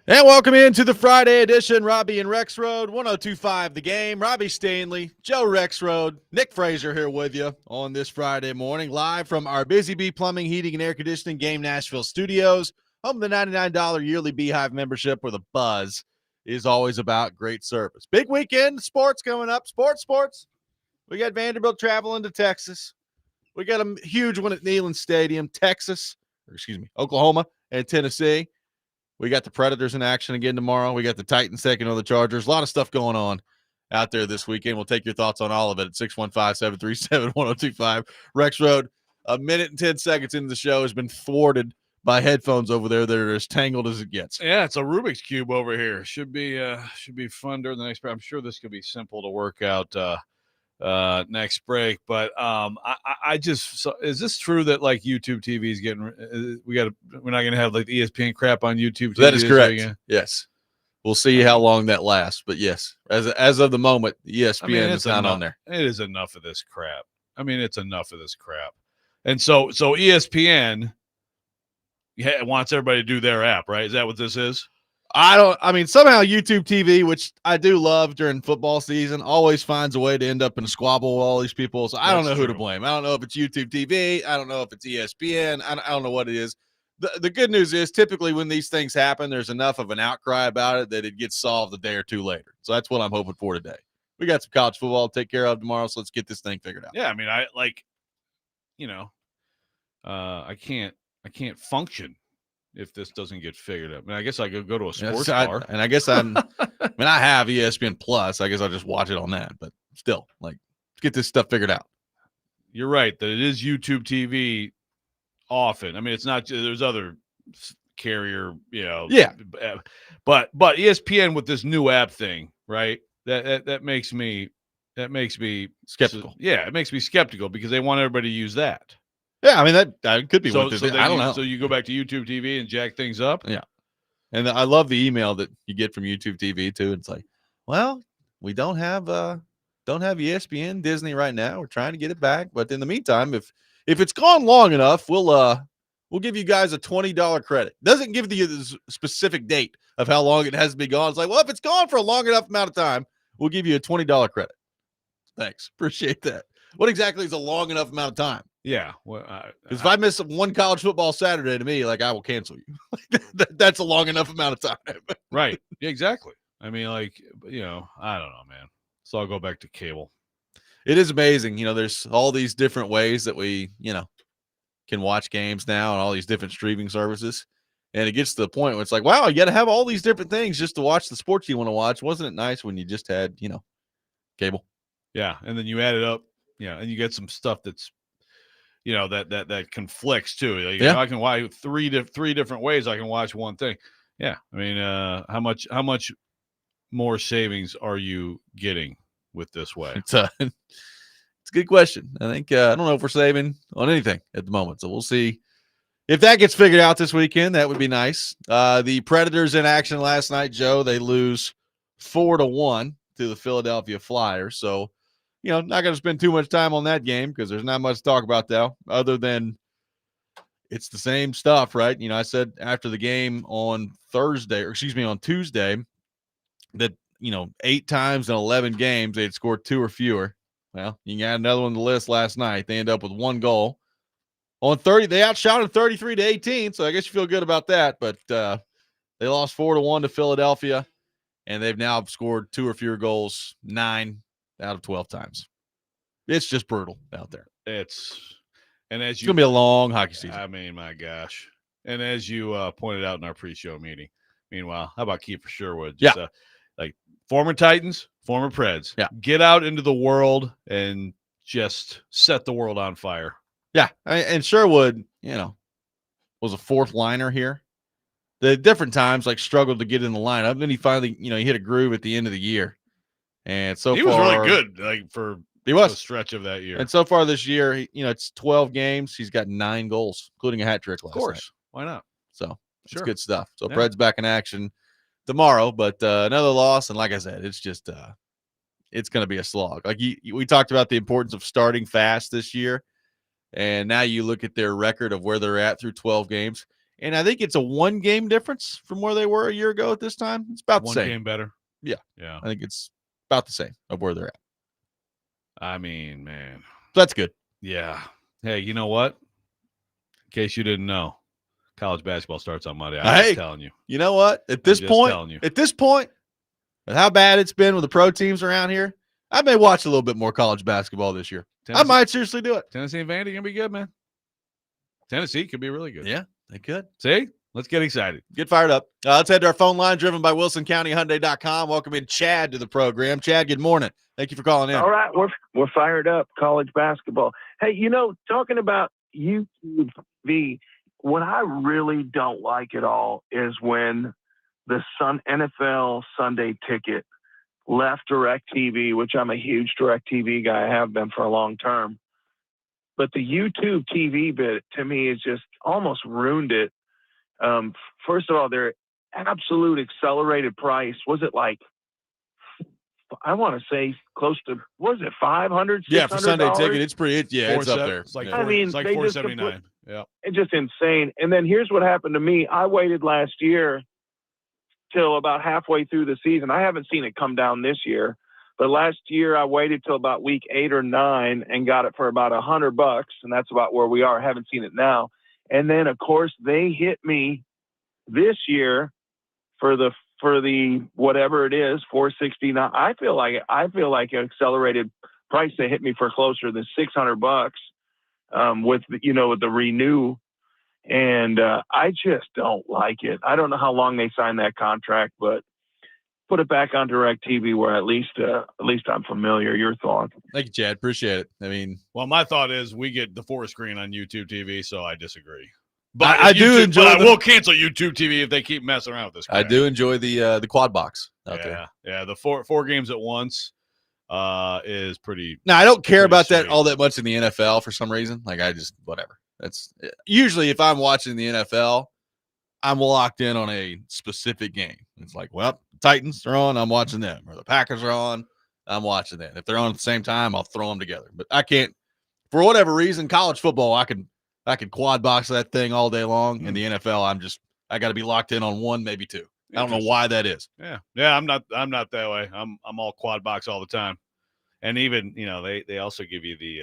And welcome into the Friday edition, Robby and Rexrode, 1025 The Game. Robbie Stanley, Joe Rexrode, Nick Frazier here with you on this Friday morning, live from our Busy Bee Plumbing, Heating, and Air Conditioning Game Nashville studios, home of the $99 yearly Beehive membership where the buzz is always about great service. Big weekend, sports coming up, sports. We got Vanderbilt traveling to Texas. We got a huge one at Neyland Stadium, Oklahoma and Tennessee. We got the Predators in action again tomorrow. We got the Titans taking on the Chargers. A lot of stuff going on out there this weekend. We'll take your thoughts on all of it at 615-737-1025. Rexrode, a minute and 10 seconds into the show, has been thwarted by headphones over there that are as tangled as it gets. Yeah, it's a Rubik's Cube over here. Should be fun during the next break. I'm sure this could be simple to work out next break. But I just is this true that like YouTube TV is getting we're not gonna have like the ESPN crap on YouTube TV? That is correct. Yes. We'll see how long that lasts, but yes, as of the moment, ESPN is not on there. It is enough of this crap. I mean, it's enough of this crap. And so ESPN wants everybody to do their app, right? Is that what this is? Somehow YouTube TV, which I do love during football season, always finds a way to end up in a squabble with all these people. So I don't know who to blame. I don't know if it's YouTube TV. I don't know if it's ESPN. I don't know what it is. The good news is typically when these things happen, there's enough of an outcry about it that it gets solved a day or two later. So that's what I'm hoping for today. We got some college football to take care of tomorrow, so let's get this thing figured out. Yeah, I mean, I can't function if this doesn't get figured out. I mean, I guess I could go to a sports bar. I guess I have ESPN Plus. I guess I'll just watch it on that. But still, let's get this stuff figured out. You're right that it is YouTube TV often. I mean, it's not. There's other carrier, Yeah. But ESPN with this new app thing, right? That makes me skeptical. Yeah, it makes me skeptical because they want everybody to use that. Yeah, I mean, that could be what this is. I don't know. So you go back to YouTube TV and jack things up? Yeah. And I love the email that you get from YouTube TV, too. It's like, well, we don't have ESPN, Disney right now. We're trying to get it back. But in the meantime, if it's gone long enough, we'll give you guys a $20 credit. Doesn't give you the specific date of how long it has to be gone. It's like, well, if it's gone for a long enough amount of time, we'll give you a $20 credit. Thanks. Appreciate that. What exactly is a long enough amount of time? Yeah, well, because if I miss one college football Saturday, to me, I will cancel you. That's a long enough amount of time. Right. Yeah, exactly. I mean, I don't know, man. So I'll go back to cable. It is amazing. There's all these different ways that we, can watch games now and all these different streaming services. And it gets to the point where it's like, wow, you got to have all these different things just to watch the sports you want to watch. Wasn't it nice when you just had, cable? Yeah. And then you add it up. Yeah. And you get some stuff that's, that conflicts too. I can watch three different ways. I can watch one thing. Yeah. I mean, how much more savings are you getting with this way? It's a good question. I think, I don't know if we're saving on anything at the moment. So we'll see if that gets figured out this weekend. That would be nice. The Predators in action last night, Joe, they lose 4-1 to the Philadelphia Flyers. So, not going to spend too much time on that game because there's not much to talk about now other than it's the same stuff, right? I said after the game on Tuesday that, 8 times in 11 games they had scored 2 or fewer. Well, you can add another one to the list last night. They end up with 1 goal. On 30, they outshot 33-18, so I guess you feel good about that. But they lost 4-1 to Philadelphia, and they've now scored 2 or fewer goals 9 out of 12 times. It's just brutal out there. It's going to be a long hockey season. I mean, my gosh. And as you pointed out in our pre-show meeting, meanwhile, how about Kiefer Sherwood? Just, like former Titans, former Preds. Yeah. Get out into the world and just set the world on fire. Yeah. And Sherwood, was a fourth liner here. The different times, struggled to get in the lineup. Then he finally, he hit a groove at the end of the year. And he was really good, for a stretch of that year. And so far this year, it's 12 games. He's got 9 goals, including a hat trick last night. Of course. Why not? So it's good stuff. So Preds back in action tomorrow, but another loss. And like I said, it's just it's going to be a slog. We talked about the importance of starting fast this year. And now you look at their record of where they're at through 12 games. And I think it's a 1-game difference from where they were a year ago at this time. It's about the same. 1 game better. Yeah. Yeah. I think it's about the same of where they're at. I mean, man. So that's good. Yeah. Hey, you know what? In case you didn't know, college basketball starts on Monday. I'm just telling you. You know what? At this point, with how bad it's been with the pro teams around here, I may watch a little bit more college basketball this year. I might seriously do it. Tennessee and Vandy going to be good, man. Tennessee could be really good. Yeah, they could. See? Let's get excited. Get fired up. Let's head to our phone line, driven by WilsonCountyHyundai.com. Welcome in Chad to the program. Chad, good morning. Thank you for calling in. All right, we're fired up. College basketball. Hey, talking about YouTube TV, what I really don't like at all is when the NFL Sunday Ticket left DirecTV, which I'm a huge DirecTV guy. I have been for a long term. But the YouTube TV bit, to me, is just almost ruined it. First of all, their absolute accelerated price, was it like, I want to say close to, what is it, $500? Yeah, for Sunday Ticket, it's pretty, it's up there. It's like, it's like $479. Yeah. It's just insane. And then here's what happened to me. I waited last year till about halfway through the season. I haven't seen it come down this year, but last year I waited till about week 8 or 9 and got it for about $100, and that's about where we are. I haven't seen it now. And then of course they hit me this year for the whatever it is, $469. I feel like an accelerated price. They hit me for closer than $600 with the renew. And I just don't like it. I don't know how long they signed that contract, but put it back on DirecTV where at least I'm familiar. Your thought? Thank you, Chad. Appreciate it. I mean, well, my thought is we get the 4 screen on YouTube TV, so I disagree. But I will cancel YouTube TV if they keep messing around with this crap. I do enjoy the quad box out there. Yeah, the four games at once is pretty. Now, I don't care about sweet. that all that much in the NFL for some reason. Like, I just, whatever. That's usually if I'm watching the NFL, I'm locked in on a specific game. It's like, well, Titans are on, I'm watching them, or the Packers are on, I'm watching them. If they're on at the same time, I'll throw them together. But I can't, for whatever reason, college football, I could quad box that thing all day long. In the NFL, I got to be locked in on 1, maybe 2. I don't know why that is. Yeah. I'm not that way. I'm all quad box all the time. And even, they also give you the,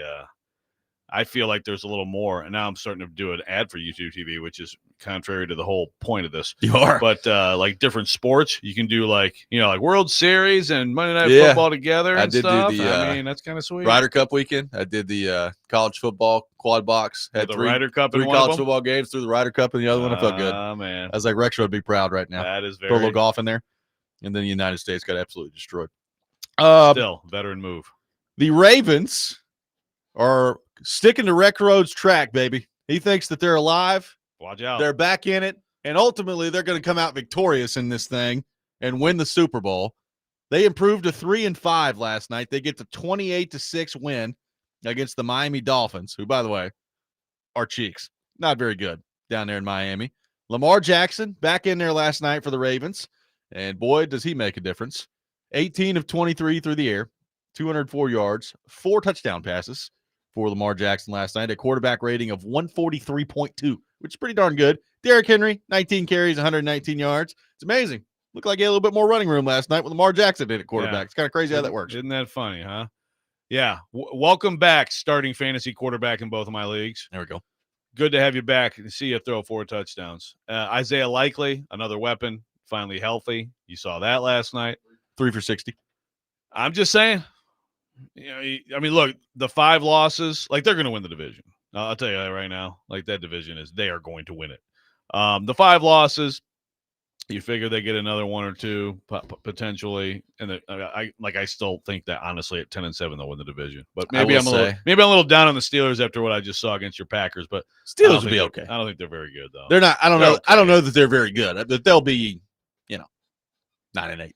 I feel like there's a little more, and now I'm starting to do an ad for YouTube TV, which is contrary to the whole point of this. You are. But like different sports, you can do like World Series and Monday Night Football together and stuff. I mean, that's kind of sweet. Ryder Cup weekend. I did the college football quad box. Had the three Ryder Cup three college football games through the Ryder Cup, and the other one I felt good. Oh, man. I was like, Rexrode would be proud right now. That is very. Put a little golf in there. And then the United States got absolutely destroyed. Still, veteran move. The Ravens are sticking to Rexrode's track, baby. He thinks that they're alive. Watch out. They're back in it. And ultimately, they're going to come out victorious in this thing and win the Super Bowl. They improved to 3-5 last night. They get the 28-6 win against the Miami Dolphins, who, by the way, are cheeks. Not very good down there in Miami. Lamar Jackson back in there last night for the Ravens. And boy, does he make a difference. 18 of 23 through the air, 204 yards, 4 touchdown passes for Lamar Jackson last night, a quarterback rating of 143.2, which is pretty darn good. Derrick Henry, 19 carries, 119 yards. It's amazing. Looked like he had a little bit more running room last night with Lamar Jackson in at quarterback. Yeah. It's kind of crazy how that works. Isn't that funny, huh? Yeah. Welcome back, starting fantasy quarterback in both of my leagues. There we go. Good to have you back and see you throw 4 touchdowns. Isaiah Likely, another weapon, finally healthy. You saw that last night. 3 for 60. I'm just saying. I mean, look, the 5 losses, like they're going to win the division. I'll tell you that right now. Like that division they are going to win it. The 5 losses, you figure they get another 1 or 2 potentially, and I still think that honestly at 10-7 they'll win the division. But maybe I'm a little down on the Steelers after what I just saw against your Packers. But Steelers will be okay. I don't think they're very good though. They're not. I don't know. Okay. I don't know that they're very good. But they'll be, 9-8.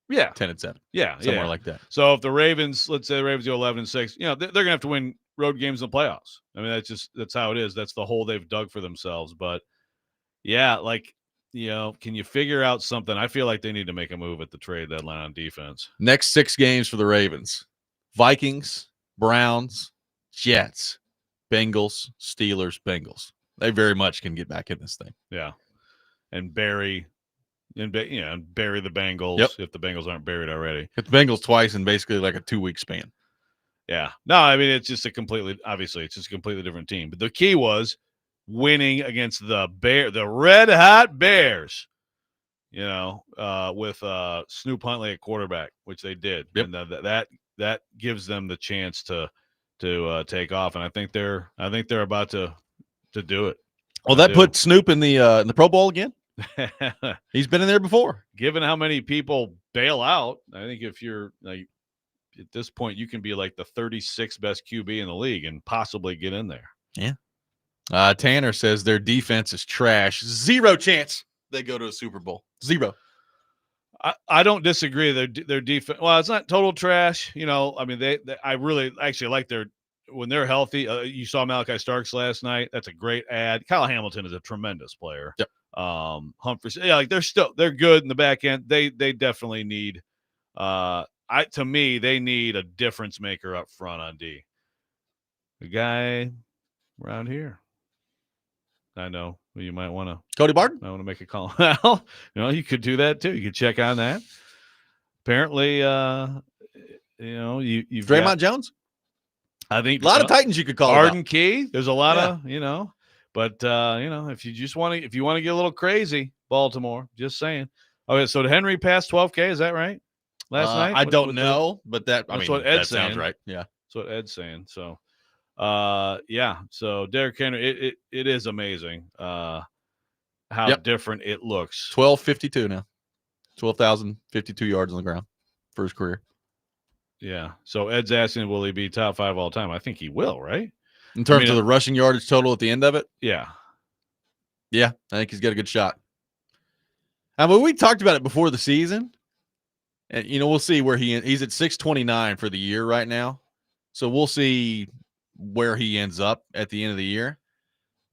Yeah, 10-7. Yeah, somewhere like that. So if the Ravens, let's say the Ravens go 11-6, they're gonna have to win road games in the playoffs. I mean, that's how it is. That's the hole they've dug for themselves. But yeah, can you figure out something? I feel like they need to make a move at the trade deadline on defense. Next 6 games for the Ravens: Vikings, Browns, Jets, Bengals, Steelers, Bengals. they very much can get back in this thing. Yeah, and bury the Bengals if the Bengals aren't buried already. Hit the Bengals twice in basically like a 2-week span. Yeah. No, I mean, it's just a completely different team. But the key was winning against the red hot Bears, with Snoop Huntley at quarterback, which they did. Yep. And that gives them the chance to take off. And I think they're about to do it. Well, that put Snoop in the Pro Bowl again. He's been in there before. Given how many people bail out, I think if you're like, at this point, you can be like the 36th best QB in the league and possibly get in there. Yeah. Tanner says their defense is trash. 0 chance they go to a Super Bowl. 0. I don't disagree. Their defense. Well, it's not total trash. I mean, I really actually like when they're healthy. You saw Malachi Starks last night. That's a great ad. Kyle Hamilton is a tremendous player. Yep. Humphries. Yeah, like they're good in the back end. They definitely need. To me, they need a difference maker up front on D. A guy around here. I know you might want to. Cody Barton? I want to make a call. Well, you could do that too. You could check on that. Apparently, you've Draymond got, Jones? I think a lot of Titans you could call Arden Key. There's a lot of, but if you want to get a little crazy, Baltimore, just saying. Okay, so did Henry pass 12K? Is that right? Last night? I don't know, but that what Ed's saying. Sounds right. Yeah. That's what Ed's saying. So, so Derrick Henry, it is amazing how different it looks. 1252 now. 12,052 yards on the ground for his career. Yeah. So Ed's asking, will he be top 5 all time? I think he will, right? In terms of the rushing yardage total at the end of it? Yeah. Yeah, I think he's got a good shot. I mean, we talked about it before the season. And, we'll see where he's at 629 for the year right now. So we'll see where he ends up at the end of the year.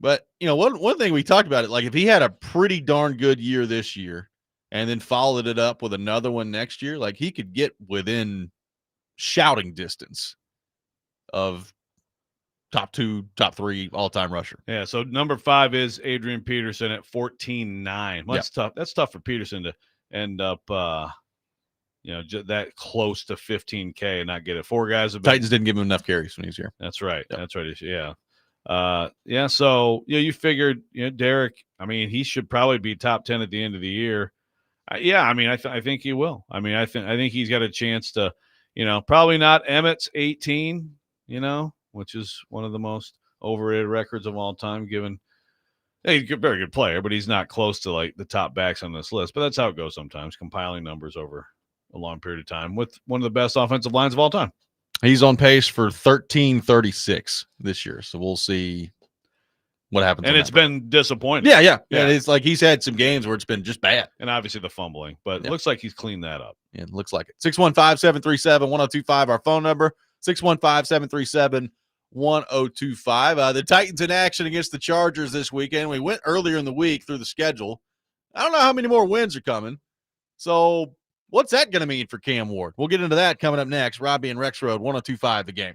But, one thing we talked about it, like if he had a pretty darn good year this year and then followed it up with another one next year, like he could get within shouting distance of top 2, top 3 all-time rusher. Yeah, so number 5 is Adrian Peterson at 14.9. Well, that's tough. That's tough for Peterson to end up that close to 15K and not get it. 4 guys have been. Titans didn't give him enough carries when he was here. That's right. Yep. That's right. Yeah. So you figured, Derek. I mean, he should probably be top 10 at the end of the year. I mean, I think he will. I mean, I think he's got a chance to, probably not Emmett's 18, which is one of the most overrated records of all time. Given he's a very good player, but he's not close to like the top backs on this list. But that's how it goes sometimes, compiling numbers over a long period of time with one of the best offensive lines of all time. He's on pace for 1336 this year. So we'll see what happens. And it's been disappointing. Yeah. And it's like he's had some games where it's been just bad. And obviously the fumbling, but it looks like he's cleaned that up. Yeah, it looks like it. 615-737-1025, our phone number. 615-737-1025. The Titans in action against the Chargers this weekend. We went earlier in the week through the schedule. I don't know how many more wins are coming. So what's that going to mean for Cam Ward? We'll get into that coming up next. Robby and Rexrode, 1025 The Game.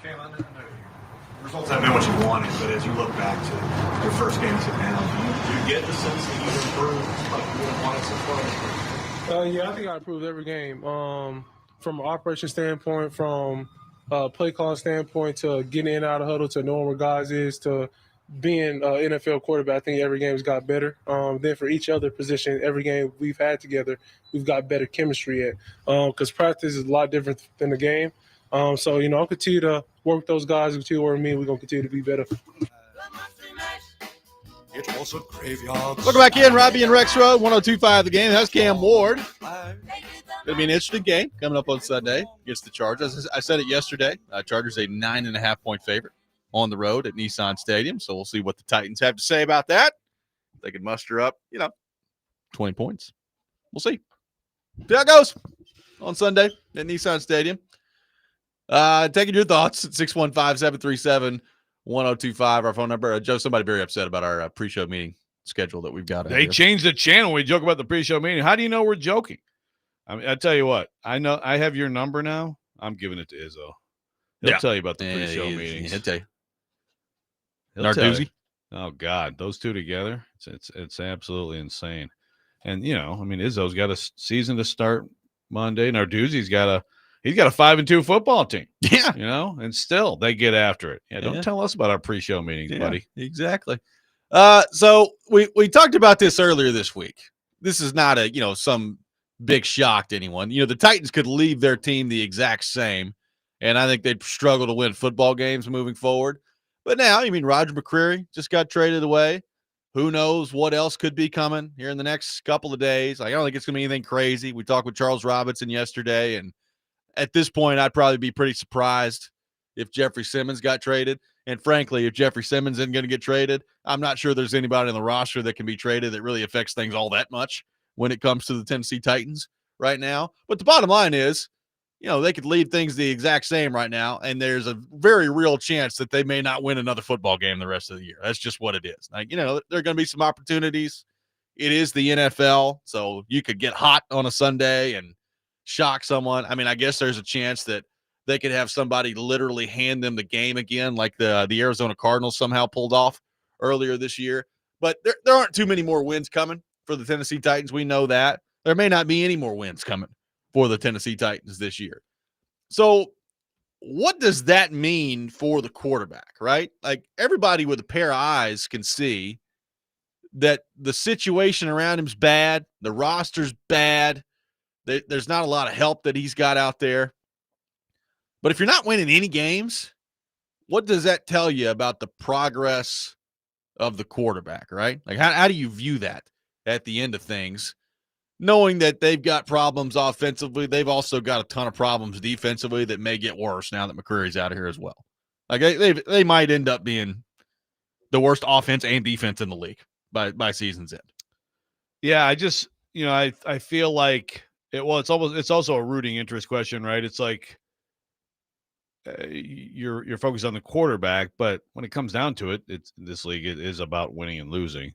Cam, I know results haven't been what you wanted, but as you look back to your first game sit down, do you get the sense that you've improved like you would have wanted so far? Yeah, I think I improved every game. From an operation standpoint, from play call standpoint, to getting in and out of huddle, to knowing where guys is, to being an NFL quarterback. I think every game has got better. Then for each other position, every game we've had together, we've got better chemistry at. Because practice is a lot different than the game. So, I'll continue to work with those guys, continue to work with me, and we're going to continue to be better. It was a graveyard. Welcome back in, Robby and Rexrode, 102.5 The Game. That's Cam Ward. It'll be an interesting game coming up on Sunday against the Chargers. I said it yesterday. Chargers a 9.5-point favorite on the road at Nissan Stadium. So we'll see what the Titans have to say about that. They can muster up, 20 points. We'll see. See how it goes on Sunday at Nissan Stadium. Taking your thoughts at 615-737-1025, our phone number. Joe, somebody very upset about our pre-show meeting schedule that we've got. They changed the channel. We joke about the pre-show meeting. How do you know we're joking? I mean, I tell you what, I know I have your number now. I'm giving it to Izzo. He'll tell you about the pre-show meetings. He'll tell you. Narduzzi. Oh God, those two together, it's absolutely insane. And Izzo's got a season to start Monday. Narduzzi's got a 5-2 football team. Yeah, and still they get after it. Yeah, don't tell us about our pre-show meetings, buddy. Exactly. So we talked about this earlier this week. This is not some big shock to anyone. The Titans could leave their team the exact same, and I think they'd struggle to win football games moving forward. But now, Roger McCreary just got traded away. Who knows what else could be coming here in the next couple of days? I don't think it's going to be anything crazy. We talked with Charles Robinson yesterday, and at this point, I'd probably be pretty surprised if Jeffrey Simmons got traded. And frankly, if Jeffrey Simmons isn't going to get traded, I'm not sure there's anybody in the roster that can be traded that really affects things all that much when it comes to the Tennessee Titans right now. But the bottom line is, they could leave things the exact same right now, and there's a very real chance that they may not win another football game the rest of the year. That's just what it is. There are going to be some opportunities. It is the NFL, so you could get hot on a Sunday and shock someone. I guess there's a chance that they could have somebody literally hand them the game again, like the Arizona Cardinals somehow pulled off earlier this year. But there aren't too many more wins coming for the Tennessee Titans. We know that. There may not be any more wins coming for the Tennessee Titans this year. So what does that mean for the quarterback, right? Like, everybody with a pair of eyes can see that the situation around him's bad. The roster's bad. There's not a lot of help that he's got out there. But if you're not winning any games, what does that tell you about the progress of the quarterback, right? Like, how do you view that at the end of things, knowing that they've got problems offensively? They've also got a ton of problems defensively that may get worse now that McCreary's out of here as well. Like, they might end up being the worst offense and defense in the league by season's end. Yeah, I just, I feel like it's also a rooting interest question, right? It's like you're focused on the quarterback, but when it comes down to it, this league is about winning and losing.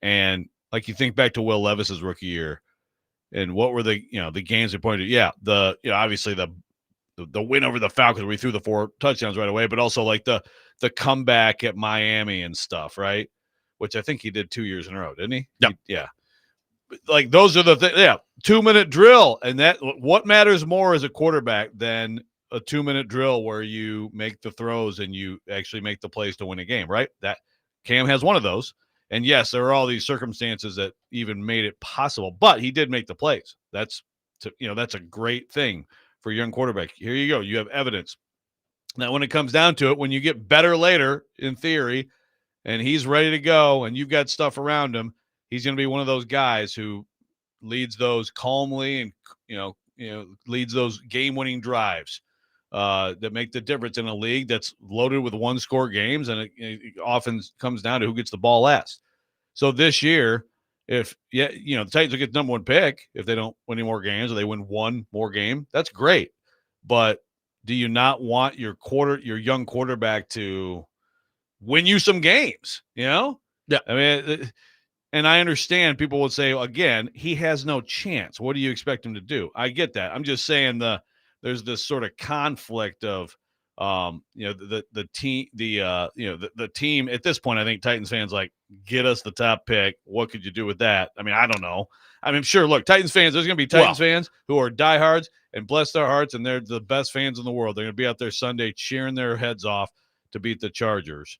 And like, you think back to Will Levis's rookie year, and what were the games they pointed to? Yeah, obviously the win over the Falcons, we threw the 4 touchdowns right away, but also like the comeback at Miami and stuff, right? Which I think he did 2 years in a row, didn't he? Yep. Yeah. Like, those are the things. Yeah, 2-minute drill, and what matters more as a quarterback than a 2-minute drill where you make the throws and you actually make the plays to win a game, right? That Cam has one of those. And yes, there are all these circumstances that even made it possible, but he did make the plays. That's a great thing for a young quarterback. Here you go. You have evidence. Now, when it comes down to it, when you get better later, in theory, and he's ready to go and you've got stuff around him, he's going to be one of those guys who leads those calmly and, leads those game-winning drives that make the difference in a league that's loaded with one-score games, and it often comes down to who gets the ball last. So this year, if the Titans will get the number 1 pick if they don't win any more games, or they win one more game, that's great. But do you not want your young quarterback to win you some games? Yeah. I mean, and I understand people would say, again, he has no chance. What do you expect him to do? I get that. I'm just saying there's this sort of conflict of, The team, the team at this point, I think Titans fans like, get us the top pick. What could you do with that? I mean, I don't know. I mean, sure. Look, Titans fans. There's going to be Titans fans who are diehards and bless their hearts, and they're the best fans in the world. They're going to be out there Sunday cheering their heads off to beat the Chargers.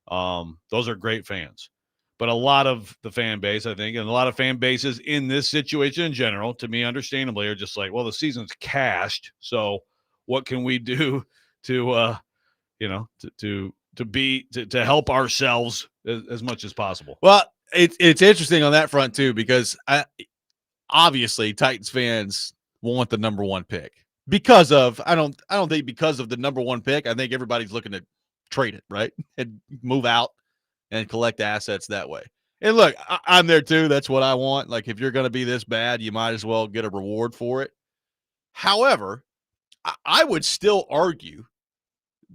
Those are great fans. But a lot of the fan base, I think, and a lot of fan bases in this situation in general, to me, understandably, are just like, well, the season's cashed. So what can we do to help ourselves as much as possible? Well, it's interesting on that front too, because obviously Titans fans want the number one pick because of I don't think because of the number one pick. I think everybody's looking to trade it, right, and move out and collect assets that way. And look, I'm there too. That's what I want. Like, if you're going to be this bad, you might as well get a reward for it. However, I would still argue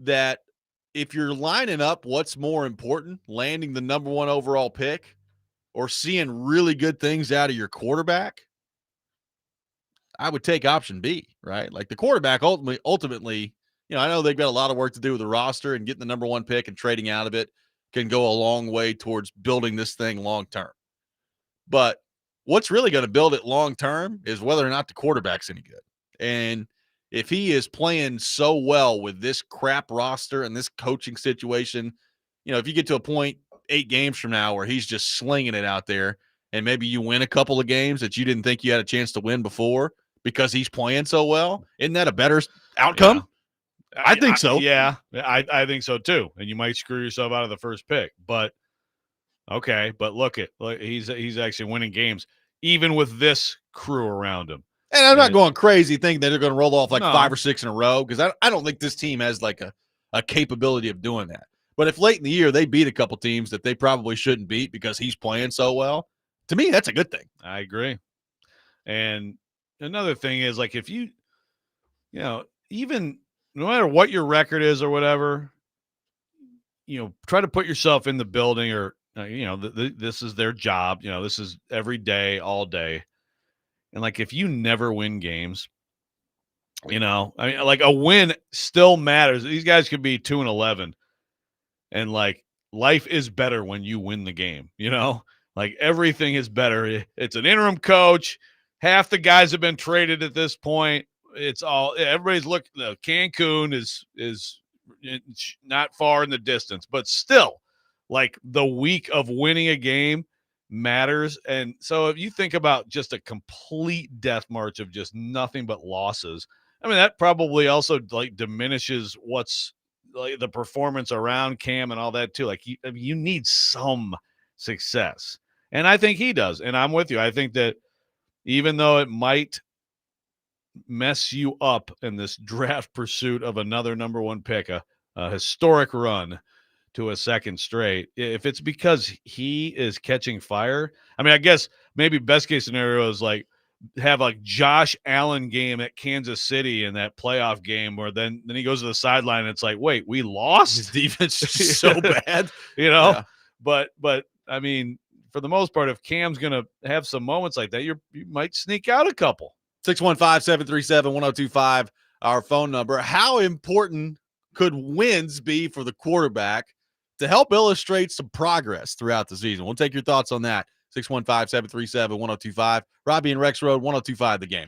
that if you're lining up what's more important, landing the number one overall pick or seeing really good things out of your quarterback, I would take option B, right? Like, the quarterback ultimately, I know they've got a lot of work to do with the roster, and getting the number one pick and trading out of it can go a long way towards building this thing long term. But what's really going to build it long term is whether or not the quarterback's any good. And if he is playing so well with this crap roster and this coaching situation, if you get to a point 8 games from now where he's just slinging it out there, and maybe you win a couple of games that you didn't think you had a chance to win before because he's playing so well, isn't that a better outcome? Yeah. I think so. I think so too. And you might screw yourself out of the first pick, but okay. But look, he's actually winning games even with this crew around him. And I'm not going crazy thinking that they're going to roll off like 5 or 6 in a row, because I don't think this team has like a capability of doing that. But if late in the year they beat a couple teams that they probably shouldn't beat because he's playing so well, to me, that's a good thing. I agree. And another thing is, like, if you even no matter what your record is or whatever, try to put yourself in the building, or this is their job. This is every day, all day. And like, if you never win games, I mean, like, a win still matters. These guys could be 2-11, and like, life is better when you win the game. Like, everything is better. It's an interim coach. Half the guys have been traded at this point. Everybody's looking. Cancun is not far in the distance, but still, like, the week of winning a game matters. And so if you think about just a complete death march of just nothing but losses, I mean, that probably also like diminishes what's like the performance around Cam and all that too. Like, you need some success, and I think he does. And I'm with you. I think that even though it might mess you up in this draft pursuit of another number one pick, a historic run to a second straight, if it's because he is catching fire, I mean, I guess maybe best case scenario is like have a Josh Allen game at Kansas City in that playoff game where then he goes to the sideline and it's like, wait, we lost? His defense is so bad, Yeah. But I mean, for the most part, if Cam's going to have some moments like that, you might sneak out a couple. 615-737-1025, our phone number. How important could wins be for the quarterback to help illustrate some progress throughout the season? We'll take your thoughts on that. 615-737-1025. Robby and Rexrode, 1025 The Game.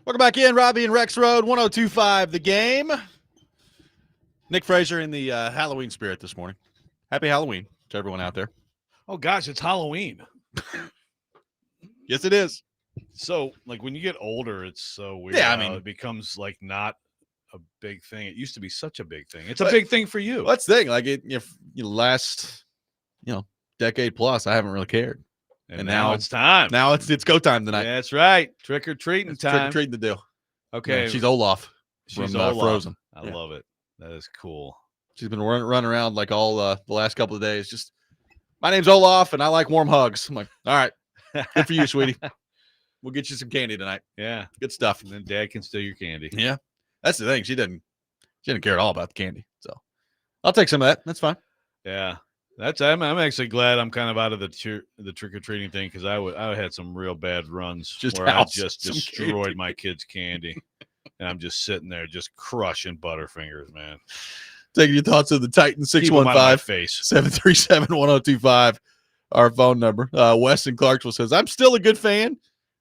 Welcome back in, Robby and Rexrode, 102.5 The Game. Nick Frazier in the Halloween spirit this morning. Happy Halloween to everyone out there. Oh, gosh, it's Halloween. Yes, it is. So, like, when you get older, it's so weird. Yeah, I how mean, it becomes, like, not a big thing. It used to be such a big thing. It's a big thing for you. Well, that's the thing. Like, if you last, decade plus, I haven't really cared. And now it's time. Now it's go time tonight. That's right. Trick-or-treating time. Trick-or-treating the deal. Okay. Yeah, she's Olaf. She's from Olaf. Frozen. I love it. That is cool. She's been running around like all the last couple of days. Just, my name's Olaf, and I like warm hugs. I'm like, all right, good for you, sweetie. We'll get you some candy tonight. Yeah. Good stuff. And then Dad can steal your candy. Yeah. That's the thing. She didn't care at all about the candy. So I'll take some of that. That's fine. Yeah. I'm actually glad I'm kind of out of the trick-or-treating thing, because I had some real bad runs where I just destroyed my kids' candy. And I'm just sitting there just crushing Butterfingers, man. Taking your thoughts of the Titans, 615-737-1025, our phone number. Wes in Clarksville says, I'm still a good fan,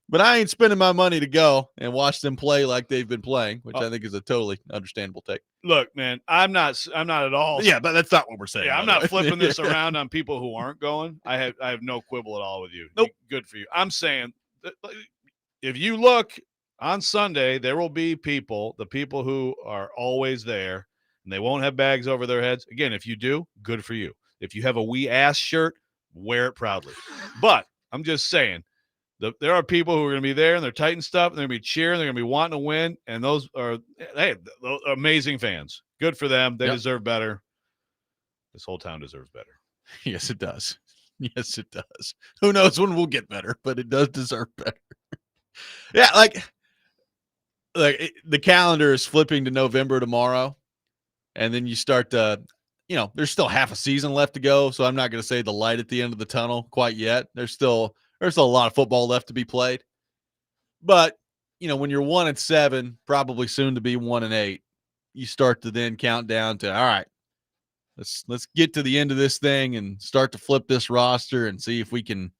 but I ain't spending my money to go and watch them play like they've been playing, which I think is a totally understandable take. Look, man, I'm not at all. Yeah, but that's not what we're saying. Yeah, I'm not flipping this around on people who aren't going. I have no quibble at all with you. Nope. Good for you. I'm saying, if you look on Sunday, there will be the people who are always there, and they won't have bags over their heads. Again, if you do, good for you. If you have a We Ass shirt, wear it proudly. But I'm just saying, there are people who are going to be there and they're Titan stuff, and they're going to be cheering, they're going to be wanting to win, and those are amazing fans. Good for them. They deserve better. This whole town deserves better. Yes, it does. Yes, it does. Who knows when we'll get better, but it does deserve better. Yeah, like the calendar is flipping to November tomorrow, and then you start to, there's still half a season left to go, so I'm not going to say the light at the end of the tunnel quite yet. There's still a lot of football left to be played. But, when you're 1-7, probably soon to be 1-8, you start to then count down to, all right, let's get to the end of this thing and start to flip this roster and see if we can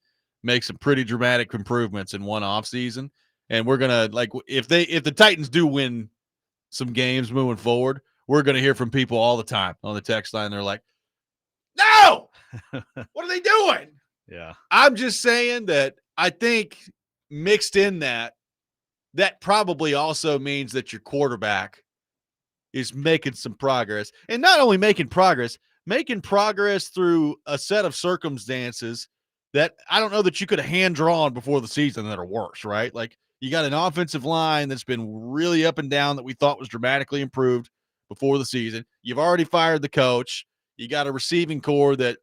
make some pretty dramatic improvements in one off season. And we're going to, if the Titans do win some games moving forward, we're going to hear from people all the time on the text line. They're like, no, what are they doing? Yeah. I'm just saying that I think mixed in that probably also means that your quarterback is making some progress. And not only making progress through a set of circumstances that I don't know that you could have hand drawn before the season that are worse, right? Like, you got an offensive line that's been really up and down that we thought was dramatically improved before the season. You've already fired the coach. You got a receiving core that,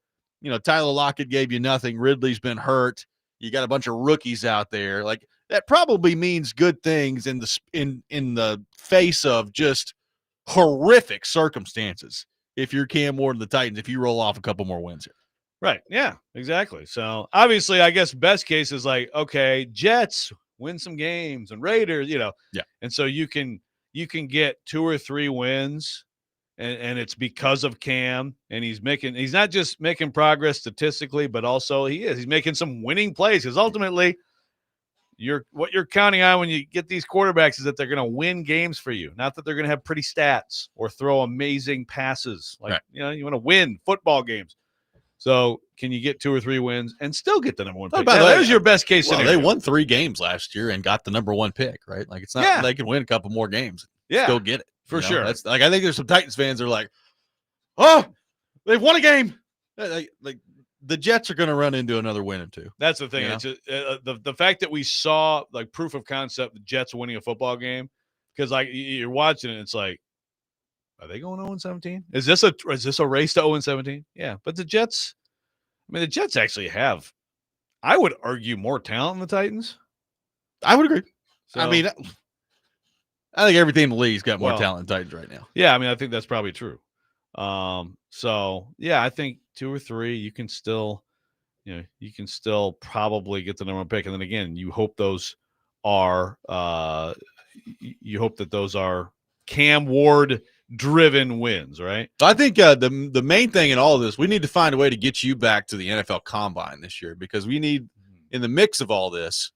Tyler Lockett gave you nothing. Ridley's been hurt. You got a bunch of rookies out there. Like, that probably means good things in the face of just horrific circumstances. If you're Cam Ward and the Titans, if you roll off a couple more wins here. Right. Yeah, exactly. So obviously, I guess best case is like, okay, Jets win some games and Raiders, Yeah. And so you can get 2 or 3 wins. And it's because of Cam, and he's not just making progress statistically, but also he's making some winning plays, because ultimately what you're counting on when you get these quarterbacks is that they're going to win games for you, not that they're going to have pretty stats or throw amazing passes. Like, right. You want to win football games. So can you get 2 or 3 wins and still get the number 1 pick? There's your best case scenario. They won 3 games last year and got the number 1 pick, right? Like, it's not they can win a couple more games. Still get it. For sure. That's like, I think there's some Titans fans that are like, oh, they've won a game. Like the Jets are going to run into another win or 2. That's the thing. It's the fact that we saw like proof of concept, the Jets winning a football game, because like you're watching it, it's like, are they going 0-17? Is this a race to 0-17? Yeah, but the Jets actually have, I would argue, more talent than the Titans. I would agree. So, I think every team in the league's got more talent than Titans right now. Yeah, I think that's probably true. So yeah, I think 2 or 3, you can still probably get the number 1 pick. And then again, you hope those are Cam Ward driven wins, right? I think the main thing in all of this, we need to find a way to get you back to the NFL Combine this year, because we need, in the mix of all this,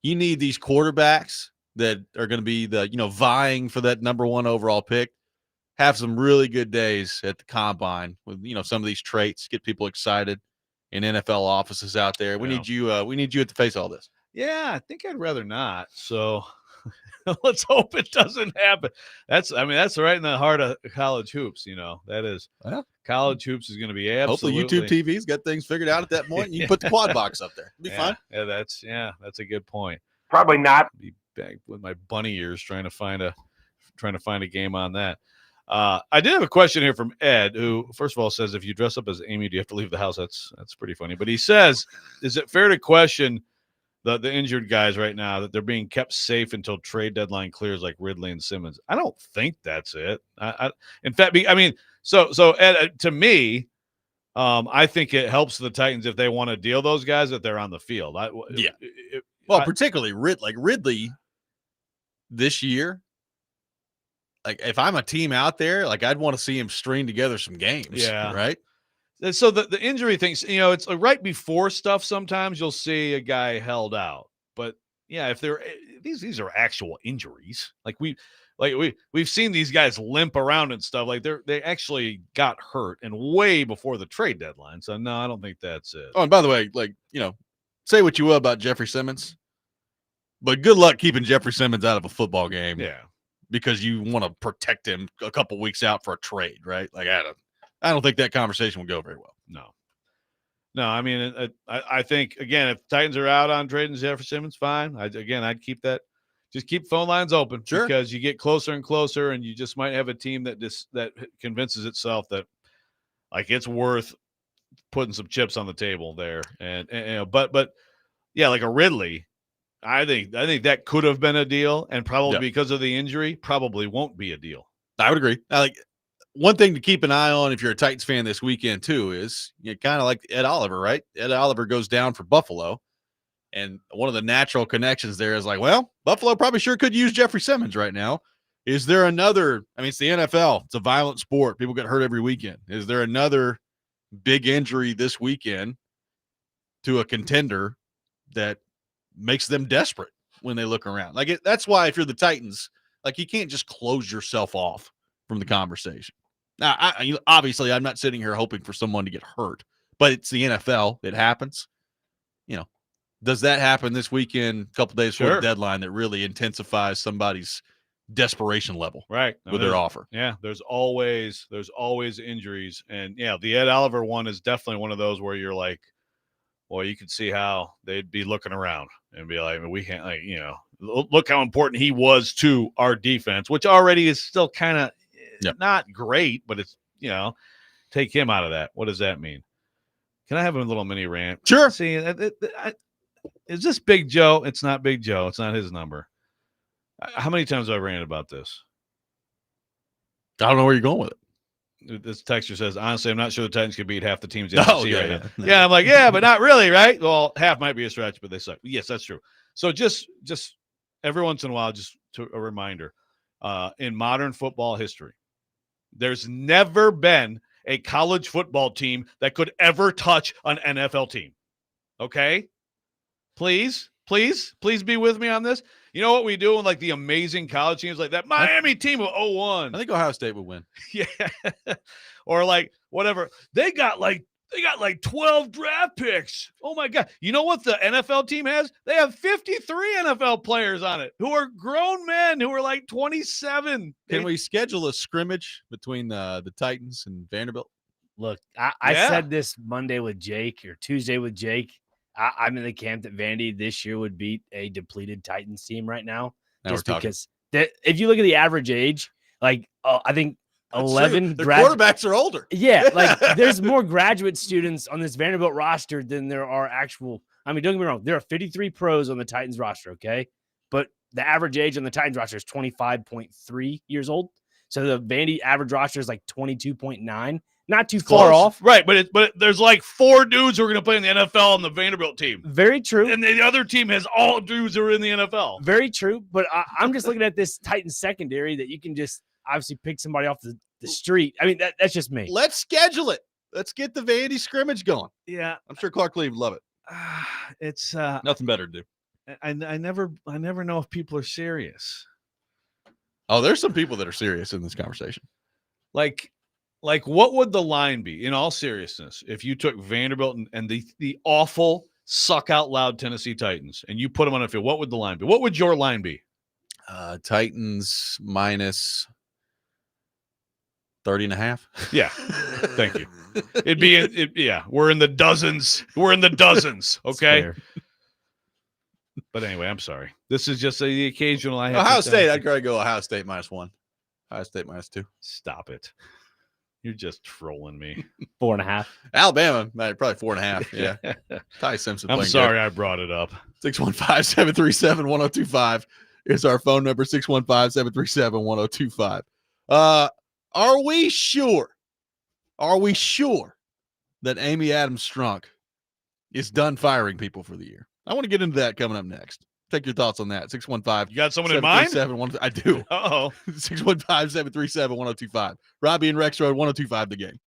you need these quarterbacks that are going to be the, vying for that number 1 overall pick have some really good days at the combine with, some of these traits, get people excited in NFL offices out there. We need you at the face of all this. Yeah, I think I'd rather not. So let's hope it doesn't happen. That's right in the heart of college hoops. That is college hoops is going to be absolutely. Hopefully YouTube TV's got things figured out at that point. And you can put the quad box up there. It'll be fine. Yeah, that's a good point. Probably not. Be back with my bunny ears trying to find a game on that. I did have a question here from Ed, who first of all says, if you dress up as Amy, do you have to leave the house? That's pretty funny. But he says, is it fair to question the injured guys right now that they're being kept safe until trade deadline clears, like Ridley and Simmons? I don't think that's it. In fact, so Ed, to me, I think it helps the Titans if they want to deal those guys that they're on the field. Particularly Ridley this year. Like, if I'm a team out there, like, I'd want to see him string together some games. Yeah. Right. So the injury things, it's right before stuff. Sometimes you'll see a guy held out, but yeah, if they're these are actual injuries. We've seen these guys limp around and stuff. Like they actually got hurt and way before the trade deadline. So no, I don't think that's it. Oh, and by the way, say what you will about Jeffrey Simmons, but good luck keeping Jeffrey Simmons out of a football game. Yeah. Because you want to protect him a couple weeks out for a trade, right? Like, I don't think that conversation will go very well. No. I mean, I think, again, if Titans are out on trading Jeffrey Simmons, fine. I'd keep that. Just keep phone lines open. Sure. Because you get closer and closer, and you just might have a team that convinces itself that, like, it's worth putting some chips on the table there. But yeah, like a Ridley, I think that could have been a deal, and probably because of the injury, probably won't be a deal. I would agree. One thing to keep an eye on if you're a Titans fan this weekend too is kind of like Ed Oliver, right? Ed Oliver goes down for Buffalo, and one of the natural connections there is like, well, Buffalo probably sure could use Jeffrey Simmons right now. Is there another? I mean, it's the NFL. It's a violent sport. People get hurt every weekend. Is there another big injury this weekend to a contender that makes them desperate when they look around? That's why if you're the Titans, you can't just close yourself off from the conversation. Now, obviously, I'm not sitting here hoping for someone to get hurt, but it's the NFL. It happens. Does that happen this weekend, a couple days before the deadline, that really intensifies somebody's desperation level with their offer? Yeah, there's always injuries. And, the Ed Oliver one is definitely one of those where you're like, well, you could see how they'd be looking around and be like, we can't, look how important he was to our defense, which already is still kind of not great, but it's, take him out of that. What does that mean? Can I have a little mini rant? Sure. See, is this Big Joe? It's not Big Joe. It's not his number. How many times have I ranted about this? I don't know where you're going with it. This texter says, honestly, I'm not sure the Titans could beat half the teams in the SEC right now. Yeah, I'm like, but not really, right? Well, half might be a stretch, but they suck. Yes, that's true. So just every once in a while, just to a reminder, in modern football history, there's never been a college football team that could ever touch an NFL team. Okay? Please be with me on this. You know what we do in the amazing college teams like that Miami team of 01? I think Ohio State would win. Yeah. Or whatever. They got 12 draft picks. Oh my God. You know what the NFL team has? They have 53 NFL players on it who are grown men who are 27. Can we schedule a scrimmage between the Titans and Vanderbilt? Look, I said this Monday with Jake or Tuesday with Jake. I'm in the camp that Vandy this year would beat a depleted Titans team right now just because if you look at the average age, I think 11 quarterbacks are older. Yeah, there's more graduate students on this Vanderbilt roster than there are actual. I mean, don't get me wrong, there are 53 pros on the Titans roster, okay? But the average age on the Titans roster is 25.3 years old. So the Vandy average roster is 22.9. Not too far off. Right, but there's 4 dudes who are going to play in the NFL on the Vanderbilt team. Very true. And the other team has all dudes who are in the NFL. Very true. But I'm just looking at this Titans secondary that you can just obviously pick somebody off the street. I mean, that's just me. Let's schedule it. Let's get the Vandy scrimmage going. Yeah. I'm sure Clark Lee would love it. It's nothing better to do. I never know if people are serious. Oh, there's some people that are serious in this conversation. Like what would the line be, in all seriousness, if you took Vanderbilt and the awful, suck out loud Tennessee Titans and you put them on a field? What would the line be? What would your line be? Titans minus 30.5. Yeah. Thank you. It'd be yeah, we're in the dozens. We're in the dozens. Okay. But anyway, I'm sorry. This is just the occasional I have Ohio State, I'd probably go Ohio State -1. Ohio State -2. Stop it. You're just trolling me. 4.5. Alabama, probably 4.5. Yeah. Ty Simpson. I'm sorry I brought it up. 615-737-1025 is our phone number. 615-737-1025. Are we sure that Amy Adams Strunk is done firing people for the year? I want to get into that coming up next. Take your thoughts on that. 615. You got someone in mind? I do. Uh-oh. 615-737-1025. Robby and Rexrode, 1025 The Game.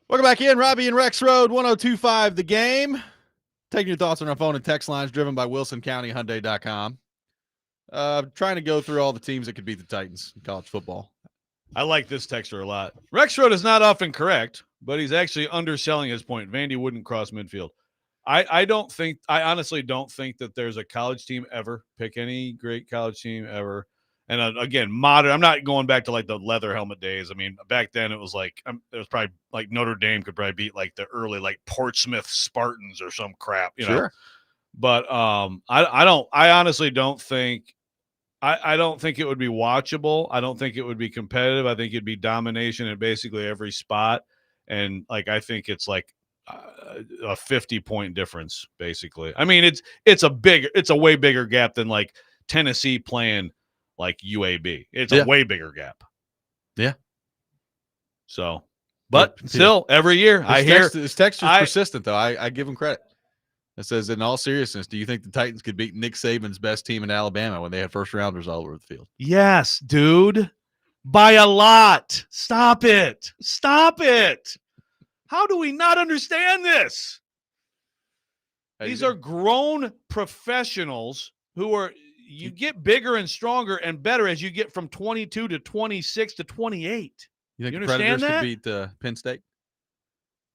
Welcome back in. Robby and Rexrode, 102.5 The Game. Taking your thoughts on our phone and text lines driven by WilsonCountyHyundai.com. Trying to go through all the teams that could beat the Titans in college football. I like this texter a lot. Rexrode is not often correct, but he's actually underselling his point. Vandy wouldn't cross midfield. I honestly don't think that there's a college team ever, pick any great college team ever. And again, modern, I'm not going back to like the leather helmet days. I mean, back then it was like, it was probably like Notre Dame could probably beat like the early like Portsmouth Spartans or some crap, you know? But I honestly don't think, I don't think it would be watchable. I don't think it would be competitive. I think it'd be domination at basically every spot. And like, I think it's like a 50-point difference, basically. I mean, it's a way bigger gap than like Tennessee playing like UAB. It's a way bigger gap. Yeah. So, but still, every year his text is persistent, though. I give him credit. It says, in all seriousness, do you think the Titans could beat Nick Saban's best team in Alabama when they had first rounders all over the field? Yes, dude. By a lot. Stop it. Stop it. How do we not understand this? These are grown professionals who are, you get bigger and stronger and better as you get from 22 to 26 to 28. You think you the Predators that? could beat Penn State?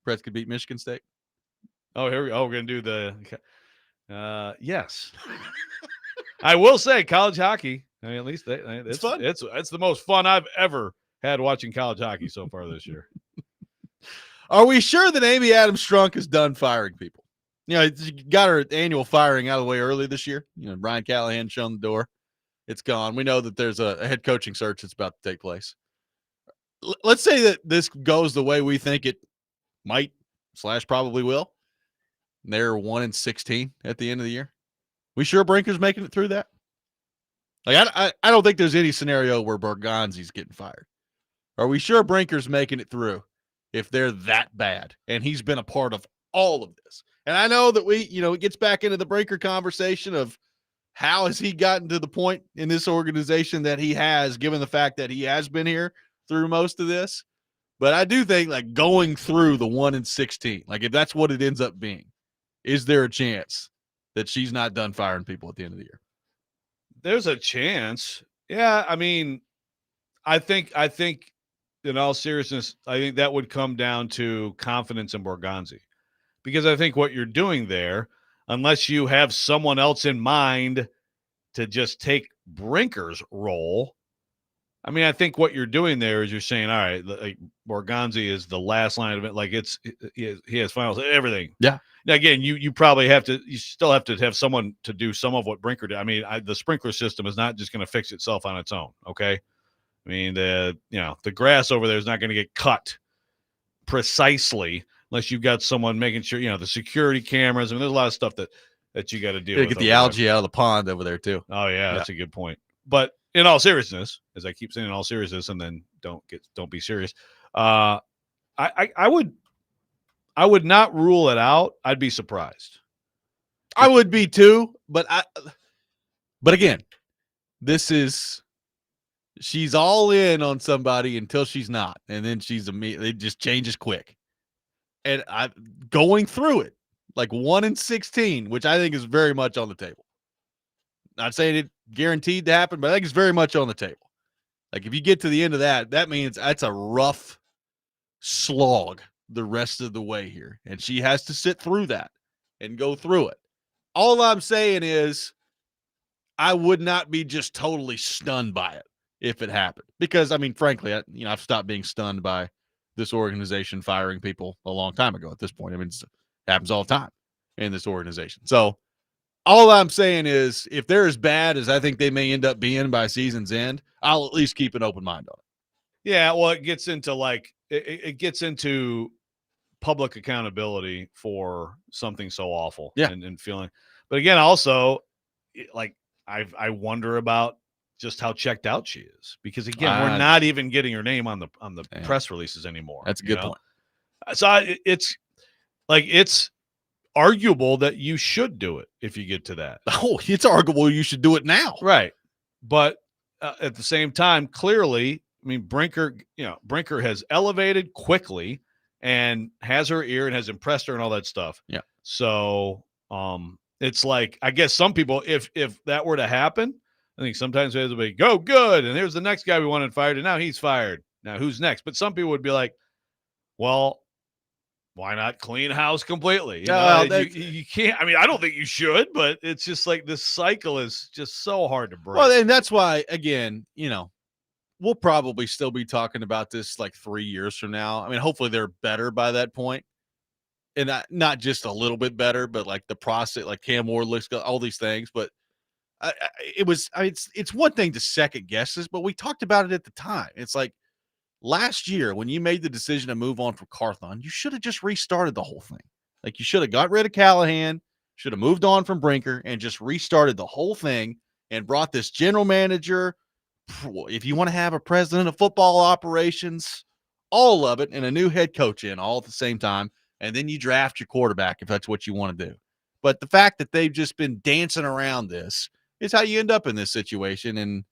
Preds could beat Michigan State? Oh, here we go. We're going to do the yes. I will say college hockey. I mean, at least it's fun. It's the most fun I've ever had watching college hockey so far this year. Are we sure that Amy Adams Strunk is done firing people? You know, she got her annual firing out of the way early this year. You know, Brian Callahan shown the door. It's gone. We know that there's a head coaching search that's about to take place. Let's say that this goes the way we think it might / probably will. They're 1-16 at the end of the year. We sure Brinker's making it through that? Like, I don't think there's any scenario where Bergonzi's getting fired. Are we sure Brinker's making it through if they're that bad? And he's been a part of all of this. And I know that it gets back into the Brinker conversation of how has he gotten to the point in this organization that he has, given the fact that he has been here through most of this. But I do think, like, going through the 1-16, like, if that's what it ends up being, is there a chance that she's not done firing people at the end of the year? There's a chance. Yeah, I mean, I think in all seriousness, I think that would come down to confidence in Borgonzi. Because I think what you're doing there, unless you have someone else in mind to just take Brinker's role, I mean, I think what you're doing there is you're saying, all right, like Borgonzi is the last line of it. Like he has finals, everything. Yeah. Now, again, you still have to have someone to do some of what Brinker did. I mean, the sprinkler system is not just going to fix itself on its own. Okay. I mean, the grass over there is not going to get cut precisely unless you've got someone making sure, the security cameras. I mean, there's a lot of stuff that you got to do. Get the algae out of the pond over there too. Oh yeah, that's a good point. But in all seriousness, as I keep saying, in all seriousness, and then don't be serious. I would not rule it out. I'd be surprised. I would be too, but again, she's all in on somebody until she's not, and then it just changes quick. And going through it, like 1-16, which I think is very much on the table. Not saying it guaranteed to happen, but I think it's very much on the table. Like, if you get to the end of that means that's a rough slog the rest of the way here. And she has to sit through that and go through it. All I'm saying is I would not be just totally stunned by it if it happened. Because, I mean, frankly, I've stopped being stunned by this organization firing people a long time ago at this point. I mean, it happens all the time in this organization. So all I'm saying is if they're as bad as I think they may end up being by season's end, I'll at least keep an open mind on it. Yeah, well, it gets into it gets into public accountability for something so awful. Yeah. And feeling. But again, also, like, I wonder about just how checked out she is, because again, we're not even getting her name on the press releases anymore. That's a good point. So it's arguable that you should do it if you get to that. Oh, it's arguable you should do it now. Right. But at the same time, clearly, I mean, Brinker has elevated quickly, and has her ear and has impressed her and all that stuff. Yeah. So it's like, I guess some people, if that were to happen, I think sometimes fans will be, go good, and here's the next guy we wanted fired, and now he's fired. Now who's next? But some people would be like, well, why not clean house completely? You know, you can't. I mean, I don't think you should, but it's just like this cycle is just so hard to break. Well, and that's why, again, we'll probably still be talking about this like 3 years from now. I mean, hopefully they're better by that point. And not just a little bit better, but like the process, like Cam Ward looks good, all these things. But it's one thing to second guess this, but we talked about it at the time. It's like last year when you made the decision to move on from Carthon, you should have just restarted the whole thing. Like you should have got rid of Callahan, should have moved on from Brinker, and just restarted the whole thing and brought this general manager. If you want to have a president of football operations, all of it, and a new head coach in all at the same time, and then you draft your quarterback if that's what you want to do. But the fact that they've just been dancing around this is how you end up in this situation. And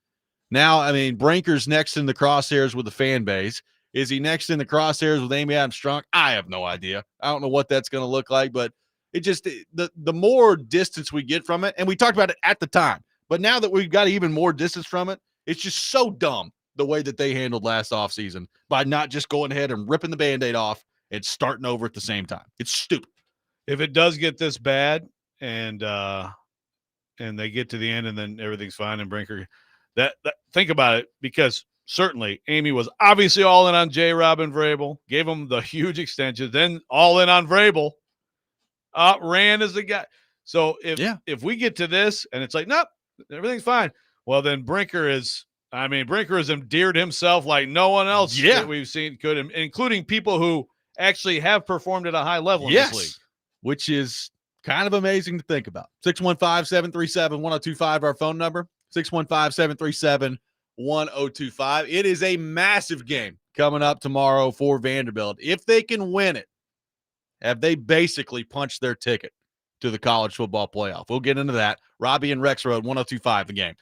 now, I mean, Brinker's next in the crosshairs with the fan base. Is he next in the crosshairs with Amy Adams Strunk? I have no idea. I don't know what that's going to look like, but it just the more distance we get from it, and we talked about it at the time, but now that we've got even more distance from it, it's just so dumb the way that they handled last offseason by not just going ahead and ripping the Band-Aid off and starting over at the same time. It's stupid. If it does get this bad and they get to the end and then everything's fine and Brinker, that think about it, because certainly Amy was obviously all in on J-Rob and Vrabel, gave him the huge extension, then all in on Vrabel, ran as the guy. So if we get to this and it's like, nope, everything's fine, well, then Brinker has endeared himself like no one else that we've seen could, including people who actually have performed at a high level in this league. Which is kind of amazing to think about. 615-737-1025, our phone number, 615-737-1025. It is a massive game coming up tomorrow for Vanderbilt. If they can win it, have they basically punched their ticket to the college football playoff? We'll get into that. Robby and Rexrode, 1025, the game.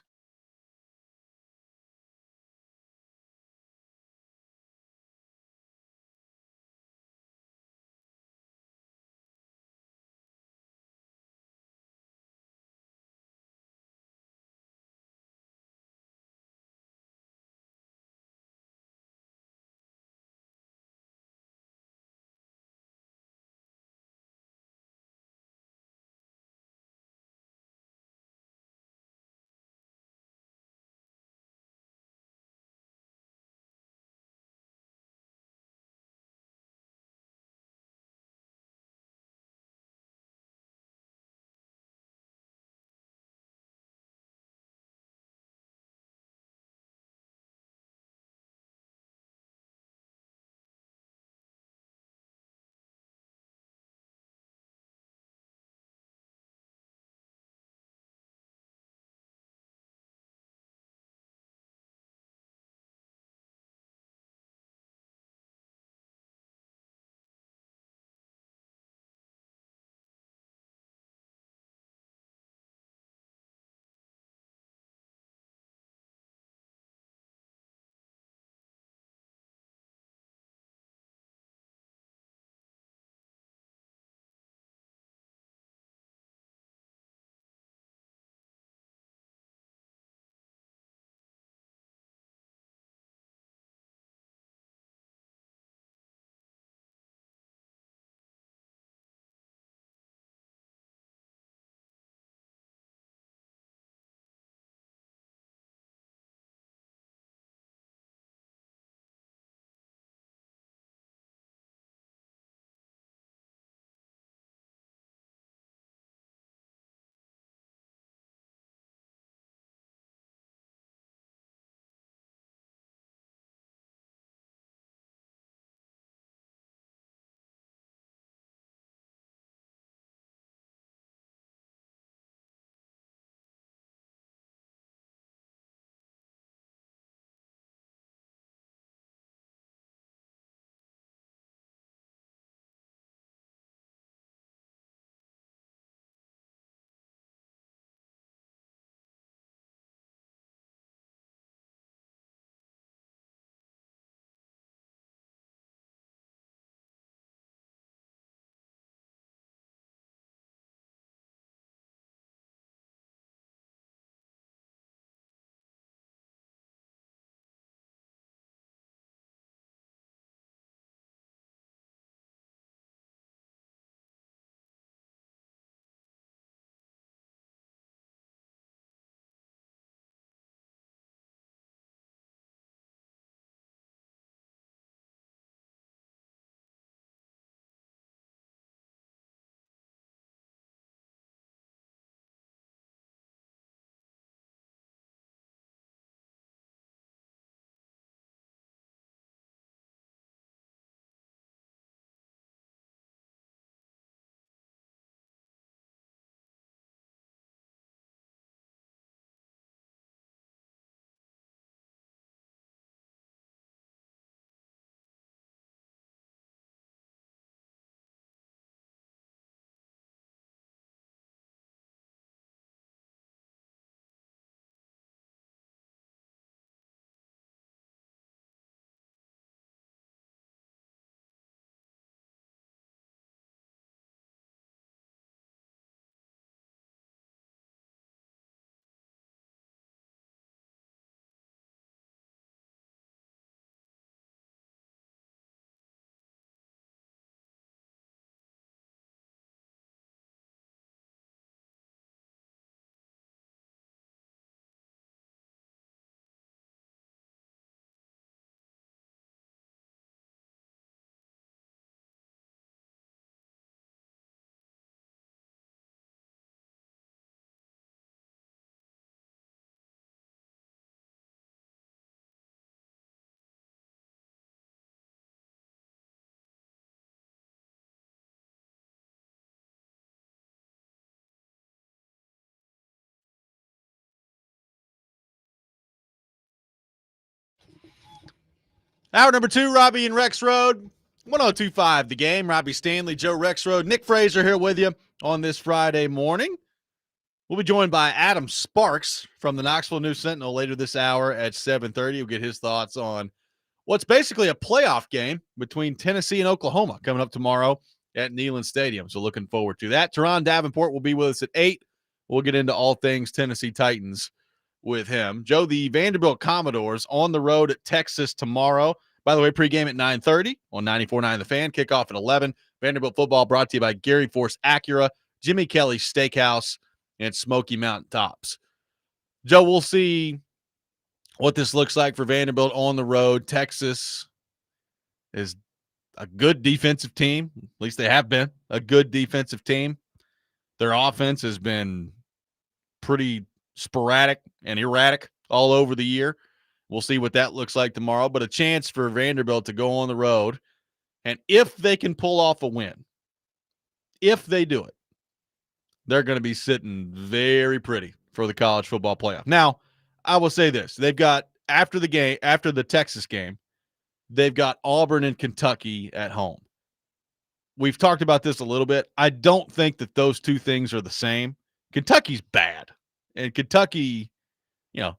Hour number 2, Robby and Rexrode. 1025 The Game. Robbie Stanley, Joe Rexrode, Nick Fraser here with you on this Friday morning. We'll be joined by Adam Sparks from the Knoxville News Sentinel later this hour at 7:30. We'll get his thoughts on what's basically a playoff game between Tennessee and Oklahoma coming up tomorrow at Neyland Stadium. So looking forward to that. Turron Davenport will be with us at 8. We'll get into all things Tennessee Titans with him. Joe, the Vanderbilt Commodores on the road at Texas tomorrow. By the way, pregame at 9:30 on 94.9 The Fan. Kickoff at 11. Vanderbilt football brought to you by Gary Force Acura, Jimmy Kelly's Steakhouse, and Smoky Mountain Tops. Joe, we'll see what this looks like for Vanderbilt on the road. Texas is a good defensive team. At least they have been a good defensive team. Their offense has been pretty sporadic and erratic all over the year. We'll see what that looks like tomorrow, but a chance for Vanderbilt to go on the road. And if they can pull off a win, if they do it, they're going to be sitting very pretty for the college football playoff. Now, I will say this. They've got, after the Texas game, they've got Auburn and Kentucky at home. We've talked about this a little bit. I don't think that those two things are the same. Kentucky's bad. And Kentucky,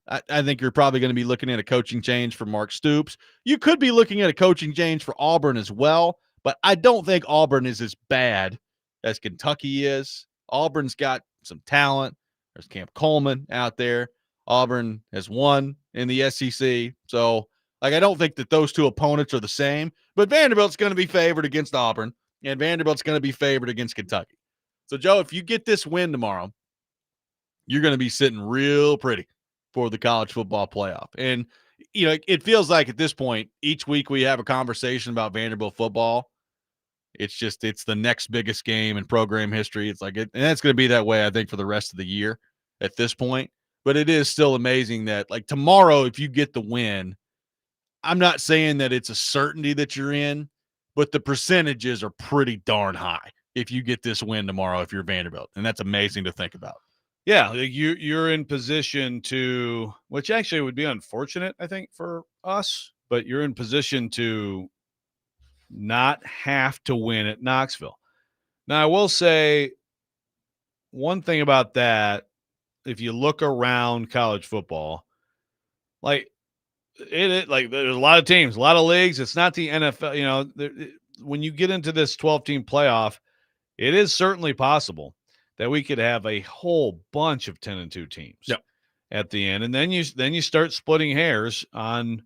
I think you're probably going to be looking at a coaching change for Mark Stoops. You could be looking at a coaching change for Auburn as well, but I don't think Auburn is as bad as Kentucky is. Auburn's got some talent. There's Camp Coleman out there. Auburn has won in the SEC. So, I don't think that those two opponents are the same, but Vanderbilt's going to be favored against Auburn, and Vanderbilt's going to be favored against Kentucky. So, Joe, if you get this win tomorrow, you're going to be sitting real pretty for the college football playoff. And, it feels like at this point, each week we have a conversation about Vanderbilt football. It's the next biggest game in program history. It's like and that's going to be that way, I think, for the rest of the year at this point. But it is still amazing that, tomorrow, if you get the win, I'm not saying that it's a certainty that you're in, but the percentages are pretty darn high if you get this win tomorrow if you're Vanderbilt. And that's amazing to think about. Yeah, you're in position to, which actually would be unfortunate, I think, for us, but you're in position to not have to win at Knoxville. Now, I will say one thing about that, if you look around college football, there's a lot of teams, a lot of leagues. It's not the NFL. When you get into this 12-team playoff, it is certainly possible that we could have a whole bunch of 10-2 teams at the end. And then you start splitting hairs on,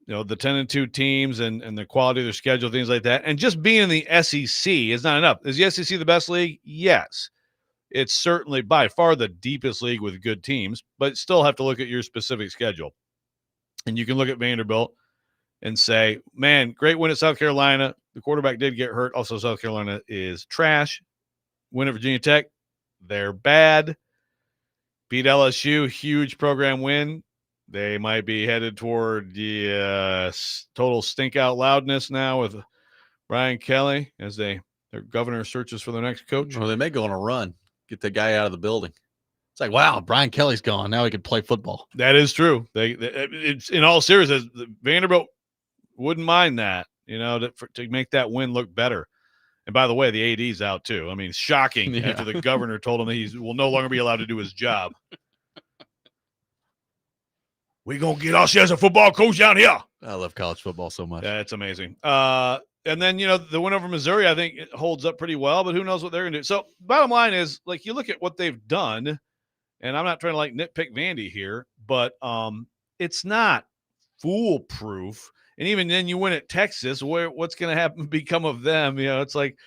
the 10-2 teams and the quality of their schedule, things like that. And just being in the SEC is not enough. Is the SEC the best league? Yes. It's certainly by far the deepest league with good teams, but still have to look at your specific schedule. And you can look at Vanderbilt and say, man, great win at South Carolina. The quarterback did get hurt. Also, South Carolina is trash. Win at Virginia Tech. They're bad. Beat LSU, huge program win. They might be headed toward the total stink out loudness now with Brian Kelly as their governor searches for their next coach. Or they may go on a run, get the guy out of the building. It's like, wow, Brian Kelly's gone. Now he can play football. That is true. It's in all seriousness, Vanderbilt wouldn't mind that, to make that win look better. And by the way, the AD's out too. I mean, shocking after the governor told him he will no longer be allowed to do his job. We're going to get us as a football coach down here. I love college football so much. Yeah, it's amazing. And then, the win over Missouri, I think it holds up pretty well, but who knows what they're going to do. So bottom line is, you look at what they've done, and I'm not trying to nitpick Vandy here, but it's not foolproof. And even then you win at Texas, what's going to become of them? It's like,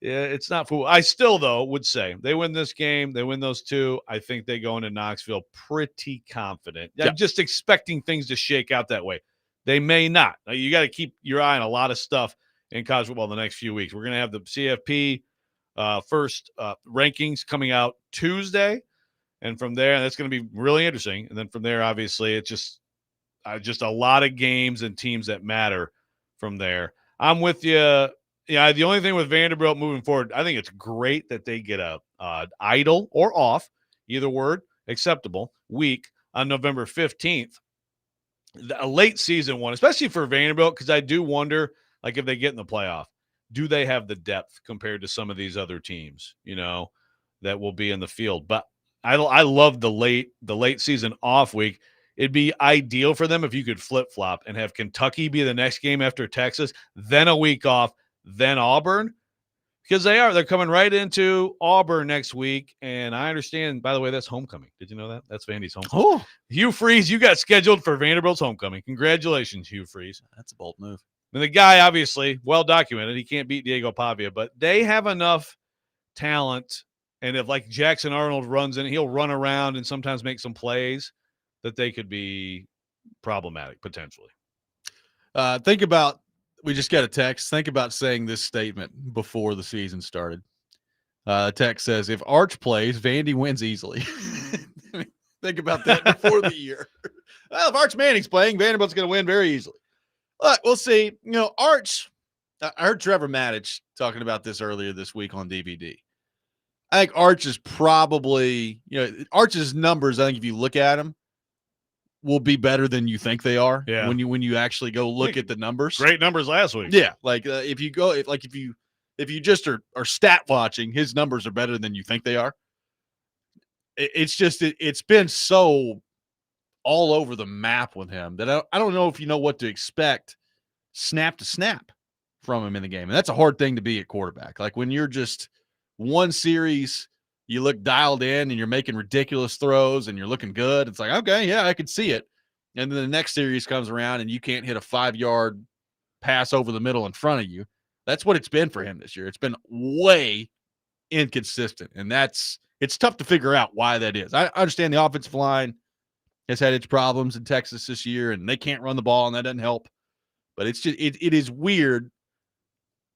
yeah, it's not fool. I still, though, would say they win this game. They win those two. I think they go into Knoxville pretty confident. Yeah. I'm just expecting things to shake out that way. They may not. Now, you got to keep your eye on a lot of stuff in college football the next few weeks. We're going to have the CFP first rankings coming out Tuesday. And from there, that's going to be really interesting. And then from there, obviously, it's just a lot of games and teams that matter from there. I'm with you. Yeah, the only thing with Vanderbilt moving forward, I think it's great that they get a idle or off, either word, acceptable, week on November 15th a late season one, especially for Vanderbilt, because I do wonder, like, if they get in the playoff, do they have the depth compared to some of these other teams, that will be in the field? But I love the late season off week. It'd be ideal for them if you could flip-flop and have Kentucky be the next game after Texas, then a week off, then Auburn, because they're coming right into Auburn next week. And I understand, by the way, that's homecoming. Did you know that? That's Vandy's homecoming. Oh, Hugh Freeze, you got scheduled for Vanderbilt's homecoming. Congratulations, Hugh Freeze. that's a bold move. And the guy, obviously, well documented. He can't beat Diego Pavia, but they have enough talent. And if, like, Jackson Arnold runs in, he'll run around and sometimes make some plays that they could be problematic potentially. Think about, we just got a text. Think about saying this statement before the season started. Text says, if Arch plays, Vandy wins easily. Think about that before the year. Well, if Arch Manning's playing, Vanderbilt's going to win very easily. Look, we'll see. Arch, I heard Trevor Maddich talking about this earlier this week on DVD. I think Arch is probably, Arch's numbers, I think if you look at them, will be better than you think they are. Yeah. When you actually go look at the numbers. Great numbers last week. Yeah. Like if you just are stat watching, his numbers are better than you think they are. It's been so all over the map with him that I don't know if you know what to expect snap to snap from him in the game. And that's a hard thing to be at quarterback. Like when you're just one series, you look dialed in and you're making ridiculous throws and you're looking good. It's like, okay, yeah, I could see it. And then the next series comes around and you can't hit a 5-yard pass over the middle in front of you. That's what it's been for him this year. It's been way inconsistent. And it's tough to figure out why that is. I understand the offensive line has had its problems in Texas this year and they can't run the ball and that doesn't help. But it's just, it is weird,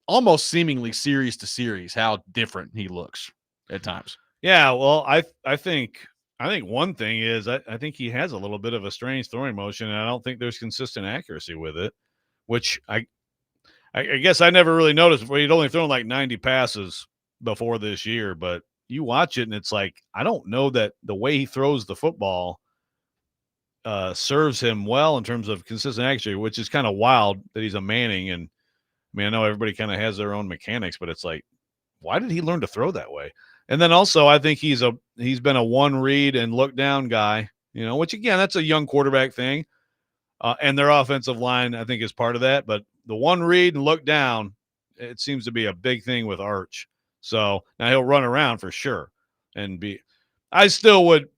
almost seemingly series to series, how different he looks at times. Yeah, well, I think one thing is I think he has a little bit of a strange throwing motion, and I don't think there's consistent accuracy with it, which I guess I never really noticed. He'd only thrown like 90 passes before this year, but you watch it and it's like, I don't know that the way he throws the football serves him well in terms of consistent accuracy, which is kind of wild that he's a Manning. And I mean, I know everybody kind of has their own mechanics, but it's like, why did he learn to throw that way? And then also, I think he's been a one read and look down guy, which again, that's a young quarterback thing. And their offensive line, I think, is part of that. But the one read and look down, it seems to be a big thing with Arch. So now he'll run around for sure. I still would,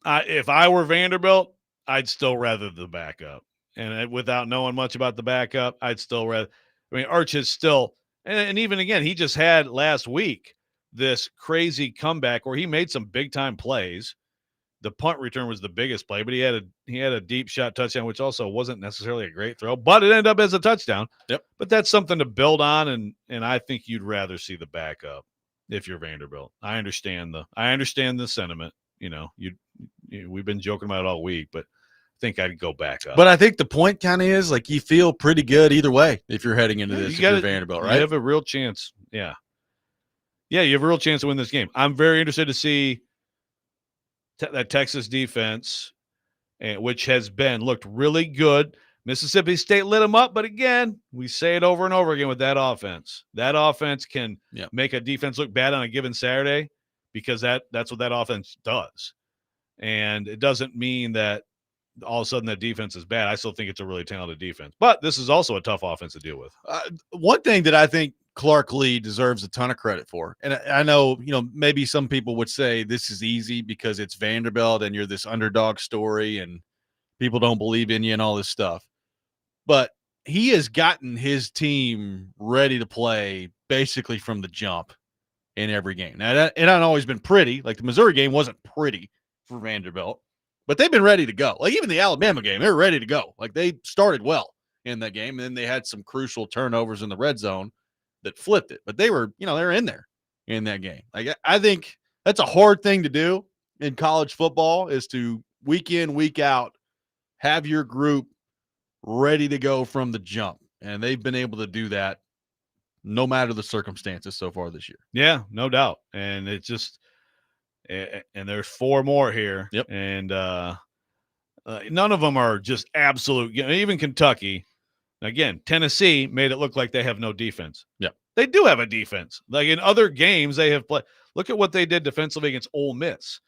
if I were Vanderbilt, I'd still rather the backup. And without knowing much about the backup, I'd still rather. I mean, Arch is still, and even again, he just had last week this crazy comeback where he made some big time plays. The punt return was the biggest play, but he had a deep shot touchdown, which also wasn't necessarily a great throw, but it ended up as a touchdown. Yep. But that's something to build on, and I think you'd rather see the backup if you're Vanderbilt. I understand the sentiment. We've been joking about it all week, but I think I'd go back up. But I think the point kind of is like you feel pretty good either way if you're heading into this. If you're Vanderbilt, right? You have a real chance. Yeah. Yeah, you have a real chance to win this game. I'm very interested to see that Texas defense, which has looked really good. Mississippi State lit them up, but again, we say it over and over again with that offense. That offense can make a defense look bad on a given Saturday because that's what that offense does. And it doesn't mean that all of a sudden that defense is bad. I still think it's a really talented defense. But this is also a tough offense to deal with. One thing that I think Clark Lee deserves a ton of credit for, and I know, maybe some people would say this is easy because it's Vanderbilt and you're this underdog story and people don't believe in you and all this stuff. But he has gotten his team ready to play basically from the jump in every game. Now, it hasn't always been pretty. Like the Missouri game wasn't pretty for Vanderbilt, but they've been ready to go. Like even the Alabama game, they were ready to go. Like they started well in that game, and then they had some crucial turnovers in the red zone that flipped it. But they were, they were in there in that game. Like I think that's a hard thing to do in college football is to week in, week out, have your group ready to go from the jump. And they've been able to do that no matter the circumstances so far this year. Yeah, no doubt. And it's just, and there's 4 more here. Yep. And None of them are just absolute. Even Kentucky, again, Tennessee made it look like they have no defense. Yeah. They do have a defense. Like in other games, they have played. Look at what they did defensively against Ole Miss.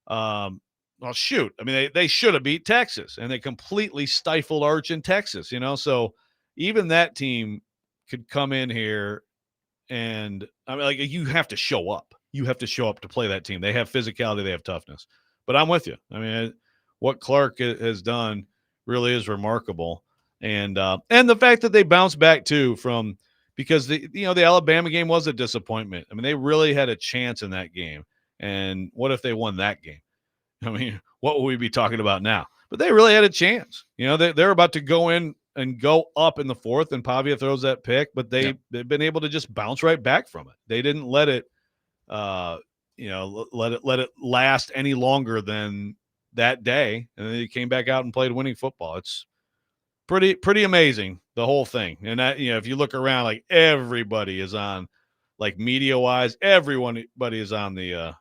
Well, shoot. I mean, they should have beat Texas, and they completely stifled Arch in Texas, So even that team could come in here, and I mean, like, you have to show up. You have to show up to play that team. They have physicality. They have toughness. But I'm with you. I mean, what Clark has done really is remarkable. And the fact that they bounced back, too, because the Alabama game was a disappointment. I mean, they really had a chance in that game. And what if they won that game? I mean, what will we be talking about now? But they really had a chance. They're about to go in and go up in the fourth, and Pavia throws that pick, but they've been able to just bounce right back from it. They didn't let it, let it last any longer than that day, and then they came back out and played winning football. It's pretty amazing, the whole thing. And that, if you look around, like, everybody is on, like, media wise, everybody is on the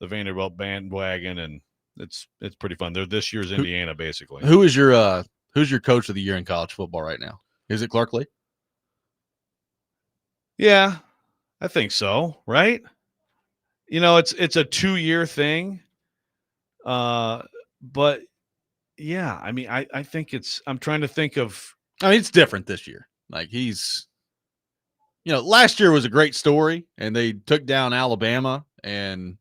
Vanderbilt bandwagon, and it's pretty fun. They're this year's Indiana, basically. Who's your coach of the year in college football right now? Is it Clark Lee? Yeah, I think so. Right? It's a 2-year thing. But yeah, I mean, I think I'm trying to think of. I mean, it's different this year. Like, last year was a great story, and they took down Alabama, and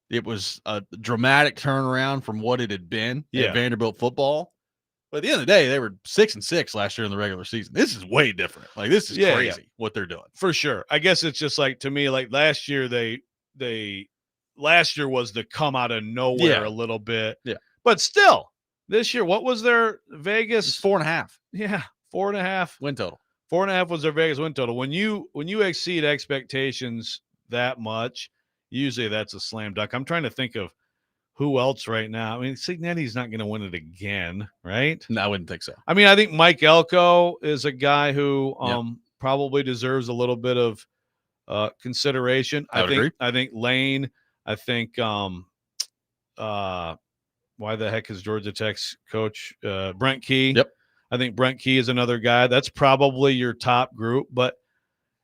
it was a dramatic turnaround from what it had been at Vanderbilt football. But at the end of the day, they were 6-6 last year in the regular season. This is way different. Like, this is crazy what they're doing. For sure. I guess it's just like, to me, like, last year last year was the come out of nowhere a little bit. Yeah. But still, this year, what was their Vegas? 4.5. Yeah, 4.5 win total. 4.5 was their Vegas win total. When you exceed expectations that much, usually that's a slam dunk. I'm trying to think of who else right now. I mean, Cignetti's not going to win it again, right? No, I wouldn't think so. I mean, I think Mike Elko is a guy who probably deserves a little bit of consideration. I would agree. I think Lane. I think why the heck is Georgia Tech's coach Brent Key? Yep. I think Brent Key is another guy. That's probably your top group. But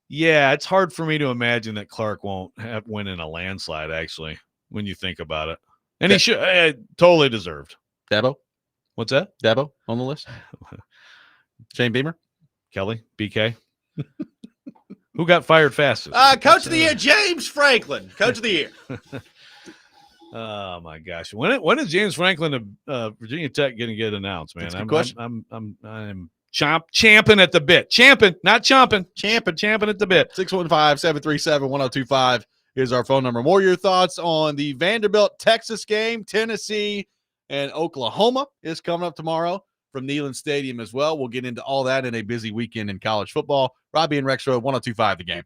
yeah, it's hard for me to imagine that Clark won't win in a landslide, actually, when you think about it. And he should totally deserved. Dabo? What's that? Dabo on the list? Shane Beamer? Kelly? BK? Who got fired fastest? Coach of the year, James Franklin. Coach of the year. Oh my gosh! When is James Franklin of Virginia Tech going to get announced, man? That's a good question. I'm champing at the bit. Champing, not chomping. Champing at the bit. 615-737-1025 is our phone number. More your thoughts on the Vanderbilt Texas game. Tennessee and Oklahoma is coming up tomorrow from Neyland Stadium as well. We'll get into all that in a busy weekend in college football. Robby and Rexrode, 1025 The Game.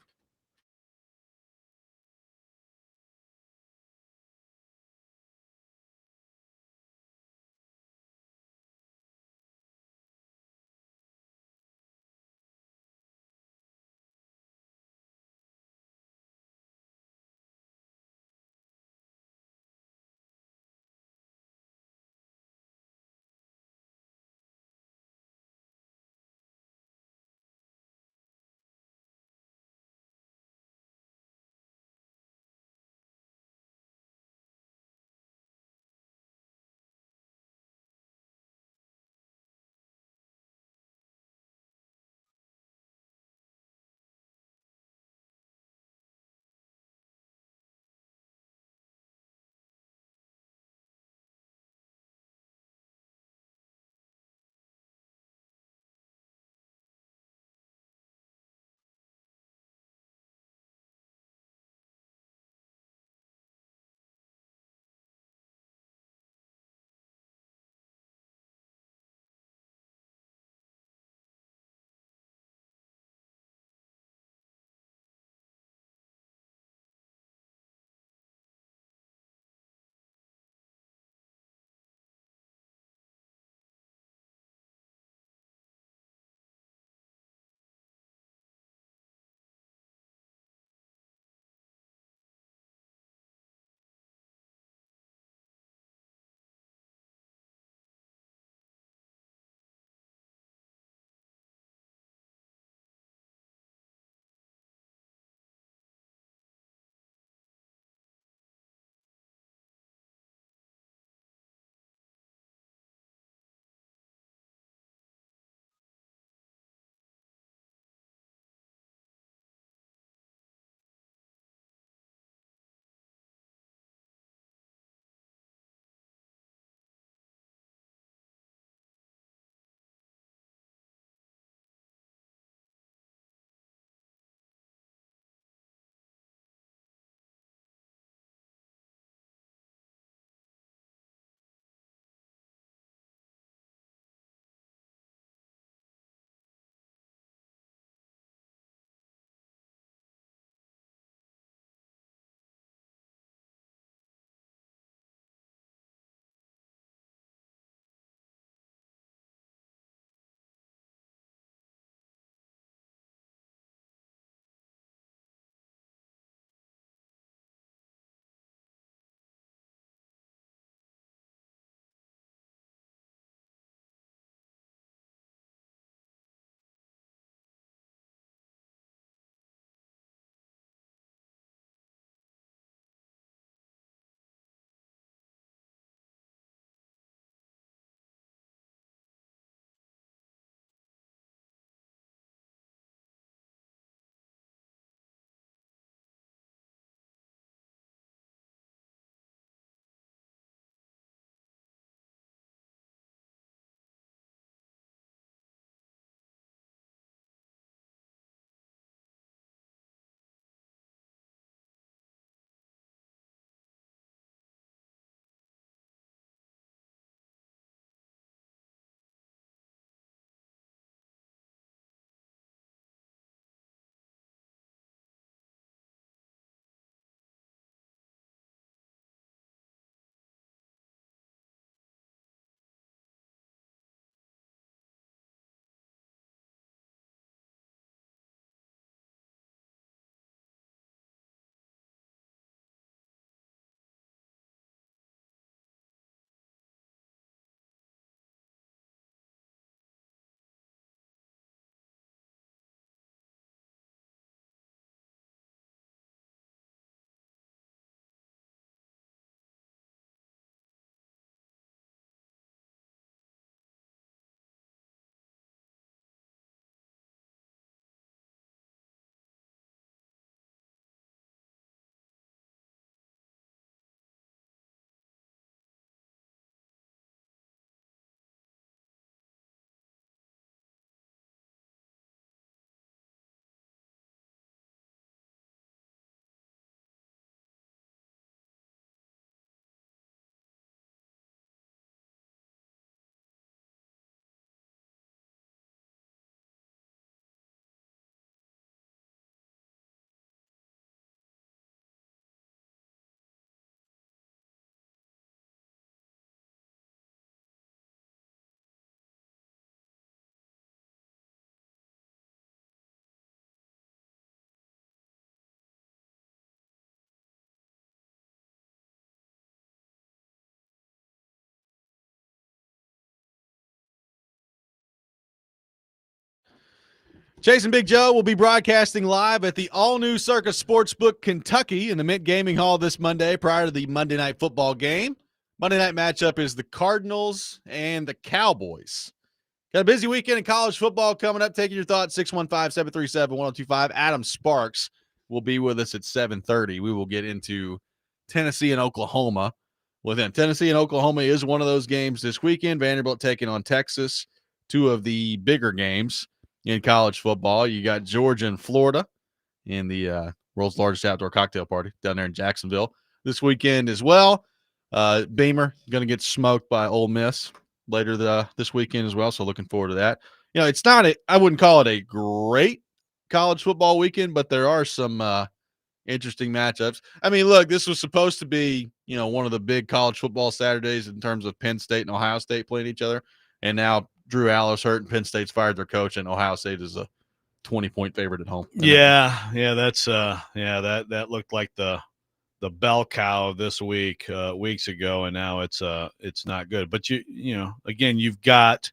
Chase and Big Joe will be broadcasting live at the all-new Circus Sportsbook Kentucky in the Mint Gaming Hall this Monday prior to the Monday Night Football game. Monday night matchup is the Cardinals and the Cowboys. Got a busy weekend in college football coming up. Taking your thoughts, 615-737-1025. Adam Sparks will be with us at 7:30. We will get into Tennessee and Oklahoma with him. Tennessee and Oklahoma is one of those games this weekend. Vanderbilt taking on Texas, two of the bigger games in college football. You got Georgia and Florida in the world's largest outdoor cocktail party down there in Jacksonville this weekend as well. Beamer going to get smoked by Ole Miss later this weekend as well, so looking forward to that. You know, it's not I wouldn't call it a great college football weekend, but there are some interesting matchups. I mean, look, this was supposed to be, one of the big college football Saturdays in terms of Penn State and Ohio State playing each other, and now Drew Allis hurt and Penn State's fired their coach, and Ohio State is a 20-point favorite at home. That's that looked like the bell cow this week, weeks ago, and now it's not good. But again, you've got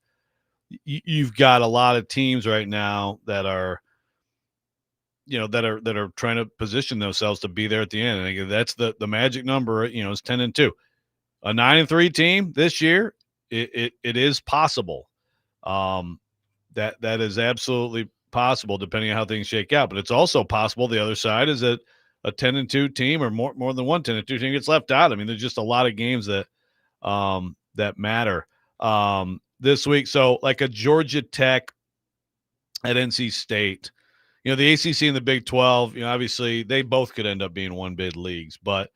a lot of teams right now that are that are trying to position themselves to be there at the end. And again, that's the magic number. Is 10-2. A 9-3 team this year, it is possible. That is absolutely possible depending on how things shake out. But it's also possible the other side is that a 10-2 team or more than one 10-2 team gets left out. I mean, there's just a lot of games that matter this week. So like a Georgia Tech at NC State, the ACC and the Big 12, obviously they both could end up being one bid leagues, but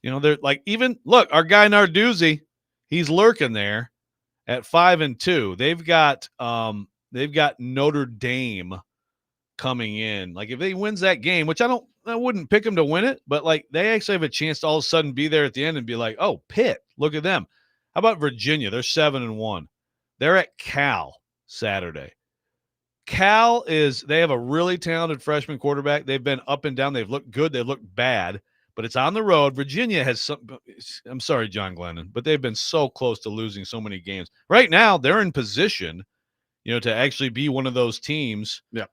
they're like, even look, our guy Narduzzi, he's lurking there at 5-2. They've got Notre Dame coming in. Like if they wins that game, which I wouldn't pick them to win it, but like they actually have a chance to all of a sudden be there at the end and be like, oh, Pitt, look at them. How about Virginia? They're 7-1. They're at Cal Saturday. Cal they have a really talented freshman quarterback. They've been up and down. They've looked good. They've looked bad, but it's on the road. Virginia has I'm sorry, John Glennon, but they've been so close to losing so many games. Right now, they're in position, to actually be one of those teams. Yeah.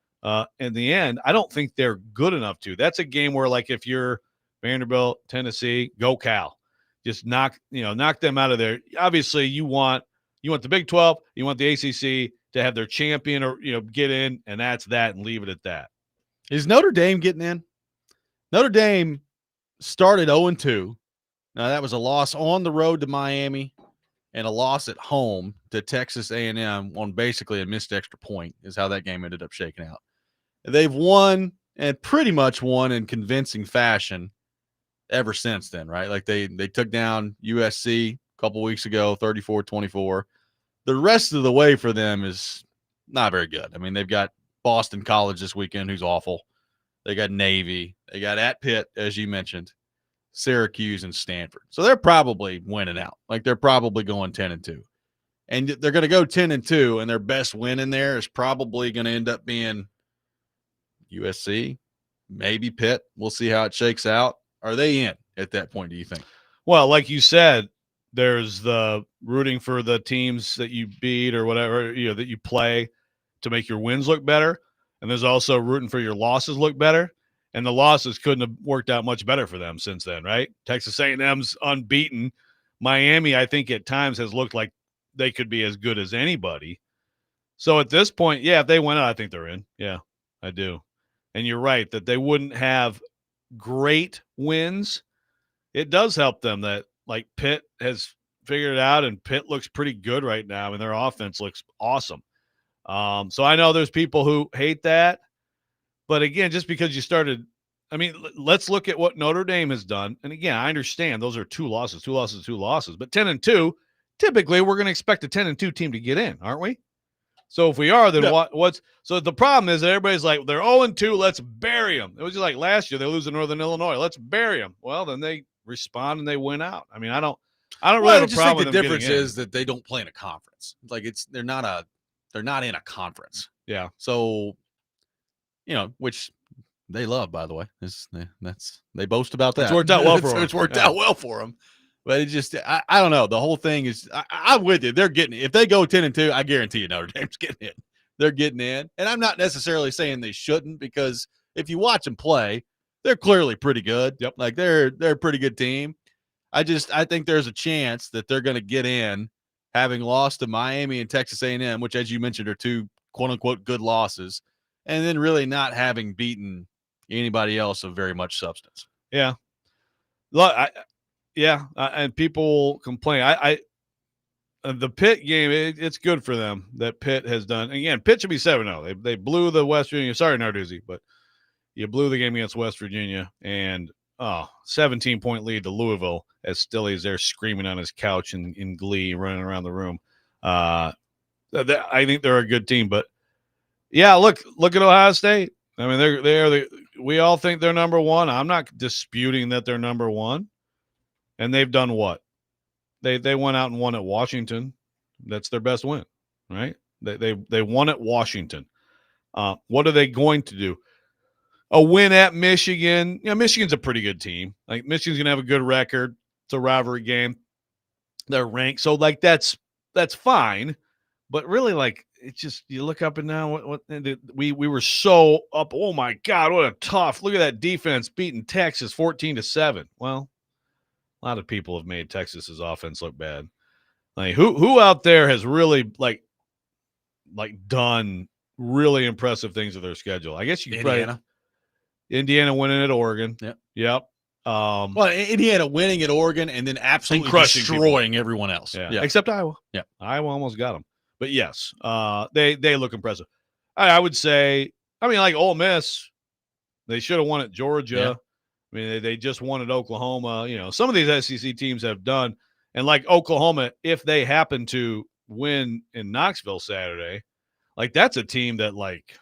In the end, I don't think they're good enough to. That's a game where, like, if you're Vanderbilt, Tennessee, go Cal. Just knock them out of there. Obviously, you want the Big 12, you want the ACC to have their champion or get in, and that's that, and leave it at that. Is Notre Dame getting in? Notre Dame started 0-2. Now that was a loss on the road to Miami and a loss at home to Texas A&M on basically a missed extra point is how that game ended up shaking out. They've won and pretty much won in convincing fashion ever since then, right? Like they took down USC a couple weeks ago, 34-24. The rest of the way for them is not very good. I mean, they've got Boston College this weekend, who's awful. They got Navy. They got at Pitt, as you mentioned, Syracuse and Stanford. So they're probably winning out. Like they're probably going 10-2. And they're going to go 10-2, and their best win in there is probably going to end up being USC, maybe Pitt. We'll see how it shakes out. Are they in at that point, do you think? Well, like you said, there's the rooting for the teams that you beat or whatever, that you play to make your wins look better. And there's also rooting for your losses look better. And the losses couldn't have worked out much better for them since then, right? Texas A&M's unbeaten. Miami, I think at times has looked like they could be as good as anybody. So at this point, yeah, if they win out, I think they're in. Yeah, I do. And you're right that they wouldn't have great wins. It does help them that, like, Pitt has figured it out, and Pitt looks pretty good right now, and their offense looks awesome. So I know there's people who hate that, but again, just because you started, I mean, let's look at what Notre Dame has done. And again, I understand those are two losses, but 10-2, typically we're going to expect a 10-2 team to get in, aren't we? So if we are, then what's so the problem is that everybody's like, they're 0-2, let's bury them. It was just like last year, they lose to Northern Illinois, let's bury them. Well, then they respond and they win out. I mean, I don't really have a problem with them. The difference is that they don't play in a conference. Like they're not in a conference. Yeah. So, which they love, by the way. They boast about that. It's worked out well for them. It's worked out well for them. But it just, I don't know. The whole thing is, I'm with you. They're getting it. If they go 10-2, I guarantee you Notre Dame's getting it. they're getting in. And I'm not necessarily saying they shouldn't, because if you watch them play, they're clearly pretty good. Yep. Like they're a pretty good team. I think there's a chance that they're going to get in, having lost to Miami and Texas A&M, which, as you mentioned, are two quote unquote good losses, and then really not having beaten anybody else of very much substance. Yeah. Look, and people complain. The Pitt game, it's good for them that Pitt has done. Again, Pitt should be 7-0. They blew the West Virginia. Sorry, Narduzzi, but you blew the game against West Virginia, and 17-point lead to Louisville as Stilly's there screaming on his couch in glee, running around the room. I think they're a good team, but yeah, look at Ohio State. I mean, we all think they're number one. I'm not disputing that they're number one, and they've done what? They went out and won at Washington. That's their best win, right? They won at Washington. What are they going to do? A win at Michigan. Michigan's a pretty good team. Like, Michigan's gonna have a good record. It's a rivalry game. They're ranked, so like that's fine. But really, like, it's just, you look up and down. We were so up. Oh my God, what a tough! Look at that defense beating Texas 14-7. Well, a lot of people have made Texas's offense look bad. Like, who out there has really like done really impressive things with their schedule? I guess you could Indiana. Indiana winning at Oregon. Yep. Well, Indiana winning at Oregon and then absolutely crushing destroying everyone else. Yeah. Except Iowa. Yeah. Iowa almost got them. But yes, they look impressive. I would say, like Ole Miss, they should have won at Georgia. Yeah. I mean, they just won at Oklahoma. Some of these SEC teams have done. And like Oklahoma, if they happen to win in Knoxville Saturday, like, that's a team that, like,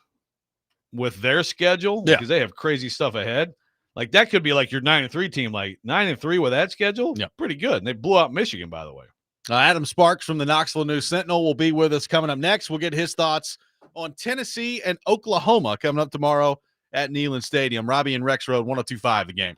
with their schedule, because they have crazy stuff ahead, like, that could be like your 9-3 team. Like, 9-3 with that schedule, pretty good. And they blew out Michigan, by the way. Adam Sparks from the Knoxville News Sentinel will be with us coming up next. We'll get his thoughts on Tennessee and Oklahoma coming up tomorrow at Neyland Stadium. Robby and Rexrode, 102.5 The Game.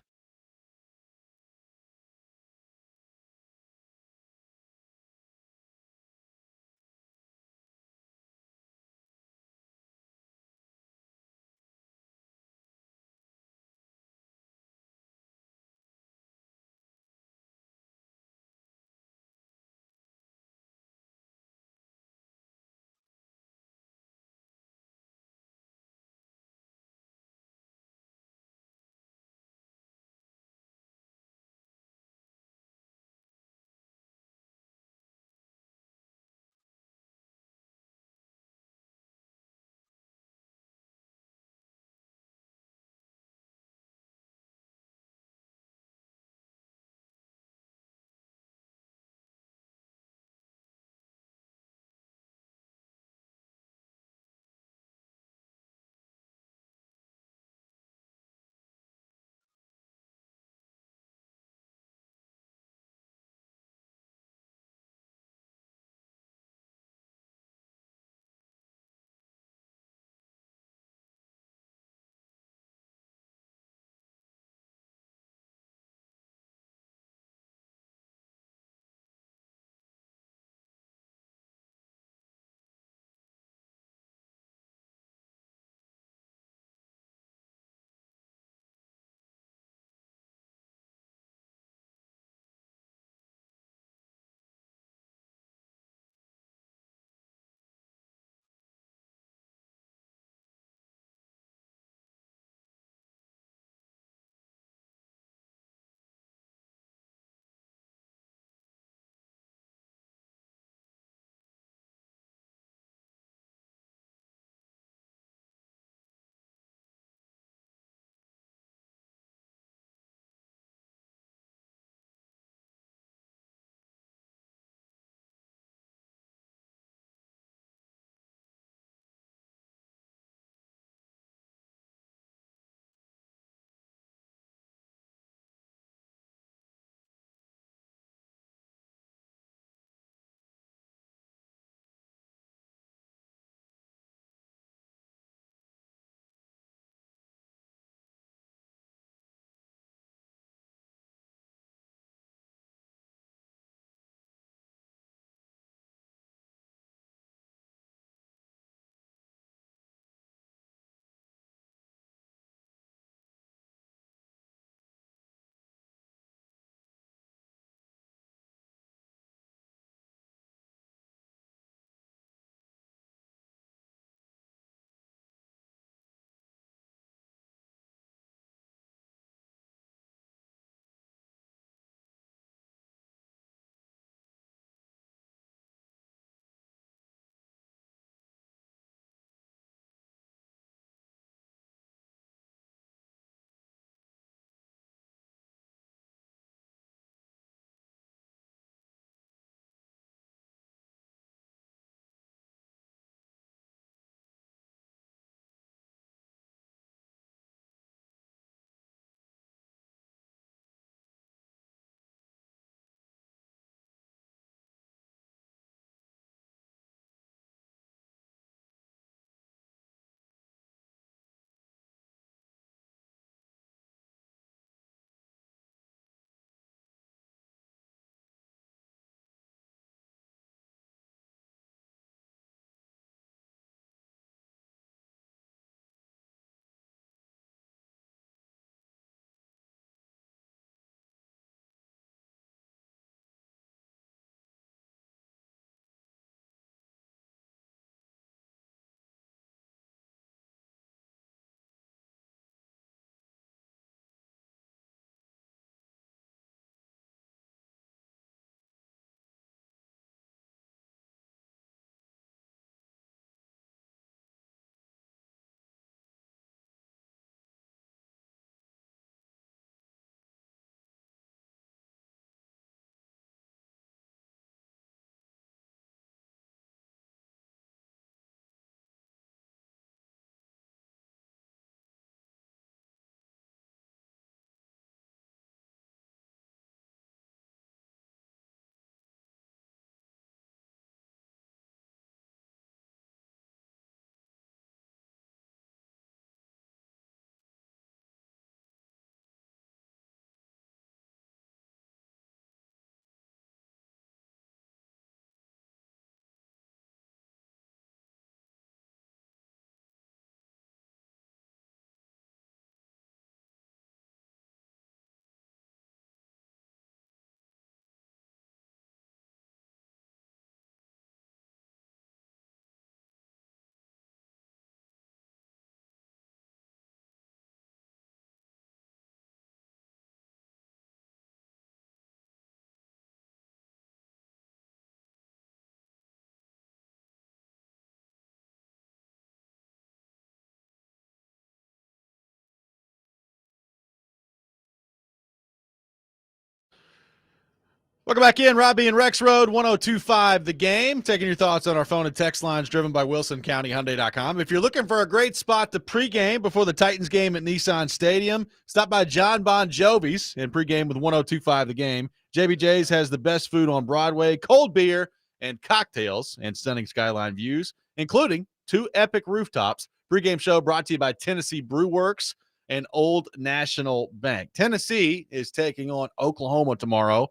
Welcome back in, Robby and Rexrode, 102.5 The Game. Taking your thoughts on our phone and text lines driven by WilsonCountyHyundai.com. If you're looking for a great spot to pregame before the Titans game at Nissan Stadium, stop by John Bon Jovi's and pregame with 102.5 The Game. JBJ's has the best food on Broadway, cold beer and cocktails, and stunning skyline views, including 2 epic rooftops. Pregame show brought to you by Tennessee Brew Works and Old National Bank. Tennessee is taking on Oklahoma tomorrow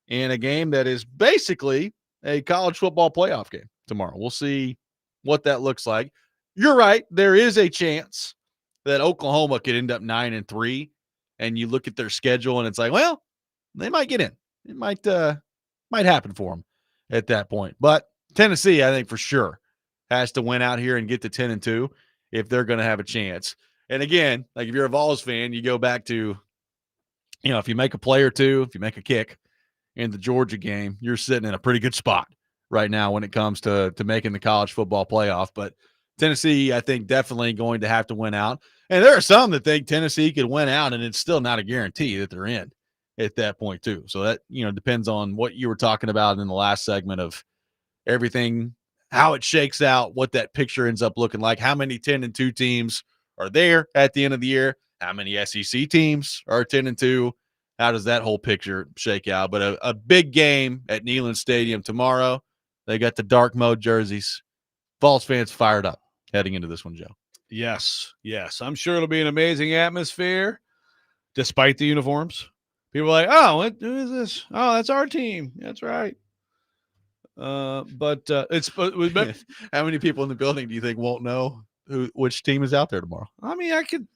in a game that is basically a college football playoff game tomorrow. We'll see what that looks like. You're right. There is a chance that Oklahoma could end up 9-3, and you look at their schedule and it's like, well, they might get in. It might happen for them at that point. But Tennessee, I think for sure, has to win out here and get to 10-2 if they're going to have a chance. And again, like if you're a Vols fan, you go back to, if you make a play or two, if you make a kick in the Georgia game, you're sitting in a pretty good spot right now when it comes to making the college football playoff. But Tennessee, I think, definitely going to have to win out. And there are some that think Tennessee could win out, and it's still not a guarantee that they're in at that point too. So that, depends on what you were talking about in the last segment of everything, how it shakes out, what that picture ends up looking like, how many 10-2 teams are there at the end of the year, how many SEC teams are 10-2. How does that whole picture shake out? But a big game at Neyland Stadium tomorrow. They got the dark mode jerseys. Vols fans fired up heading into this one, Joe. Yes. I'm sure it'll be an amazing atmosphere, despite the uniforms. People are like, oh, who is this? Oh, that's our team. That's right. But how many people in the building do you think won't know which team is out there tomorrow? I mean, I could,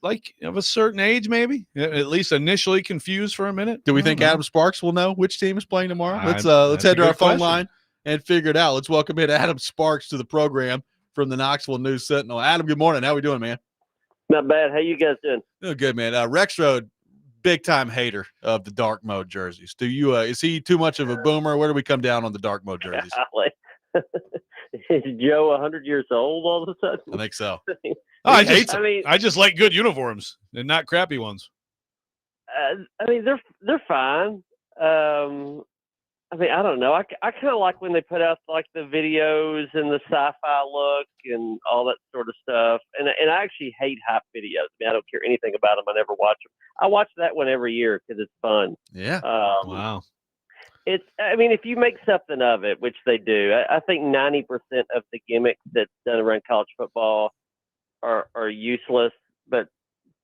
of a certain age, maybe at least initially confused for a minute. Do we think Adam Sparks will know which team is playing tomorrow? Let's head to our phone line and figure it out. Let's welcome in Adam Sparks to the program from the Knoxville News Sentinel. Adam, good morning. How we doing, man? Not bad. How you guys doing? Doing good, man. Rexrode, big time hater of the dark mode jerseys. Do you? Is he too much of a boomer? Where do we come down on the dark mode jerseys? Is Joe 100 years old all of a sudden? I think so. I just like good uniforms and not crappy ones. They're fine. I don't know. I kind of like when they put out like the videos and the sci-fi look and all that sort of stuff. And I actually hate hype videos. I don't care anything about them. I never watch them. I watch that one every year because it's fun. Yeah. Wow. If you make something of it, which they do, I think 90% of the gimmicks that's done around college football are useless. But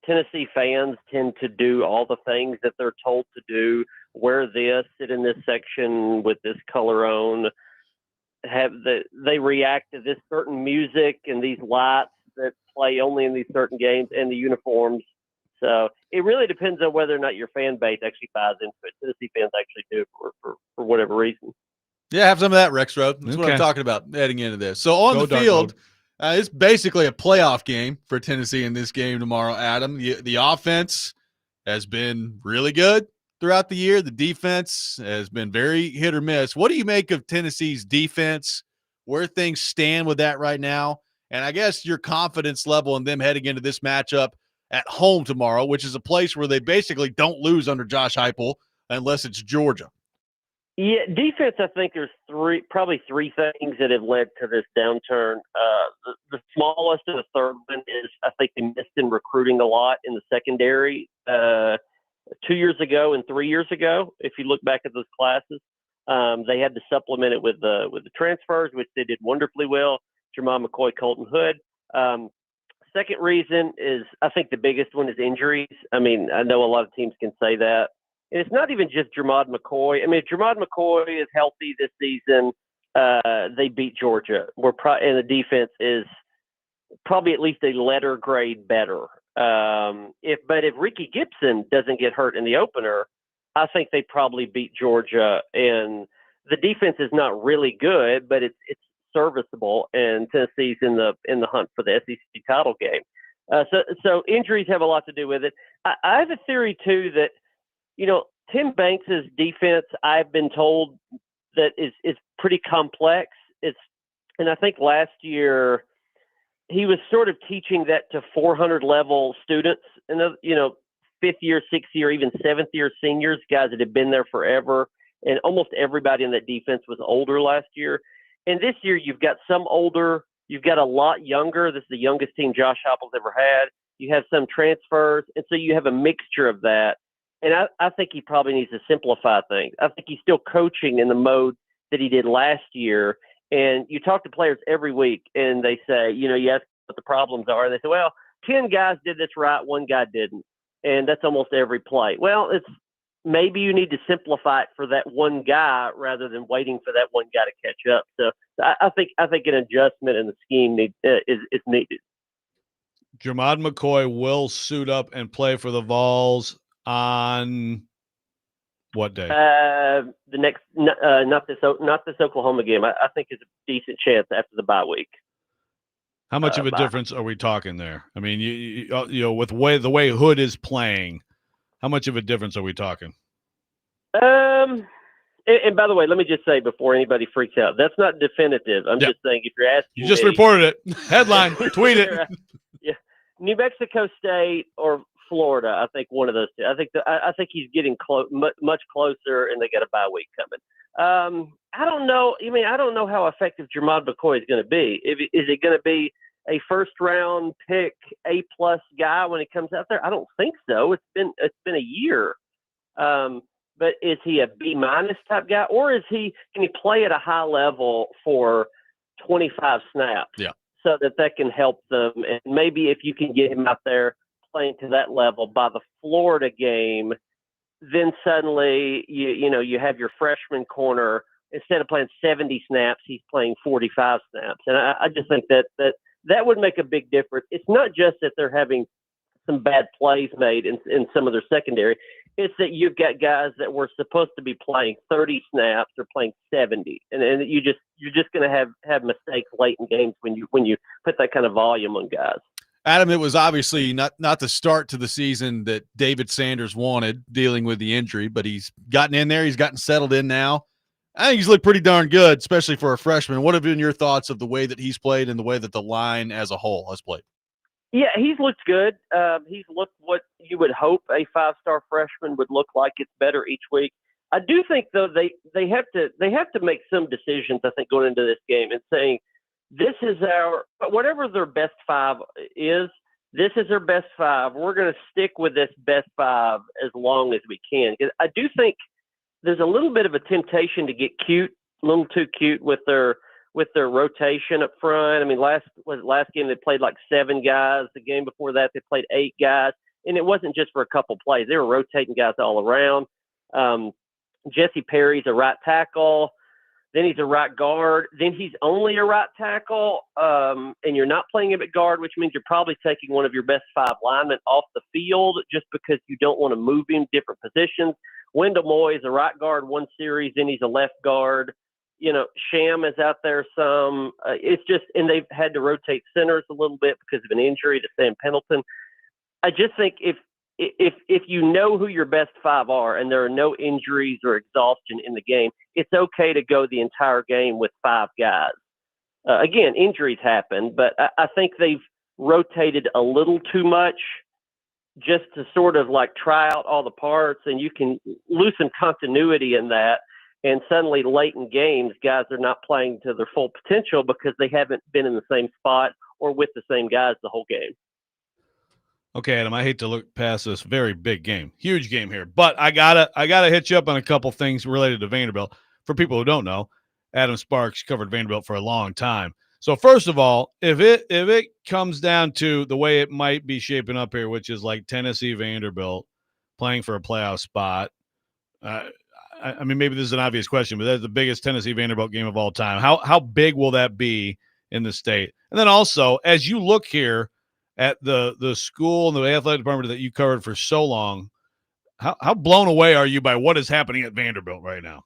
Tennessee fans tend to do all the things that they're told to do. Wear this, sit in this section with this color on. They react to this certain music and these lights that play only in these certain games and the uniforms. So it really depends on whether or not your fan base actually buys into it. Tennessee fans actually do for whatever reason. Yeah, have some of that, Rexrode. That's what I'm talking about heading into this. So on the field, it's basically a playoff game for Tennessee in this game tomorrow, Adam. The offense has been really good throughout the year. The defense has been very hit or miss. What do you make of Tennessee's defense, where things stand with that right now? And I guess your confidence level in them heading into this matchup at home tomorrow, which is a place where they basically don't lose under Josh Heupel unless it's Georgia. Yeah, defense, I think there's probably three things that have led to this downturn. The smallest and the third one is I think they missed in recruiting a lot in the secondary 2 years ago and 3 years ago. If you look back at those classes, they had to supplement it with the transfers, which they did wonderfully well. Jermon McCoy, Colton Hood. Second reason is I think the biggest one is injuries. I know a lot of teams can say that. And it's not even just Jermon McCoy. If Jermon McCoy is healthy this season, they beat Georgia. And the defense is probably at least a letter grade better. If Ricky Gibson doesn't get hurt in the opener, I think they probably beat Georgia. And the defense is not really good, but it's serviceable. And Tennessee's in the hunt for the SEC title game. So injuries have a lot to do with it. I have a theory too that, Tim Banks's defense, I've been told that is pretty complex. And I think last year he was sort of teaching that to 400 level students and, fifth year, sixth year, even seventh year seniors, guys that have been there forever. and almost everybody in that defense was older last year. And this year, you've got some older, you've got a lot younger. This is the youngest team Josh Heupel's ever had. You have some transfers, and so you have a mixture of that. And I think he probably needs to simplify things. I think he's still coaching in the mode that he did last year. And you talk to players every week, and they say, you ask what the problems are. And they say, well, 10 guys did this right, one guy didn't. And that's almost every play. Well, maybe you need to simplify it for that one guy rather than waiting for that one guy to catch up. So I think an adjustment in the scheme is needed. Jermod McCoy will suit up and play for the Vols on what day? The next, not this Oklahoma game. I think is a decent chance after the bye week. How much of a difference are we talking there? I mean, you with the way Hood is playing, how much of a difference are we talking? And by the way, let me just say before anybody freaks out, that's not definitive. I'm just saying if you're asking, you just reported it. Headline, tweet it. Yeah, New Mexico State or Florida. I think one of those two. I think he's getting much closer, and they got a bye week coming. I don't know. I don't know how effective Jermod McCoy is going to be. Is it going to be a first-round pick, A+ guy when he comes out there? I don't think so. It's been a year. But is he a B- type guy, or can he play at a high level for 25 snaps? Yeah. So that can help them, and maybe if you can get him out there playing to that level by the Florida game, then suddenly you have your freshman corner. Instead of playing 70 snaps, he's playing 45 snaps. And I just think that would make a big difference. It's not just that they're having some bad plays made in some of their secondary. It's that you've got guys that were supposed to be playing 30 snaps or playing 70. And you're just going to have mistakes late in games when you put that kind of volume on guys. Adam, it was obviously not the start to the season that David Sanders wanted, dealing with the injury, but he's gotten in there. He's gotten settled in now. I think he's looked pretty darn good, especially for a freshman. What have been your thoughts of the way that he's played and the way that the line as a whole has played? Yeah, he's looked good. He's looked what you would hope a 5-star freshman would look like. It's better each week. I do think, though, they have to make some decisions, I think, going into this game and saying, this is whatever their best 5 is, this is their best 5. We're going to stick with this best 5 as long as we can. I do think there's a little bit of a temptation to get cute, a little too cute with their rotation up front. I mean, last game they played like 7 guys. The game before that they played 8 guys, and it wasn't just for a couple plays. They were rotating guys all around. Jesse Perry's a right tackle. Then he's a right guard. Then he's only a right tackle, and you're not playing him at guard, which means you're probably taking one of your best 5 linemen off the field just because you don't want to move him different positions. Wendell Moy is a right guard one series, then he's a left guard. Sham is out there some. It's just, and they've had to rotate centers a little bit because of an injury to Sam Pendleton. I just think if you know who your best 5 are and there are no injuries or exhaustion in the game, it's okay to go the entire game with 5 guys. Again, injuries happen, but I think they've rotated a little too much just to sort of like try out all the parts, and you can lose some continuity in that. And suddenly late in games, guys are not playing to their full potential because they haven't been in the same spot or with the same guys the whole game. Okay, Adam, I hate to look past this very big game, huge game here, but I gotta hit you up on a couple things related to Vanderbilt. For people who don't know, Adam Sparks covered Vanderbilt for a long time. So first of all, if it comes down to the way it might be shaping up here, which is like Tennessee Vanderbilt playing for a playoff spot, I mean, maybe this is an obvious question, but that's the biggest Tennessee Vanderbilt game of all time. How big will that be in the state? And then also, as you look here at the school and the athletic department that you covered for so long, how blown away are you by what is happening at Vanderbilt right now?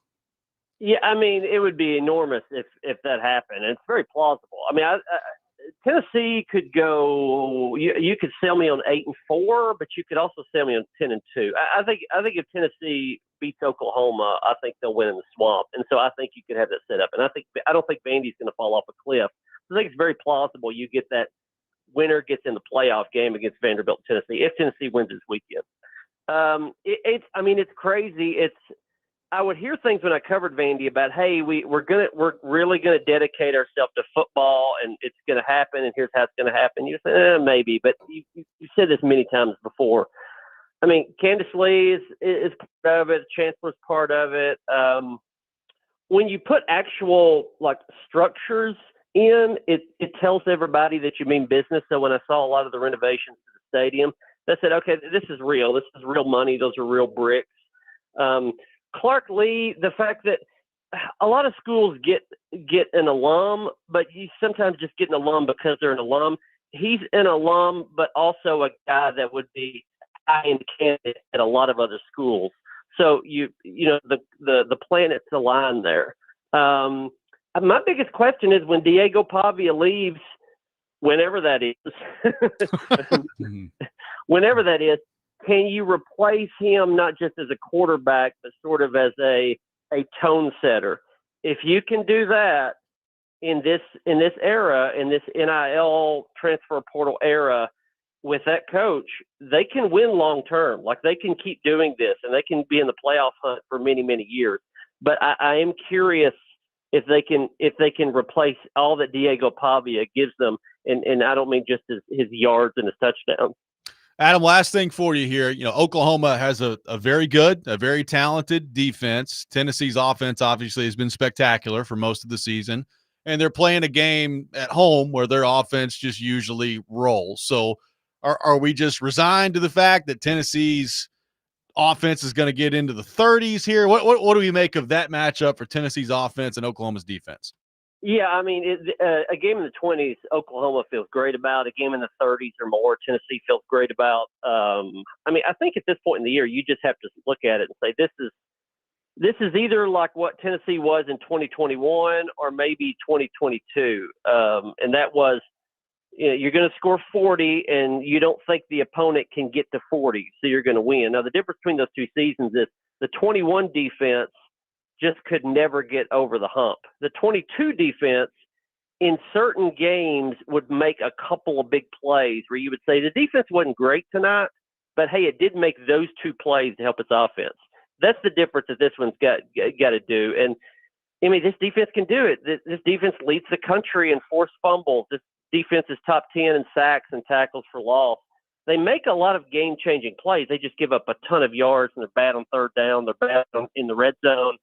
Yeah, I mean, it would be enormous if that happened. And it's very plausible. I mean, Tennessee could go. You could sell me on 8-4, but you could also sell me on 10-2. I think if Tennessee beats Oklahoma, I think they'll win in the swamp, and so I think you could have that set up. And I don't think Vandy's going to fall off a cliff. I think it's very plausible you get that winner gets in the playoff game against Vanderbilt, Tennessee, if Tennessee wins this weekend. It's crazy. I would hear things when I covered Vandy about, hey, we're really gonna dedicate ourselves to football, and it's gonna happen, and here's how it's gonna happen. You say maybe, but you said this many times before. I mean, Candace Lee is part of it. Chancellor's part of it. When you put actual like structures in, it tells everybody that you mean business. So when I saw a lot of the renovations to the stadium, they said, okay, this is real. This is real money. Those are real bricks. Clark Lee, the fact that a lot of schools get an alum, but you sometimes just get an alum because they're an alum. He's an alum, but also a guy that would be high-end candidate at a lot of other schools. So you know the planets align there. My biggest question is when Diego Pavia leaves, whenever that is, can you replace him not just as a quarterback, but sort of as a tone setter? If you can do that in this era, in this NIL transfer portal era, with that coach, they can win long term. Like they can keep doing this, and they can be in the playoff hunt for many, many years. But I am curious if they can replace all that Diego Pavia gives them, and I don't mean just his yards and his touchdowns. Adam, last thing for you here. You know, Oklahoma has a very good, a very talented defense. Tennessee's offense obviously has been spectacular for most of the season, and they're playing a game at home where their offense just usually rolls. So are we just resigned to the fact that Tennessee's offense is going to get into the 30s here? What do we make of that matchup for Tennessee's offense and Oklahoma's defense? Yeah, I mean, a game in the 20s, Oklahoma feels great about. A game in the 30s or more, Tennessee feels great about. I mean, I think at this point in the year, you just have to look at it and say this is either like what Tennessee was in 2021 or maybe 2022, and that was, you know, you're going to score 40 and you don't think the opponent can get to 40, so you're going to win. Now, the difference between those two seasons is the 21 defense just could never get over the hump. The 22 defense in certain games would make a couple of big plays where you would say the defense wasn't great tonight, but hey, it did make those two plays to help its offense. That's the difference that this one's got to do. And I mean, this defense can do it. This defense leads the country in forced fumbles. This defense is top 10 in sacks and tackles for loss. They make a lot of game-changing plays. They just give up a ton of yards, and they're bad on third down. They're bad in the red zone.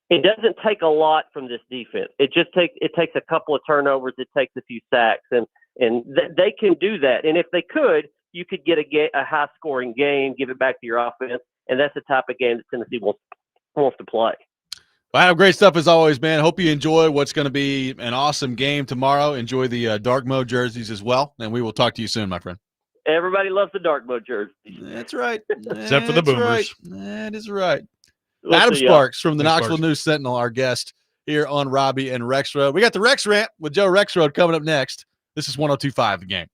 It doesn't take a lot from this defense. It takes a couple of turnovers. It takes a few sacks, and they can do that. And if they could, you could get a high-scoring game, give it back to your offense, and that's the type of game that Tennessee wants to play. Well, Adam, great stuff as always, man. Hope you enjoy what's going to be an awesome game tomorrow. Enjoy the dark mode jerseys as well, and we will talk to you soon, my friend. Everybody loves the dark mode jerseys. That's right. Except for the Boomers. Right. That is right. We'll Adam see Sparks from the Thanks, Knoxville Sparks. News Sentinel, our guest here on Robby and Rexrode. We got the Rex Rant with Joe Rexrode coming up next. This is 102.5 The Game.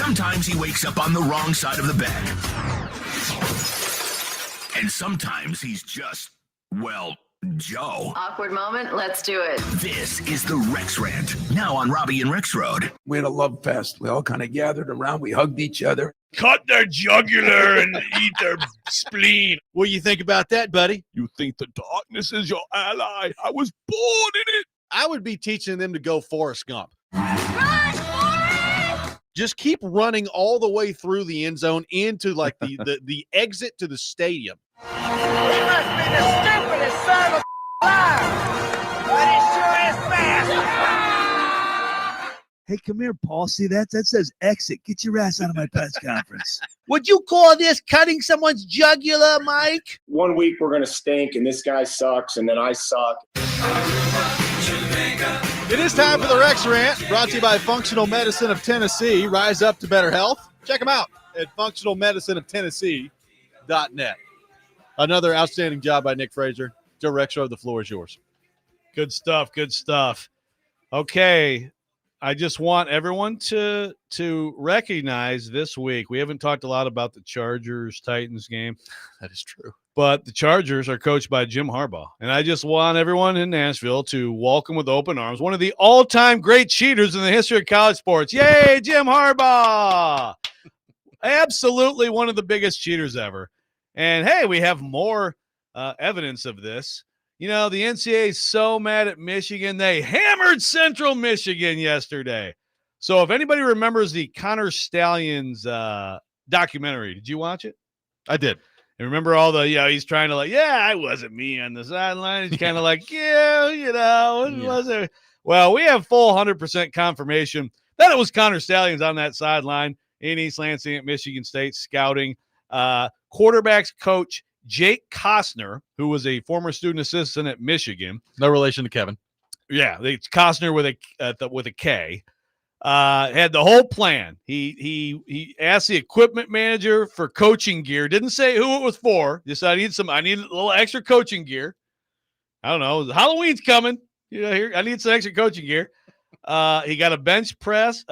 Sometimes he wakes up on the wrong side of the bed. And sometimes he's just, well, Joe. Awkward moment. Let's do it. This is the Rex Rant, now on Robby and Rexrode. We had a love fest. We all kind of gathered around. We hugged each other. Cut their jugular and eat their spleen. What do you think about that, buddy? You think the darkness is your ally? I was born in it. I would be teaching them to go Forrest Gump. Just keep running all the way through the end zone into like the exit to the stadium. He must be the stupidest son of a alive, but he sure is fast. Hey, come here, Paul. See that? That says exit. Get your ass out of my press conference. Would you call this cutting someone's jugular, Mike? 1 week we're going to stink, and this guy sucks, and then I suck. It is time for the Rex Rant, brought to you by Functional Medicine of Tennessee. Rise up to better health. Check them out at functionalmedicineoftennessee.net. Another outstanding job by Nick Frazier. Joe Rexrode, the floor is yours. Good stuff. Good stuff. Okay. I just want everyone to recognize this week. We haven't talked a lot about the Chargers-Titans game. That is true. But the Chargers are coached by Jim Harbaugh. And I just want everyone in Nashville to welcome with open arms one of the all-time great cheaters in the history of college sports. Yay, Jim Harbaugh! Absolutely one of the biggest cheaters ever. And, hey, we have more evidence of this. You know, the NCAA is so mad at Michigan. They hammered Central Michigan yesterday. So if anybody remembers the Connor Stallions documentary, did you watch it? I did. And remember all the, he's trying to I wasn't me on the sideline. He's kind of like, it wasn't. Well, we have full 100% confirmation that it was Connor Stallions on that sideline in East Lansing at Michigan State scouting. Quarterbacks coach Jake Costner, who was a former student assistant at Michigan. No relation to Kevin. Yeah, it's Costner with a K. Had the whole plan. He asked the equipment manager for coaching gear. Didn't say who it was for. Just I need a little extra coaching gear. I don't know. Halloween's coming. Here I need some extra coaching gear. He got a bench pass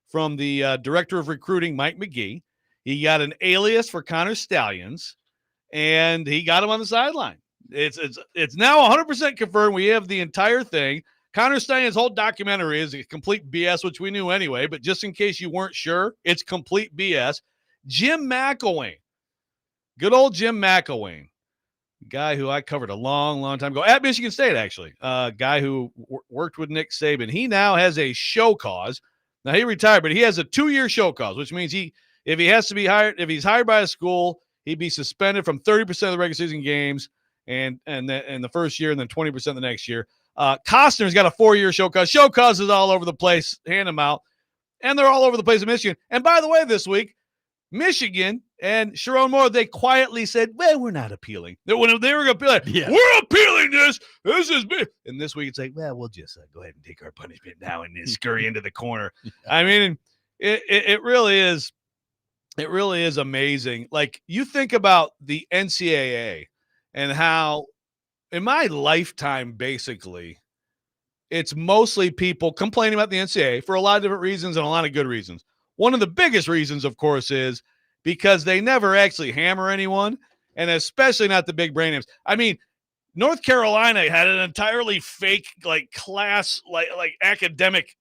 from the director of recruiting, Mike McGee. He got an alias for Connor Stallions, and he got him on the sideline. It's now 100% confirmed. We have the entire thing. Connor Stallions' whole documentary is a complete BS, which we knew anyway, but just in case you weren't sure, it's complete BS. Jim McElwain, good old Jim McElwain, guy who I covered a long, long time ago at Michigan State, actually, guy who worked with Nick Saban. He now has a show cause. Now, he retired, but he has a 2-year show cause, which means if he's hired by a school, he'd be suspended from 30% of the regular season games and the first year and then 20% the next year. Costner's got a 4-year show cause. Show causes all over the place. Hand them out. And they're all over the place in Michigan. And by the way, this week, Michigan and Sharon Moore, they quietly said, well, we're not appealing. When they were going to appeal, we're appealing this. This is big. And this week it's like, well, we'll just go ahead and take our punishment now and then scurry into the corner. I mean, it really is. It really is amazing. Like, you think about the NCAA and how in my lifetime, basically, it's mostly people complaining about the NCAA for a lot of different reasons and a lot of good reasons. One of the biggest reasons, of course, is because they never actually hammer anyone, and especially not the big brand names. I mean, North Carolina had an entirely fake, class, academic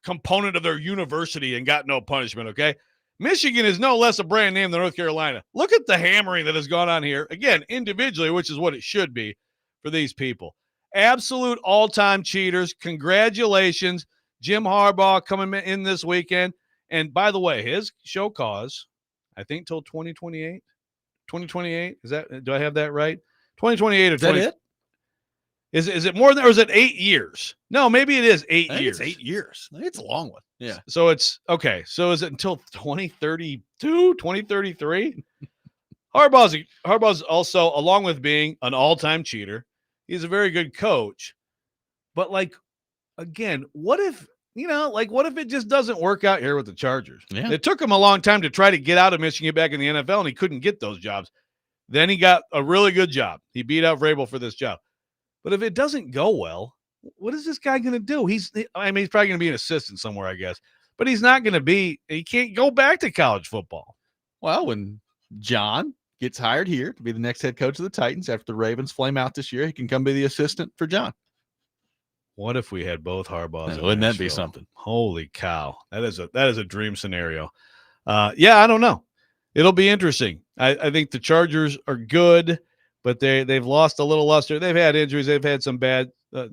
component of their university and got no punishment, okay? Michigan is no less a brand name than North Carolina. Look at the hammering that has gone on here. Again, individually, which is what it should be for these people. Absolute all-time cheaters. Congratulations. Jim Harbaugh coming in this weekend. And by the way, his show cause, I think till 2028. 2028? Do I have that right? 2028 or 20? Is that it? Is it more than, or is it 8 years? No, maybe it is 8 years. It's 8 years. I think it's a long one. Yeah. So it's okay. So is it until 2032, 2033? Harbaugh's also, along with being an all-time cheater, he's a very good coach. But again, what if it just doesn't work out here with the Chargers? Yeah. It took him a long time to try to get out of Michigan, get back in the NFL, and he couldn't get those jobs. Then he got a really good job. He beat out Vrabel for this job. But if it doesn't go well, what is this guy going to do? He's probably going to be an assistant somewhere, I guess. but he's not going to be. He can't go back to college football. Well, when John gets hired here to be the next head coach of the Titans after the Ravens flame out this year, he can come be the assistant for John. What if we had both Harbaughs? Wouldn't that be something? Holy cow! That is a dream scenario. Yeah, I don't know. It'll be interesting. I think the Chargers are good, but they've lost a little luster. They've had injuries. They've had some bad. Luck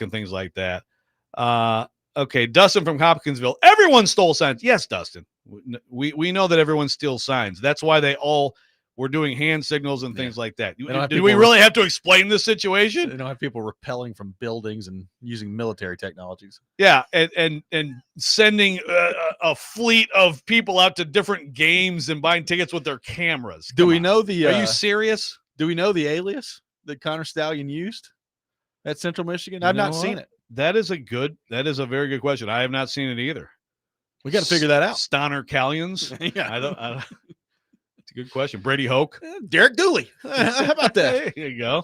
and things like that. Okay, Dustin from Hopkinsville. Everyone stole signs. Yes, Dustin. We know that everyone steals signs. That's why they all were doing hand signals and things like that. Do we really have to explain this situation? They don't have people rappelling from buildings and using military technologies. Yeah, and sending a fleet of people out to different games and buying tickets with their cameras. Do we know the? Are you serious? Do we know the alias that Connor Stallion used at Central Michigan? I've not seen it. That is a very good question. I have not seen it either. We got to figure that out. Stoner Callions. Yeah, I don't. It's a good question. Brady Hoke, Derek Dooley. How about that? There you go.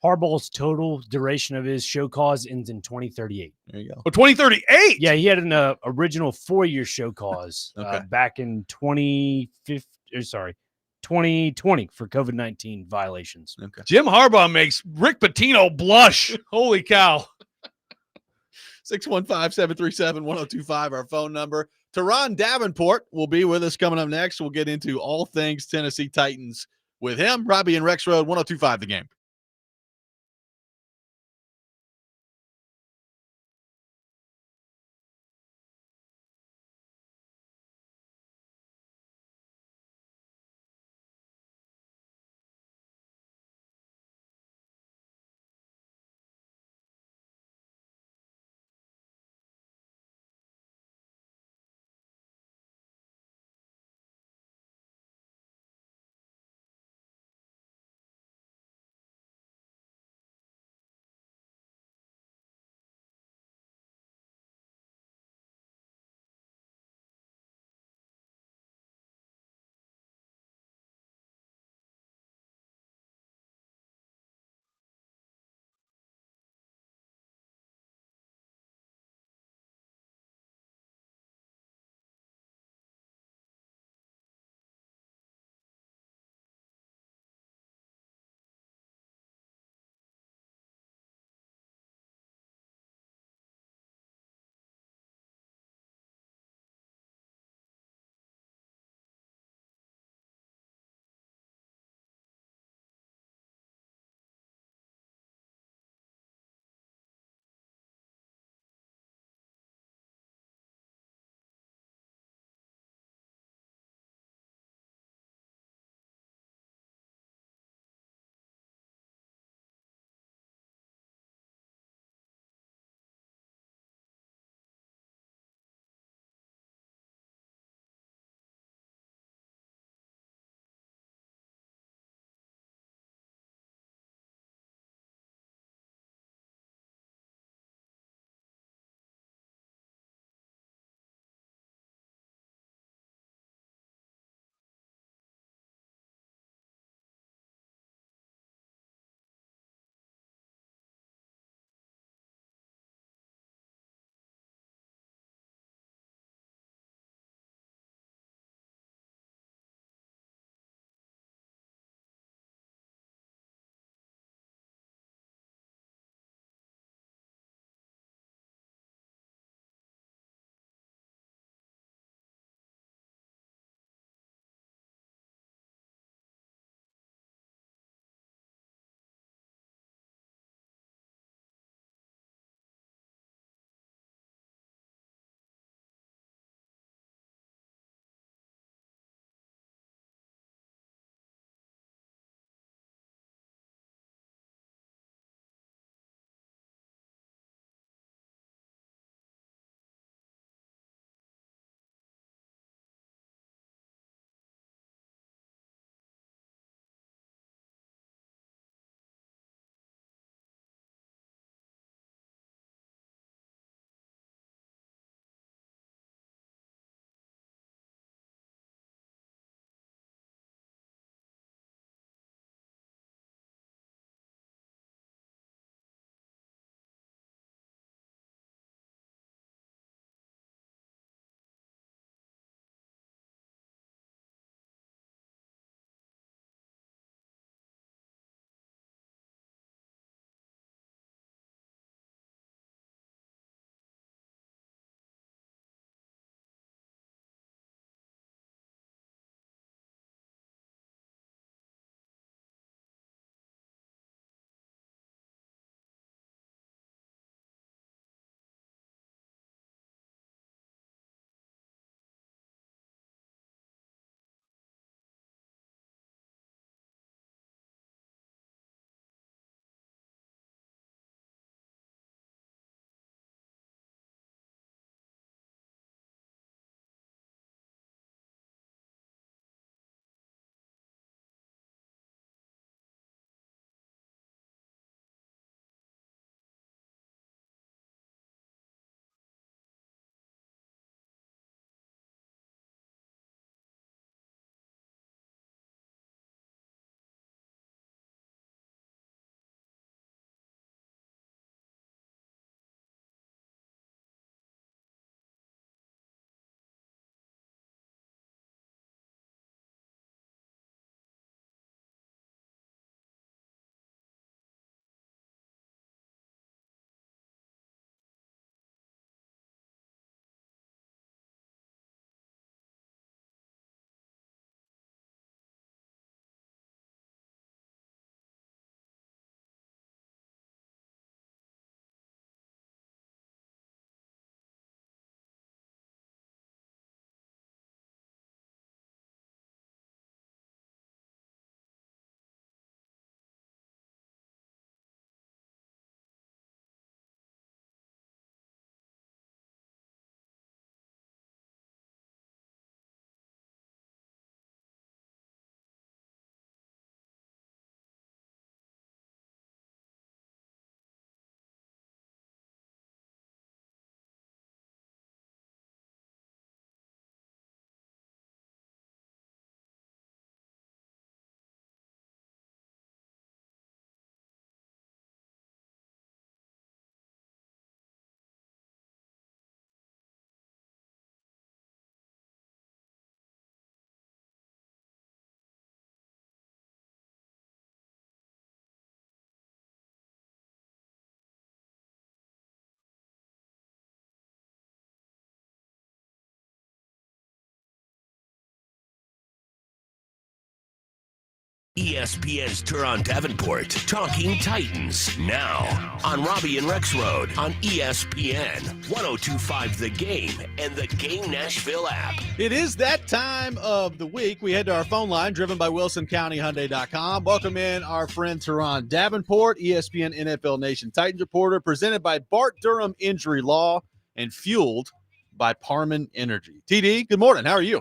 Harbaugh's total duration of his show cause ends in 2038. There you go. Oh, 2038. Yeah, he had an original 4-year show cause back in 2020 for COVID-19 violations. Okay. Jim Harbaugh makes Rick Pitino blush. Holy cow. 615-737-1025, our phone number. Turron Davenport will be with us coming up next. We'll get into all things Tennessee Titans with him. Robby and Rexrode, 1025 The Game. ESPN's Turron Davenport, Talking Titans, now on Robby and Rexrode on ESPN, 102.5 The Game, and the Game Nashville app. It is that time of the week. We head to our phone line, driven by WilsonCountyHyundai.com. Welcome in our friend Turron Davenport, ESPN NFL Nation Titans reporter, presented by Bart Durham Injury Law and fueled by Parman Energy. TD, good morning. How are you?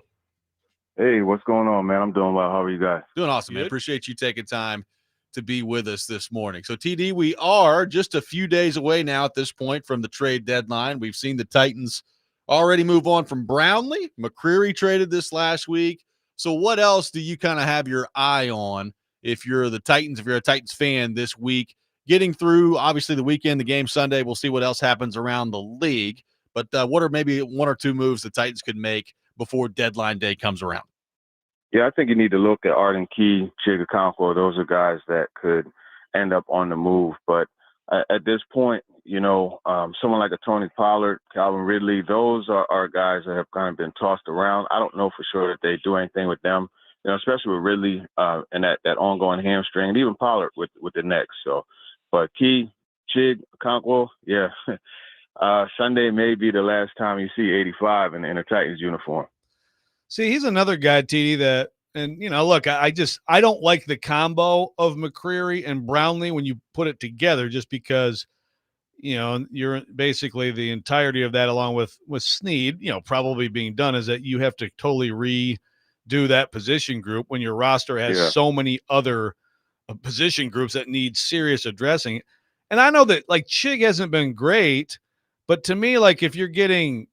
Hey, what's going on, man? I'm doing well. How are you guys? Doing awesome, man. Appreciate you taking time to be with us this morning. So, TD, we are just a few days away now at this point from the trade deadline. We've seen the Titans already move on from Brownlee. McCreary traded this last week. So what else do you kind of have your eye on if you're the Titans, if you're a Titans fan this week? Getting through, obviously, the weekend, the game Sunday. We'll see what else happens around the league. But what are maybe one or two moves the Titans could make before deadline day comes around? Yeah, I think you need to look at Arden Key, Chig Okonkwo. Those are guys that could end up on the move. But at this point, someone like a Tony Pollard, Calvin Ridley, those are guys that have kind of been tossed around. I don't know for sure that they do anything with them, especially with Ridley and that ongoing hamstring, and even Pollard with the neck. So, but Key, Chig Okonkwo, yeah. Sunday may be the last time you see 85 in a Titans uniform. See, he's another guy, TD, that, and, look, I don't like the combo of McCreary and Brownlee when you put it together, just because, you're basically the entirety of that, along with Snead, probably being done, is that you have to totally redo that position group when your roster has so many other position groups that need serious addressing. And I know that, like, Chig hasn't been great, but to me, like, if you're getting,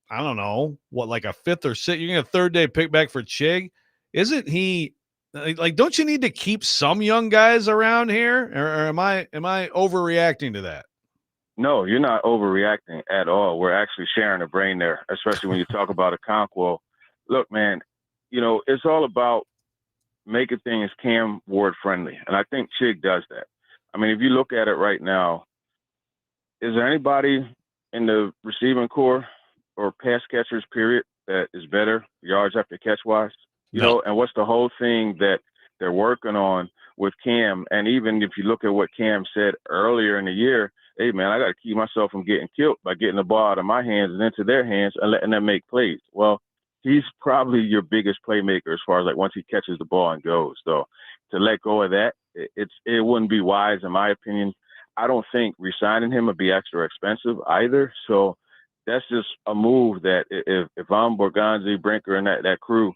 I don't know, like a fifth or sixth, you're going to third day pick back for Chig. Isn't he like, don't you need to keep some young guys around here? Or am I overreacting to that? No, you're not overreacting at all. We're actually sharing a brain there, especially when you talk about Okonkwo. Look, man, it's all about making things Cam Ward friendly. And I think Chig does that. I mean, if you look at it right now, is there anybody in the receiving core or pass catchers, period, that is better yards after catch wise? And what's the whole thing that they're working on with Cam? And even if you look at what Cam said earlier in the year, hey, man, I got to keep myself from getting killed by getting the ball out of my hands and into their hands and letting them make plays. Well, he's probably your biggest playmaker as far as, like, once he catches the ball and goes. So to let go of that, it wouldn't be wise, in my opinion. I don't think re-signing him would be extra expensive either. So that's just a move that if I'm Borgonzi, Brinker, and that crew,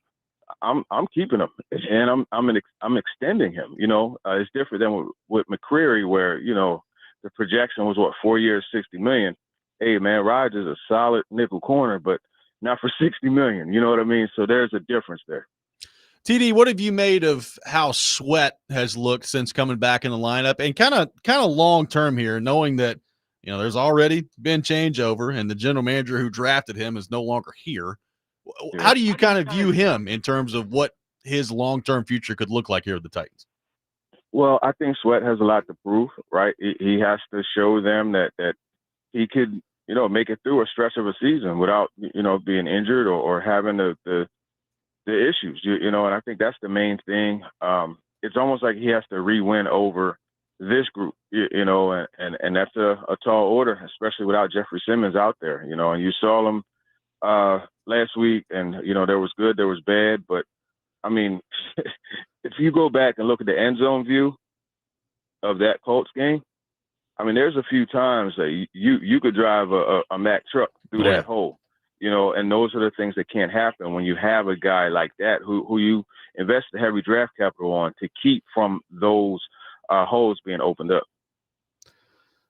I'm keeping him, and I'm extending him. It's different than with McCreary, where the projection was 4 years, $60 million. Hey, man, Rodgers is a solid nickel corner, but not for $60 million. You know what I mean? So there's a difference there. TD, what have you made of how Sweat has looked since coming back in the lineup, and kind of long term here, knowing that there's already been changeover and the general manager who drafted him is no longer here? Yeah. How do you kind of view him in terms of what his long-term future could look like here with the Titans? Well, I think Sweat has a lot to prove, right? He has to show them that he could, make it through a stretch of a season without, being injured or having the issues, and I think that's the main thing. It's almost like he has to re-win over this group, and that's a tall order, especially without Jeffrey Simmons out there, and you saw him last week, and, there was good, there was bad, but I mean, if you go back and look at the end zone view of that Colts game, I mean, there's a few times that you could drive a Mack truck through that hole, and those are the things that can't happen when you have a guy like that who you invest the heavy draft capital on to keep from those holes being opened up.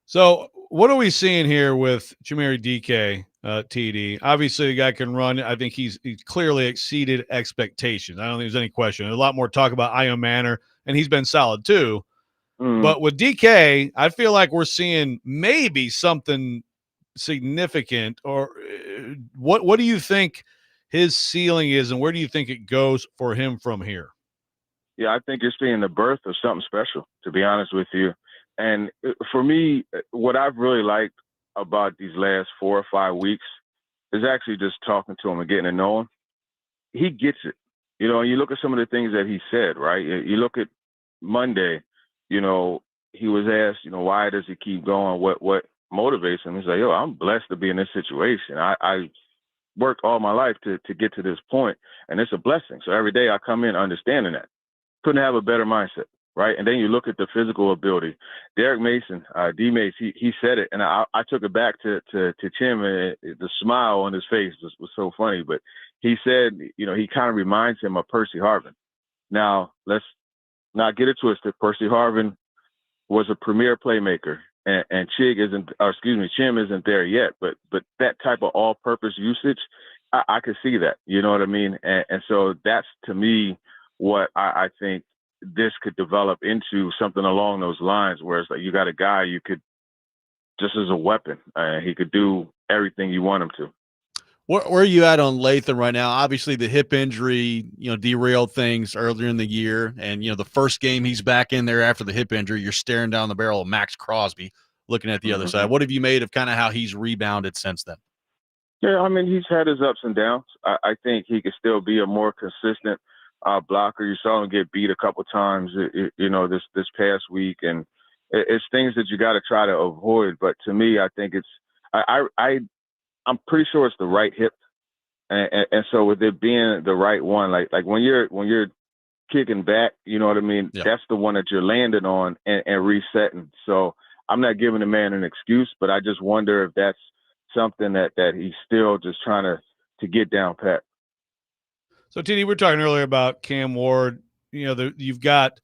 So what are we seeing here with Chimere DK, TD? Obviously, the guy can run. I think he's clearly exceeded expectations. I don't think there's any question. There's a lot more talk about Ion Manor, and he's been solid too. But with DK, I feel like we're seeing maybe something significant. Or what do you think his ceiling is, and where do you think it goes for him from here? Yeah, I think you're seeing the birth of something special, to be honest with you. And for me, what I've really liked about these last 4 or 5 weeks is actually just talking to him and getting to know him. He gets it. And you look at some of the things that he said, right? You look at Monday, you know, he was asked, you know, why does he keep going? What motivates him? He's like, yo, I'm blessed to be in this situation. I worked all my life to get to this point, and it's a blessing. So every day I come in understanding that. Couldn't have a better mindset, right? And then you look at the physical ability. Derek Mason, D-Mace, he said it, and I took it back to Tim, and the smile on his face was so funny. But he said, you know, he kind of reminds him of Percy Harvin. Now, let's not get it twisted. Percy Harvin was a premier playmaker, and Chim isn't there yet. But that type of all-purpose usage, I could see that. You know what I mean? And so that's, to me, what I think this could develop into, something along those lines, where it's like you got a guy you could, just as a weapon, he could do everything you want him to. Where are you at on Latham right now? Obviously, the hip injury, you know, derailed things earlier in the year. And, you know, the first game he's back in there after the hip injury, you're staring down the barrel of Max Crosby looking at the other side. What have you made of kind of how he's rebounded since then? Yeah, I mean, he's had his ups and downs. I think he could still be a more consistent blocker. You saw him get beat a couple times, you know, this past week. And it's things that you got to try to avoid. But to me, I think I'm pretty sure it's the right hip, and so with it being the right one, like when you're kicking back, you know what I mean. Yeah. That's the one that you're landing on and resetting. So I'm not giving the man an excuse, but I just wonder if that's something that he's still just trying to get down pat. So TD, we were talking earlier about Cam Ward. You know, you've got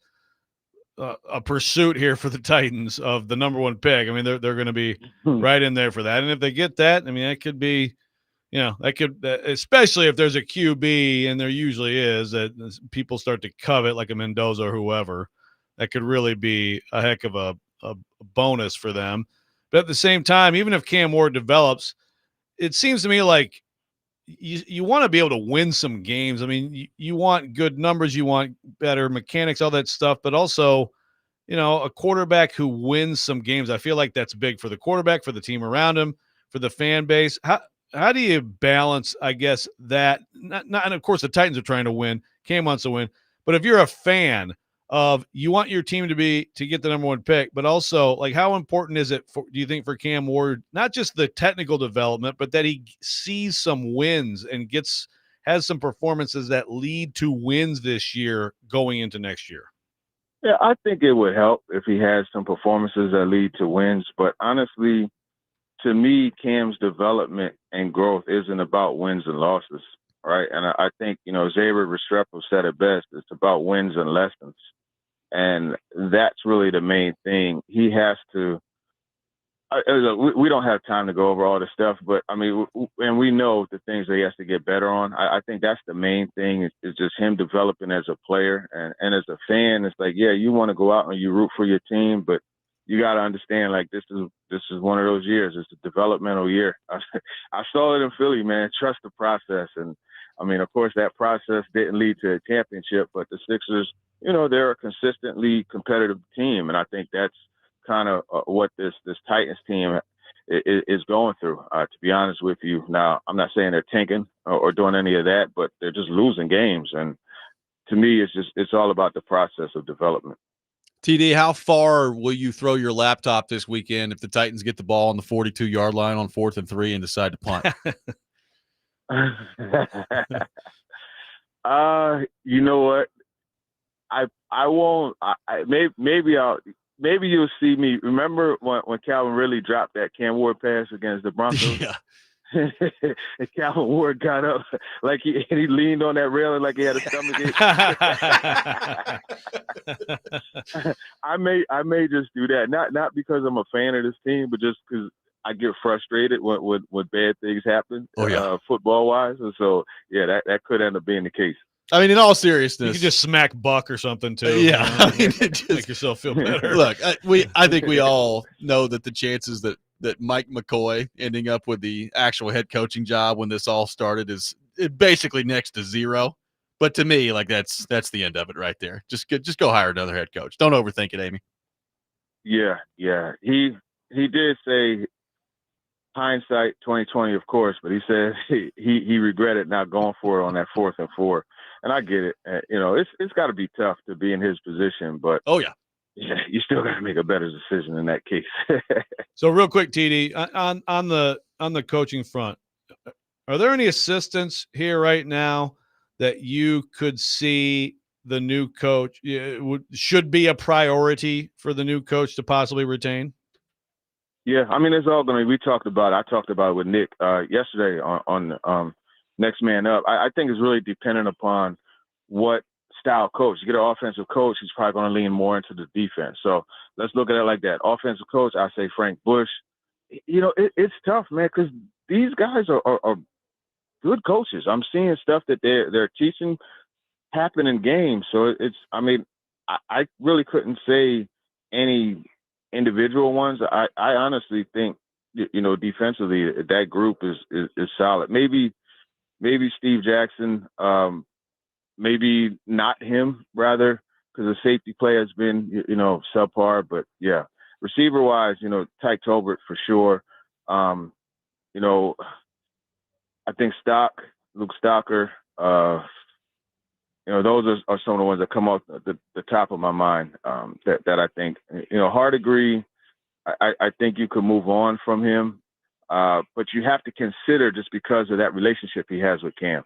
a pursuit here for the Titans of the number one pick. I mean, they're going to be right in there for that. And if they get that, I mean, that could be, you know, that could, especially if there's a QB, and there usually is, that people start to covet, like a Mendoza or whoever, that could really be a heck of a bonus for them. But at the same time, even if Cam Ward develops, it seems to me like you want to be able to win some games. I mean, you want good numbers, you want better mechanics, all that stuff, but also, you know, a quarterback who wins some games. I feel like that's big for the quarterback, for the team around him, for the fan base. How do you balance, I guess, that? Not, and of course, the Titans are trying to win. Cam wants to win. But if you're a fan of, you want your team to get the number one pick, but also, like, how important is it do you think, for Cam Ward, not just the technical development, but that he sees some wins and has some performances that lead to wins this year going into next year? Yeah, I think it would help if he has some performances that lead to wins. But honestly, to me, Cam's development and growth isn't about wins and losses, right? And I think, you know, Xavier Restrepo said it best. It's about wins and lessons. And that's really the main thing. He has to we don't have time to go over all the stuff, but I mean, and we know the things that he has to get better on. I think that's the main thing is just him developing as a player and as a fan. It's like, yeah, you want to go out and you root for your team, but you got to understand, like, this is one of those years. It's a developmental year. I saw it in Philly, man. Trust the process. And I mean, of course, that process didn't lead to a championship, but the Sixers, you know, they're a consistently competitive team. And I think that's kind of what this Titans team is going through, to be honest with you. Now, I'm not saying they're tanking or doing any of that, but they're just losing games. And to me, it's all about the process of development. TD, how far will you throw your laptop this weekend if the Titans get the ball on the 42-yard line on 4th and 3 and decide to punt? You know what? I won't. Maybe you'll see me. Remember when Calvin really dropped that Cam Ward pass against the Broncos? Yeah. And Calvin Ward got up like he leaned on that railing like he had a stomachache. I may just do that. Not because I'm a fan of this team, but just because I get frustrated when bad things happen, football wise. And so yeah, that could end up being the case. I mean, in all seriousness, you could just smack Buck or something too. Yeah, you know? I mean, just make yourself feel better. Look, I think we all know that the chances that Mike McCoy ending up with the actual head coaching job when this all started is basically next to zero. But to me, like, that's the end of it right there. Just go hire another head coach. Don't overthink it, Amy. Yeah. He did say hindsight 2020, of course, but he said he regretted not going for it on that 4th and 4. and I get it. It's got to be tough to be in his position, but oh yeah, you still got to make a better decision in that case. So real quick, TD, on the coaching front, are there any assistants here right now that you could see the new coach should be a priority for the new coach to possibly retain? Yeah, I mean, it's all going to be. I talked about it with Nick yesterday on Next Man Up. I think it's really dependent upon what style coach. You get an offensive coach, he's probably going to lean more into the defense. So let's look at it like that. Offensive coach, I say Frank Bush. It's tough, man, because these guys are good coaches. I'm seeing stuff that they're teaching happen in games. So I really couldn't say any individual ones. I honestly think, defensively that group is solid. Maybe Steve Jackson, maybe not him rather, because the safety play has been, subpar, but yeah, receiver wise, Tyke Tolbert for sure. I think Luke Stocker, those are some of the ones that come off the top of my mind that I think, Hard agree. I think you could move on from him, but you have to consider just because of that relationship he has with Cam.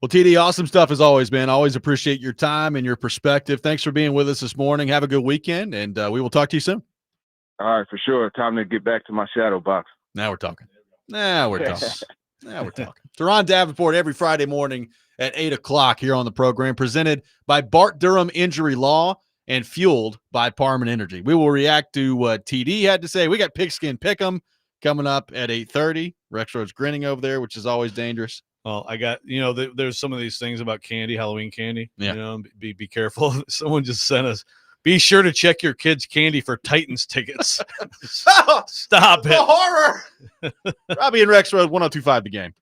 Well, TD, awesome stuff as always, man. Always appreciate your time and your perspective. Thanks for being with us this morning. Have a good weekend, and we will talk to you soon. All right, for sure. Time to get back to my shadow box. Now we're talking. Turron Davenport every Friday morning at 8 o'clock here on the program, presented by Bart Durham Injury Law and fueled by Parman Energy. We will react to what TD had to say. We got Pigskin Pick'em coming up at 8:30. Rexrode's grinning over there, which is always dangerous. Well, I got, there's some of these things about candy, Halloween candy. Yeah. Be careful. Someone just sent us, be sure to check your kids' candy for Titans tickets. Stop it. The horror. Robby and Rexrode, 102.5 The Game.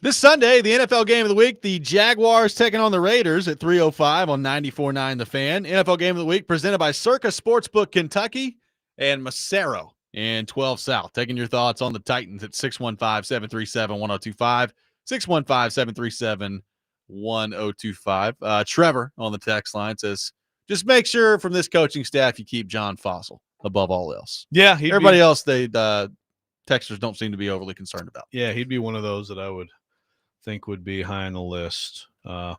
This Sunday, the NFL game of the week, the Jaguars taking on the Raiders at 3:05 on 94.9 The Fan. NFL game of the week presented by Circa Sportsbook Kentucky and Macero in 12 South. Taking your thoughts on the Titans at 615-737-1025, 615-737-1025. Trevor on the text line says, just make sure from this coaching staff you keep John Fossil above all else. Yeah. Everybody else, texters don't seem to be overly concerned about. Yeah, he'd be one of those that I would think would be high on the list. Yeah,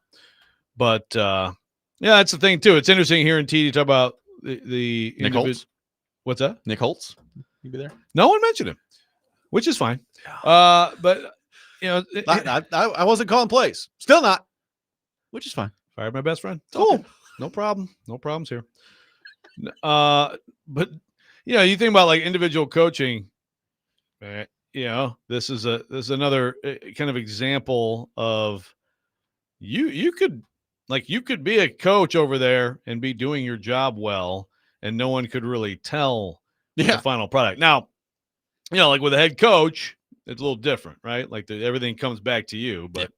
that's the thing too. It's interesting hearing TD talk about the Nick Holtz. What's that? Nick Holtz? You be there? No one mentioned him, which is fine. But I wasn't calling plays. Still not, which is fine. Fired my best friend. It's cool. Okay. No problem. No problems here. But you think about like individual coaching. This is another kind of example of you could be a coach over there and be doing your job well, and no one could really tell the final product. Now, like with a head coach, it's a little different, right? Like everything comes back to you, but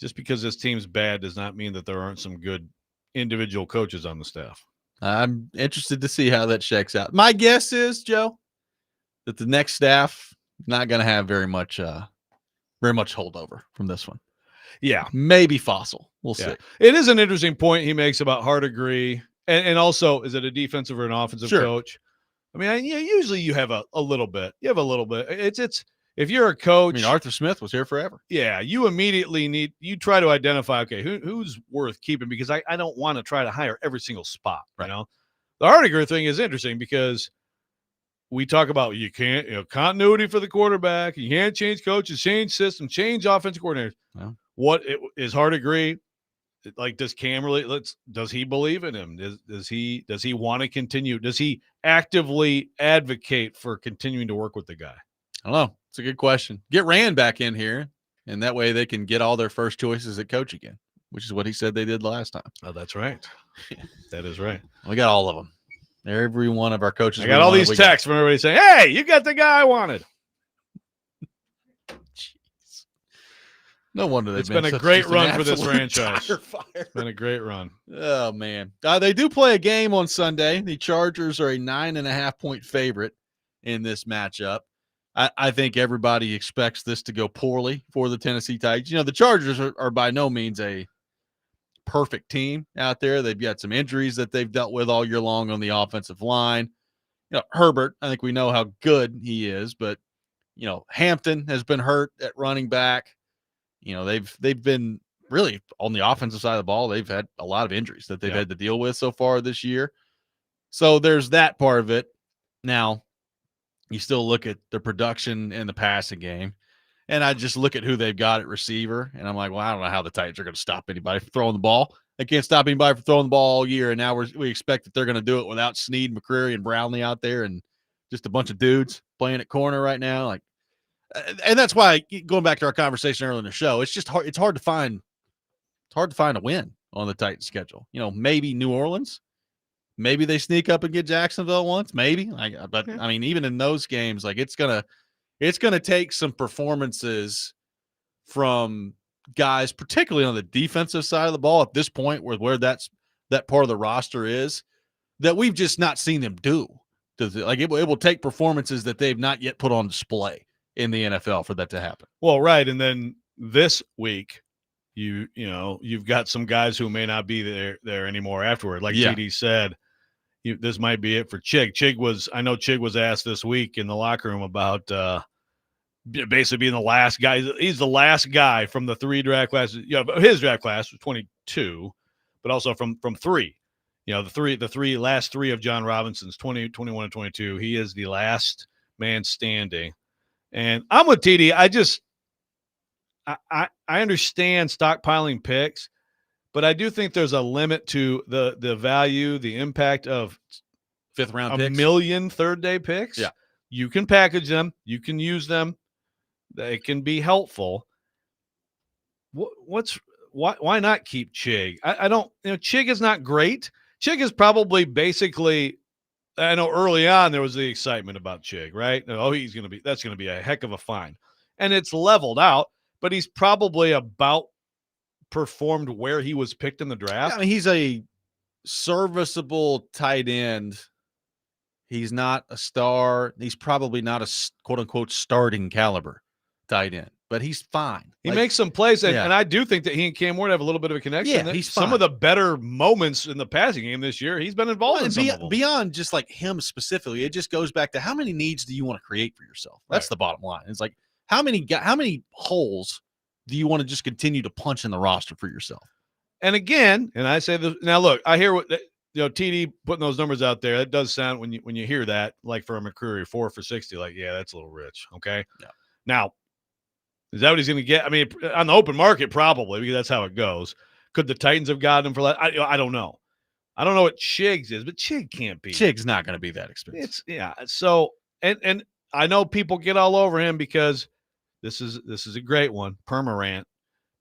just because this team's bad does not mean that there aren't some good individual coaches on the staff. I'm interested to see how that shakes out. My guess is, Joe, that the next staff not going to have very much holdover from this one. Yeah, maybe Fossil. We'll see. It is an interesting point he makes about hard agree, and also is it a defensive or an offensive coach? I mean, usually you have a little bit. You have a little bit. It's if you're a coach. I mean, Arthur Smith was here forever. Yeah, you immediately try to identify. Okay, who's worth keeping, because I don't want to try to hire every single spot. Right. The hard agree thing is interesting because we talk about you can't, continuity for the quarterback. You can't change coaches, change system, change offensive coordinators. Yeah. What is hard to agree? Like, does Cam really? Does he believe in him? Does he want to continue? Does he actively advocate for continuing to work with the guy? I don't know. It's a good question. Get Rand back in here, and that way they can get all their first choices at coach again, which is what he said they did last time. Oh, that's right. That is right. We got all of them. Every one of our coaches. I got all these texts from everybody saying, "Hey, you got the guy I wanted." Jeez. No wonder it's been a great run for this franchise. It's been a great run. Oh man, they do play a game on Sunday. The Chargers are a 9.5-point favorite in this matchup. I think everybody expects this to go poorly for the Tennessee Titans. The Chargers are by no means a perfect team out there. They've got some injuries that they've dealt with all year long on the offensive line. Herbert, I think we know how good he is, but Hampton has been hurt at running back. They've been really on the offensive side of the ball. They've had a lot of injuries that they've had to deal with so far this year. So there's that part of it. Now, you still look at the production in the passing game, and I just look at who they've got at receiver, and I'm like, well, I don't know how the Titans are going to stop anybody from throwing the ball. They can't stop anybody from throwing the ball all year, and now we expect that they're going to do it without Snead, McCreary, and Brownlee out there, and just a bunch of dudes playing at corner right now. And that's why, going back to our conversation earlier in the show, it's just hard. It's hard to find a win on the Titans schedule. Maybe New Orleans. Maybe they sneak up and get Jacksonville once, maybe. But I mean, even in those games, it's gonna take some performances from guys, particularly on the defensive side of the ball at this point, where that part of the roster is, that we've just not seen them do. It will take performances that they've not yet put on display in the NFL for that to happen. Well, right, and then this week, you've got some guys who may not be there anymore afterward. Like TD said. This might be it for Chig. Chig was asked this week in the locker room about basically being the last guy. He's the last guy from the three draft classes. His draft class was 22, but also from three. The last three of John Robinson's 20, 21, and 22. He is the last man standing. And I'm with TD. I understand stockpiling picks. But I do think there's a limit to the value, the impact of fifth-round picks. 1 million third-day picks. Yeah. You can package them. You can use them. They can be helpful. Why not keep Chig? I don't – Chig is not great. Chig is probably basically – I know early on there was the excitement about Chig, right? Oh, that's going to be a heck of a find. And it's leveled out. but he's probably about performed where he was picked in the draft. I mean, he's a serviceable tight end. He's not a star. He's probably not a quote unquote starting caliber tight end, but he's fine. He makes some plays, and, yeah. and I do think that he and Cam Ward have a little bit of a connection. Yeah, he's some fine. of the better moments in the passing game this year. He's been involved in some of them. Beyond just like him specifically, it just goes back to how many needs do you want to create for yourself? That's the bottom line. It's like how many holes do you want to just continue to punch in the roster for yourself? And again, and I say this now. Look, I hear what TD putting those numbers out there. That does sound when you hear that, like for a McCreary 4 for 60, like yeah, that's a little rich. Okay, yeah. Now, is that what he's going to get? I mean, on the open market, probably because that's how it goes. Could the Titans have gotten him for less? I don't know. I don't know what Chiggs is, but Chig can't be. Chig's not going to be that expensive. So and I know people get all over him because this is a great one, permarant.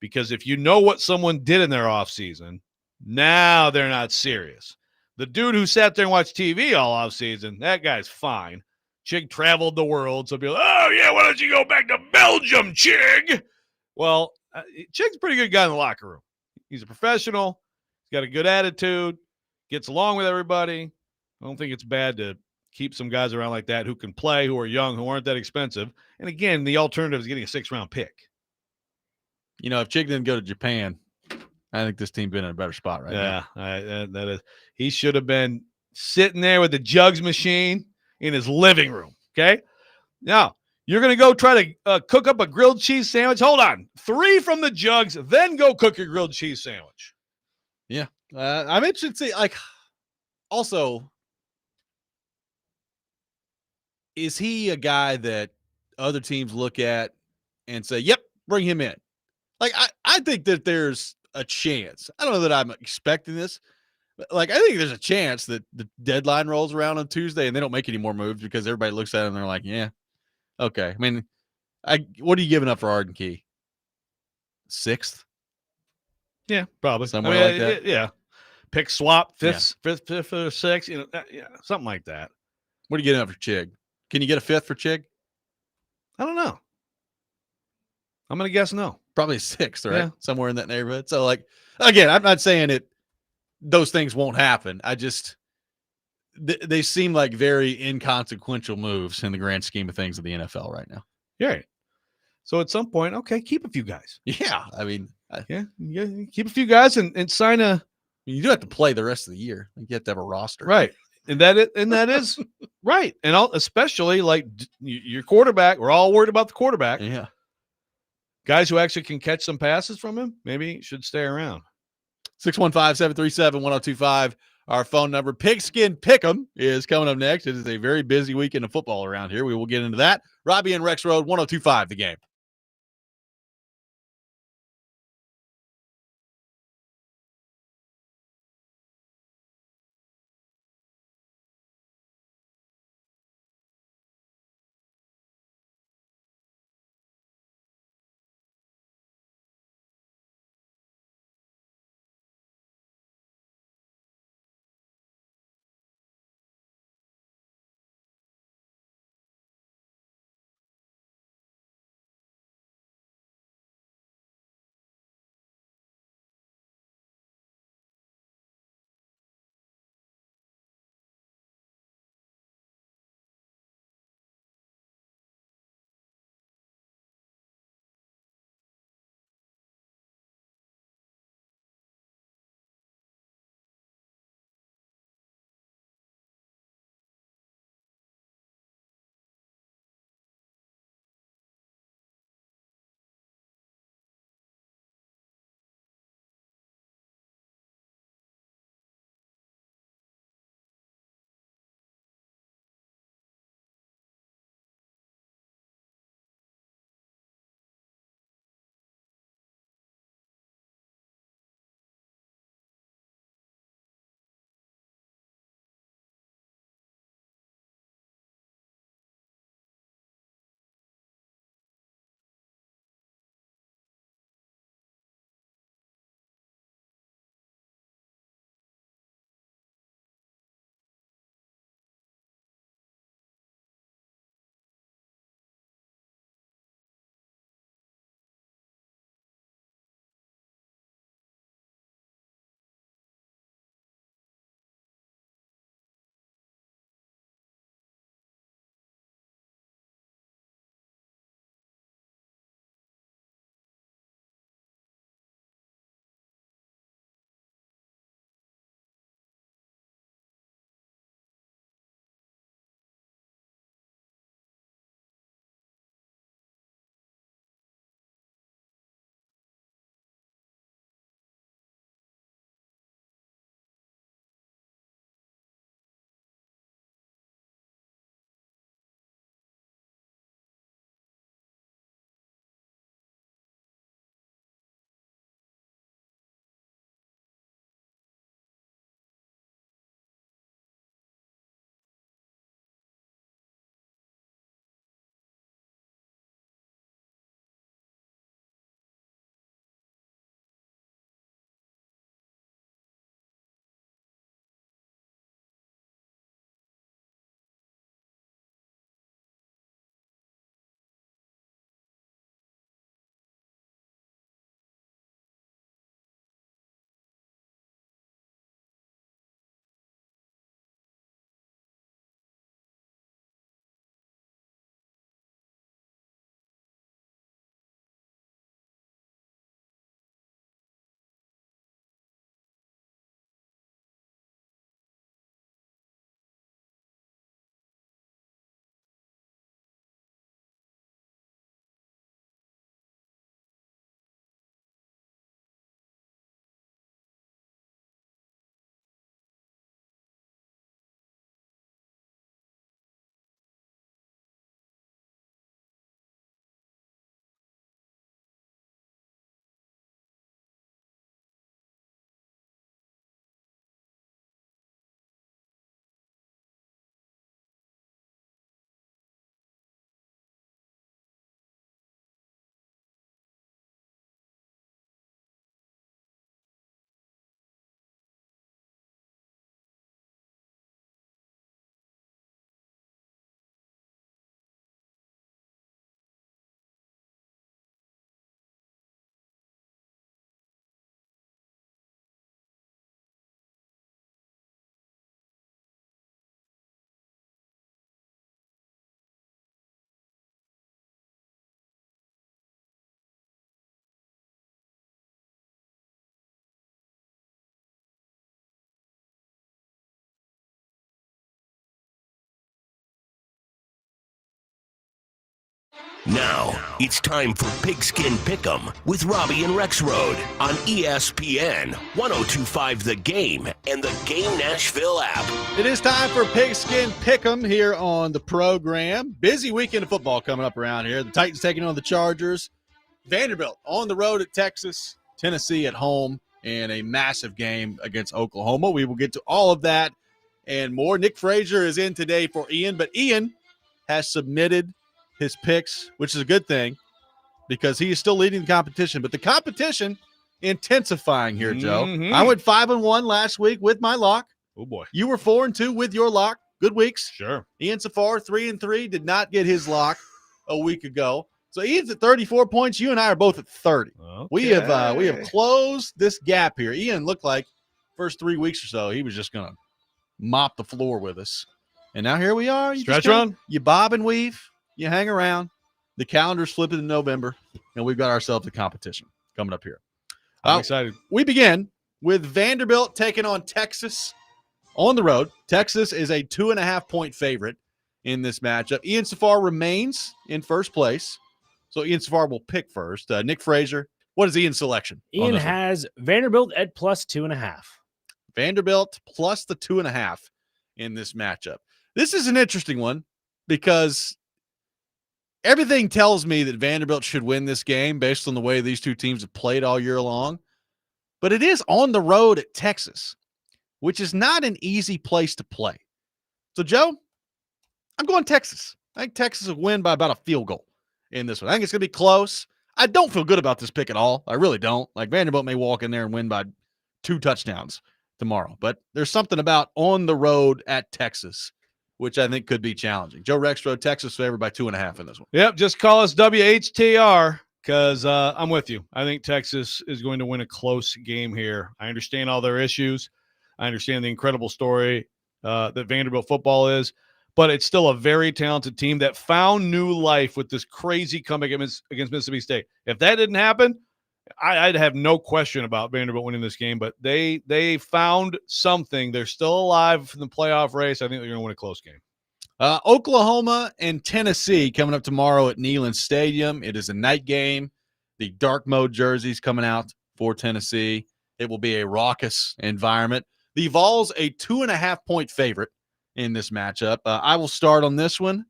Because if you know what someone did in their offseason, now they're not serious. The dude who sat there and watched TV all offseason, that guy's fine. Chig traveled the world, so people, oh, yeah, why don't you go back to Belgium, Chig? Well, Chig's a pretty good guy in the locker room. He's a professional. He's got a good attitude, gets along with everybody. I don't think it's bad to keep some guys around like that who can play, who are young, who aren't that expensive. And again, the alternative is getting a 6th-round pick. You know, if Chig didn't go to Japan, I think this team been in a better spot right now. Yeah, that is. He should have been sitting there with the jugs machine in his living room. Okay, now you're gonna go try to cook up a grilled cheese sandwich. Hold on, 3 from the jugs, then go cook your grilled cheese sandwich. Yeah, I'm interested to see. Like, also, is he a guy that other teams look at and say, "Yep, bring him in"? Like, I think that there's a chance. I don't know that I'm expecting this. But like, I think there's a chance that the deadline rolls around on Tuesday and they don't make any more moves because everybody looks at it and they're like, yeah, okay. I mean, what are you giving up for Arden Key? 6th? Yeah, probably. Somewhere like that. Yeah. Pick swap, fifth or 6th, something like that. What are you getting up for Chig? Can you get a 5th for Chig? I don't know. I'm going to guess no. Probably 6th, right? Yeah. Somewhere in that neighborhood. So, like, again, I'm not saying those things won't happen. I just they seem like very inconsequential moves in the grand scheme of things of the NFL right now. Yeah. So at some point, okay, keep a few guys. Yeah, I mean, keep a few guys and sign a. You do have to play the rest of the year. You have to have a roster, right? And that is right. And especially like your quarterback. We're all worried about the quarterback. Yeah. Guys who actually can catch some passes from him, maybe should stay around. 615-737-1025. Our phone number. Pigskin Pick'em is coming up next. It is a very busy weekend of football around here. We will get into that. Robby and Rexrode, 1025 The Game. Now, it's time for Pigskin Pick'em with Robby and Rexrode on ESPN, 102.5 The Game, and the Game Nashville app. It is time for Pigskin Pick'em here on the program. Busy weekend of football coming up around here. The Titans taking on the Chargers. Vanderbilt on the road at Texas. Tennessee at home. And a massive game against Oklahoma. We will get to all of that and more. Nick Frazier is in today for Ian, but Ian has submitted his picks, which is a good thing because he is still leading the competition. But the competition intensifying here, Joe. I went 5-1 last week with my lock. Oh, boy. You were 4-2 with your lock. Good weeks. Sure. Ian Safar, 3-3, did not get his lock a week ago. So Ian's at 34 points. You and I are both at 30. Okay. We have closed this gap here. Ian looked like first 3 weeks or so he was just going to mop the floor with us. And now here we are. Stretch run. You bob and weave. You hang around. The calendar's flipping in November, and we've got ourselves a competition coming up here. I'm excited. We begin with Vanderbilt taking on Texas on the road. Texas is a 2.5-point favorite in this matchup. Ian Safar remains in first place. So Ian Safar will pick first. Nick Frazier, what is Ian's selection? Ian has Vanderbilt at plus 2.5. Vanderbilt plus the 2.5 in this matchup. This is an interesting one because everything tells me that Vanderbilt should win this game based on the way these two teams have played all year long. But it is on the road at Texas, which is not an easy place to play. So, Joe, I'm going Texas. I think Texas will win by about a field goal in this one. I think it's going to be close. I don't feel good about this pick at all. I really don't. Like, Vanderbilt may walk in there and win by 2 touchdowns tomorrow. But there's something about on the road at Texas, which I think could be challenging. Joe Rexrode, Texas favored by 2.5 in this one. Yep, just call us WHTR because I'm with you. I think Texas is going to win a close game here. I understand all their issues. I understand the incredible story that Vanderbilt football is. But it's still a very talented team that found new life with this crazy comeback against Mississippi State. If that didn't happen, I'd have no question about Vanderbilt winning this game. But they found something. They're still alive in the playoff race. I think they're going to win a close game. Oklahoma and Tennessee coming up tomorrow at Neyland Stadium. It is a night game. The dark mode jerseys coming out for Tennessee. It will be a raucous environment. The Vols a 2.5-point favorite in this matchup. I will start on this one.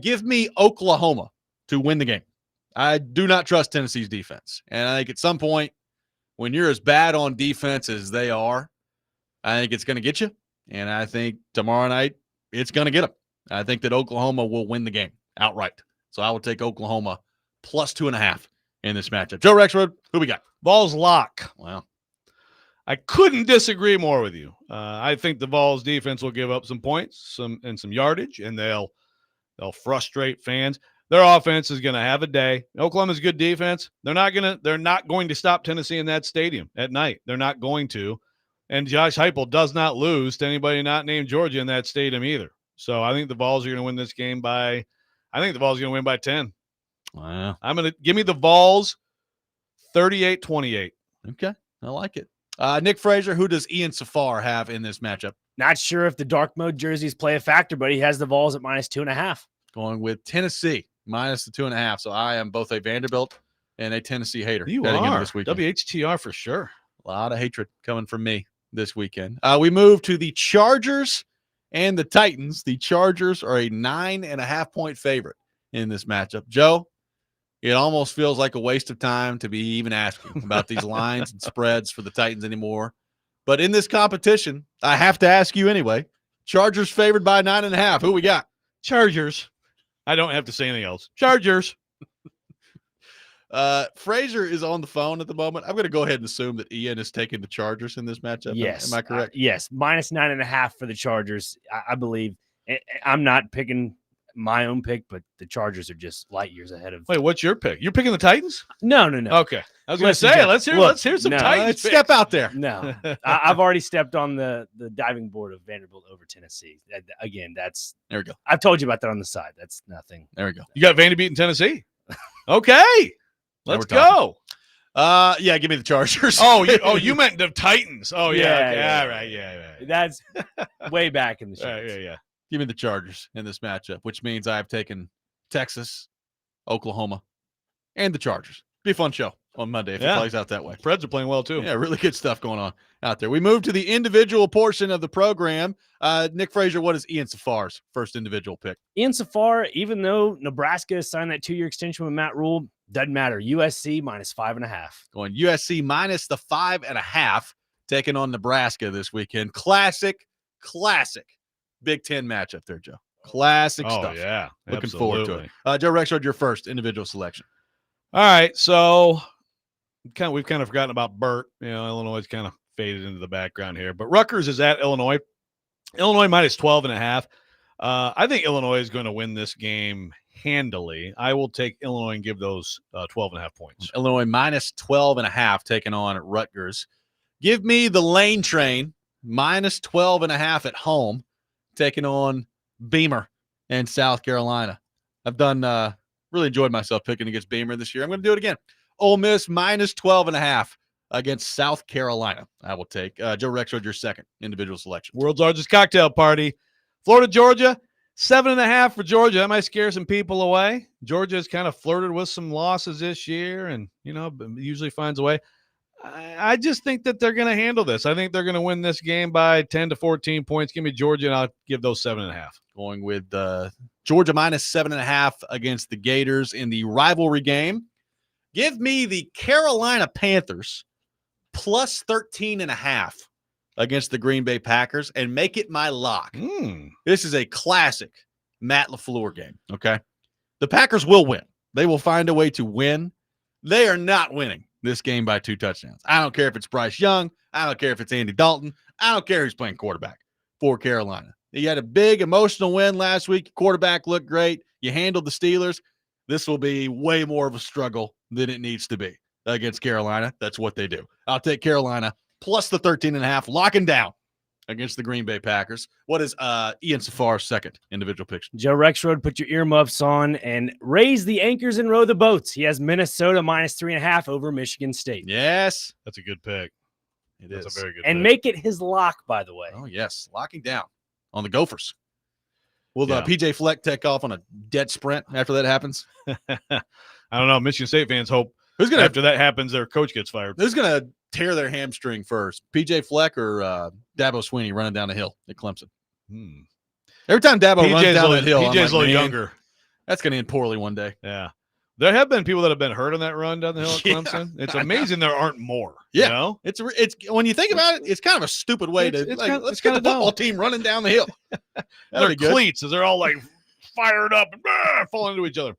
Give me Oklahoma to win the game. I do not trust Tennessee's defense. And I think at some point, when you're as bad on defense as they are, I think it's going to get you. And I think tomorrow night, it's going to get them. I think that Oklahoma will win the game outright. So I will take Oklahoma plus 2.5 in this matchup. Joe Rexrode, who we got? Vols lock. Well, I couldn't disagree more with you. I think the Vols defense will give up some points, some yardage, and they'll frustrate fans. Their offense is going to have a day. Oklahoma's good defense. They're not going to stop Tennessee in that stadium at night. They're not going to. And Josh Heupel does not lose to anybody not named Georgia in that stadium either. So I think the Vols are going to win this game by 10. Wow. I'm going to give me the Vols 38-28. Okay. I like it. Nick Frazier, who does Ian Safar have in this matchup? Not sure if the dark mode jerseys play a factor, but he has the Vols at minus 2.5. Going with Tennessee minus the 2.5. So I am both a Vanderbilt and a Tennessee hater. You are this weekend. WHTR for sure. A lot of hatred coming from me this weekend. We move to the Chargers and the Titans. The Chargers are a 9.5-point favorite in this matchup. Joe, it almost feels like a waste of time to be even asking about these lines and spreads for the Titans anymore. But in this competition, I have to ask you anyway. Chargers favored by 9.5. Who we got? Chargers. I don't have to say anything else. Chargers. Frazier is on the phone at the moment. I'm going to go ahead and assume that Ian is taking the Chargers in this matchup. Yes. Am I correct? Yes. Minus 9.5 for the Chargers. I believe. I'm not picking my own pick, but the Chargers are just light years ahead of. Wait, what's your pick? You're picking the Titans? No. Okay. I was going to say, let's hear some Titans. Step out there. No, I've already stepped on the diving board of Vanderbilt over Tennessee. Again, there we go. I've told you about that on the side. That's nothing. There we go. You got Vandy beating Tennessee. Okay. Let's go. Yeah, give me the Chargers. You meant the Titans. Oh, yeah. Okay. Yeah. All right. Yeah. That's way back in the show. Yeah. Give me the Chargers in this matchup, which means I've taken Texas Oklahoma, and the Chargers. Be a fun show on Monday if it plays out that way. Preds are playing well, too. Yeah, really good stuff going on out there. We move to the individual portion of the program. Nick Frazier, what is Ian Safar's first individual pick? Ian Safar, even though Nebraska signed that 2-year extension with Matt Rule, doesn't matter. USC minus 5.5. Going USC minus the 5.5, taking on Nebraska this weekend. Classic Big Ten matchup there, Joe. Classic stuff. Yeah. Looking forward to it. Joe Rexrode, your first individual selection. All right. So we've kind of forgotten about Burt. Illinois is kind of faded into the background here. But Rutgers is at Illinois. Illinois minus 12.5. I think Illinois is going to win this game handily. I will take Illinois and give those 12.5 points. Illinois minus 12.5 taking on Rutgers. Give me the Lane Train minus 12.5 at home, taking on Beamer and South Carolina. I've done really enjoyed myself picking against Beamer this year. I'm going to do it again. Ole Miss minus 12.5 against South Carolina. I will take Joe Rexrode, your second individual selection. World's largest cocktail party. Florida, Georgia, 7.5 for Georgia. That might scare some people away. Georgia has kind of flirted with some losses this year and, usually finds a way. I just think that they're going to handle this. I think they're going to win this game by 10 to 14 points. Give me Georgia, and I'll give those 7.5. Going with Georgia minus 7.5 against the Gators in the rivalry game. Give me the Carolina Panthers plus 13.5 against the Green Bay Packers and make it my lock. This is a classic Matt LaFleur game, okay? The Packers will win. They will find a way to win. They are not winning this game by 2 touchdowns. I don't care if it's Bryce Young. I don't care if it's Andy Dalton. I don't care who's playing quarterback for Carolina. You had a big emotional win last week. Quarterback looked great. You handled the Steelers. This will be way more of a struggle than it needs to be against Carolina. That's what they do. I'll take Carolina plus the 13.5, locking down against the Green Bay Packers. What is Ian Safar's second individual pick? Joe Rexrode, put your earmuffs on and raise the anchors and row the boats. He has Minnesota minus 3.5 over Michigan State. Yes. That's a good pick. That's a very good and pick. make it his lock, by the way. Oh, yes. Locking down on the Gophers. Will PJ Fleck take off on a dead sprint after that happens? I don't know. Michigan State fans hope after that happens, their coach gets fired. Who's going to tear their hamstring first? PJ Fleck or Dabo Swinney running down the hill at Clemson? Every time Dabo runs down that hill, PJ's a little younger. That's going to end poorly one day. Yeah. There have been people that have been hurt on that run down the hill at Clemson. It's amazing there aren't more. Yeah. It's when you think about it, it's kind of a stupid way let's get the football team running down the hill. Their cleats as they're all like fired up and falling into each other.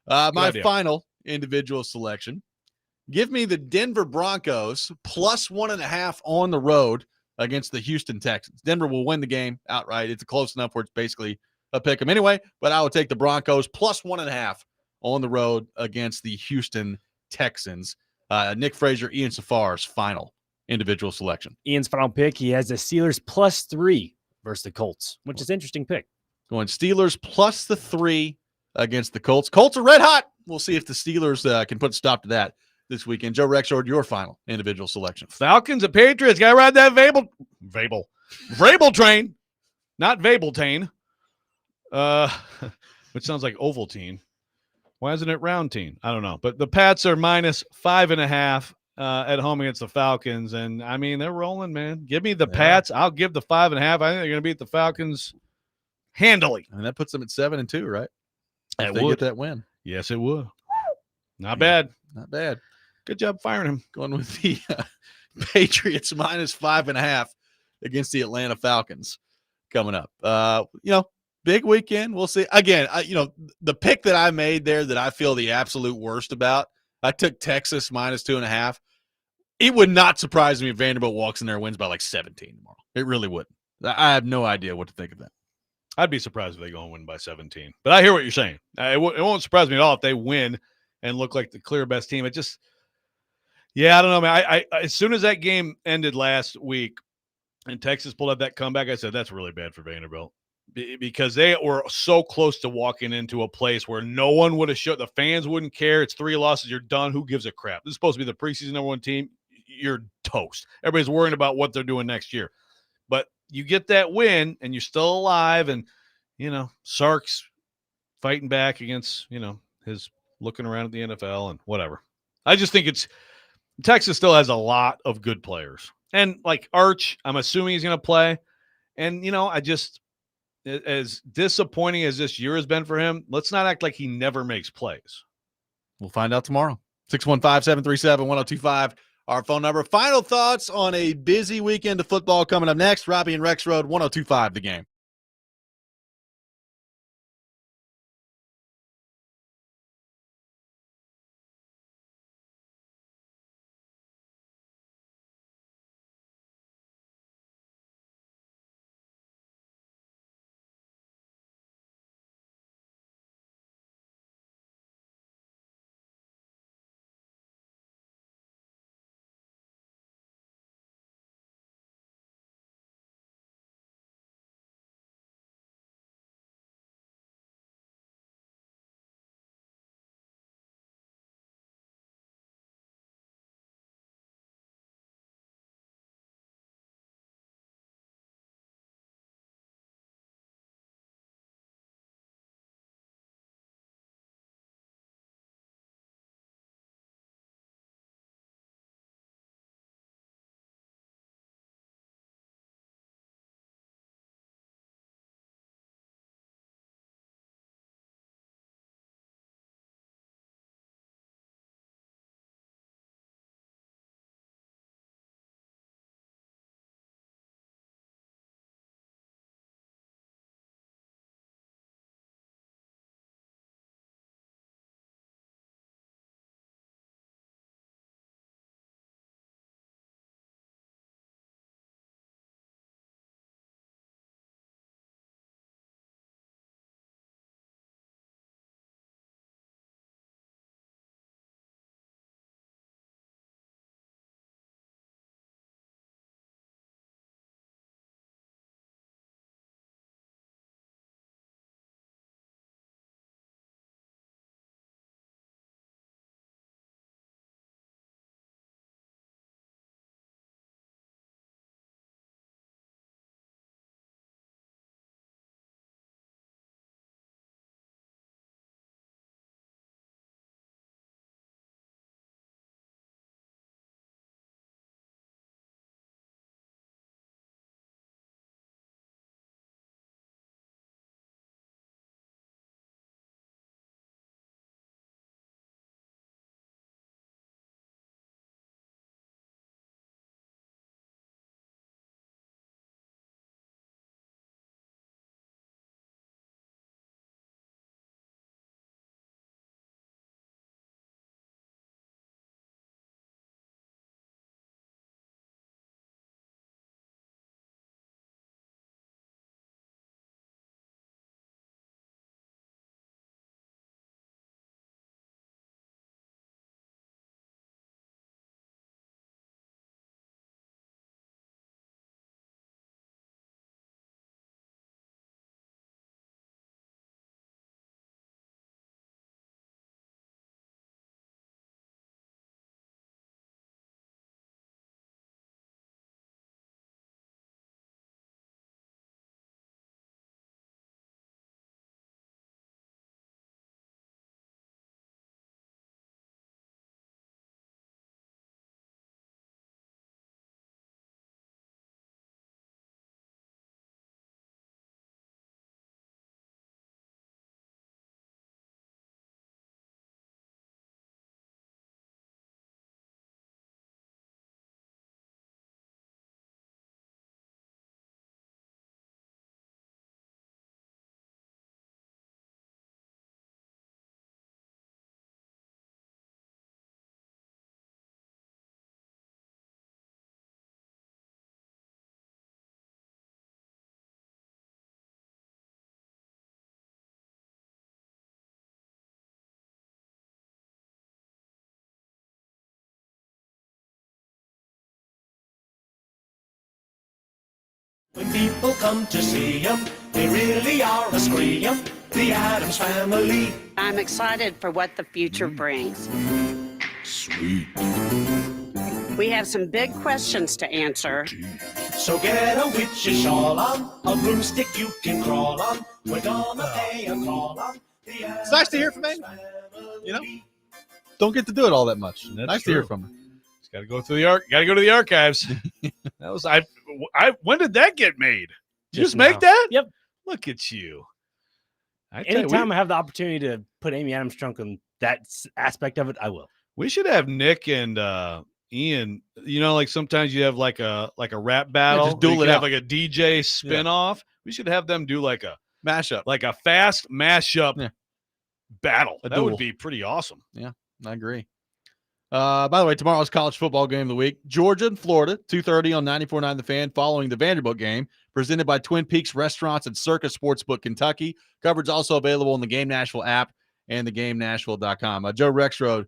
My final individual selection. Give me the Denver Broncos plus 1.5 on the road against the Houston Texans. Denver will win the game outright. It's close enough where it's basically a pick 'em anyway, but I would take the Broncos plus 1.5 on the road against the Houston Texans. Nick Frazier, Ian Safar's final individual selection. Ian's final pick, he has the Steelers plus 3 versus the Colts, which is an interesting pick. Going Steelers plus the 3 against the Colts. Colts are red hot. We'll see if the Steelers can put a stop to that this weekend. Joe Rexrode, your final individual selection. Falcons at Patriots. Got to ride that Vrabel train, not Vabeltane, which sounds like Ovaltine. Why isn't it Roundtine? I don't know. But the Pats are minus 5.5 at home against the Falcons. And, I mean, they're rolling, man. Give me the Pats. I'll give the 5.5. I think they're going to beat the Falcons handily. And that puts them at 7-2, right? If they get that win. Yes, it would. Not bad. Not bad. Good job firing him. Going with the Patriots minus 5.5 against the Atlanta Falcons coming up. Big weekend. We'll see. Again, the pick that I made there that I feel the absolute worst about, I took Texas minus 2.5. It would not surprise me if Vanderbilt walks in there and wins by like 17 tomorrow. It really wouldn't. I have no idea what to think of that. I'd be surprised if they go and win by 17. But I hear what you're saying. It won't surprise me at all if they win and look like the clear best team. It just, I don't know, man. I as soon as that game ended last week and Texas pulled up that comeback, I said, that's really bad for Vanderbilt. Because they were so close to walking into a place where no one would have showed. The fans wouldn't care. It's 3 losses. You're done. Who gives a crap? This is supposed to be the preseason number 1 team. You're toast. Everybody's worrying about what they're doing next year. But you get that win and you're still alive. And, Sark's fighting back against, his looking around at the NFL and whatever. I just think Texas still has a lot of good players. And like Arch, I'm assuming he's going to play. And, as disappointing as this year has been for him, let's not act like he never makes plays. We'll find out tomorrow. 615-737-1025, our phone number. Final thoughts on a busy weekend of football coming up next. Robby and Rexrode, 1025 The Game. When people come to see him, they really are a scream. The Adams Family. I'm excited for what the future brings. Sweet. We have some big questions to answer. So get a witch's shawl on, a broomstick you can crawl on. We're gonna pay a call on It's nice to hear from Amy. You know, don't get to do it all that much. That's nice true. to hear from her. Got to go through the got to go to the archives. That was I. When did that get made? Did you just make that? Yep. Look at you. Anytime I have the opportunity to put Amy Adams Strunk on that aspect of it, I will. We should have Nick and Ian. You know, like sometimes you have like a rap battle. just duel you it have out. like a DJ spinoff. We should have them do like a mashup, like a fast mashup battle. A That duel. would be pretty awesome. Yeah, I agree. By the way, tomorrow's college football game of the week. Georgia and Florida, 2:30 on 94.9 The Fan, following the Vanderbilt game, presented by Twin Peaks Restaurants and Circus Sportsbook Kentucky. Coverage also available on the Game Nashville app and the GameNashville.com. Joe Rexrode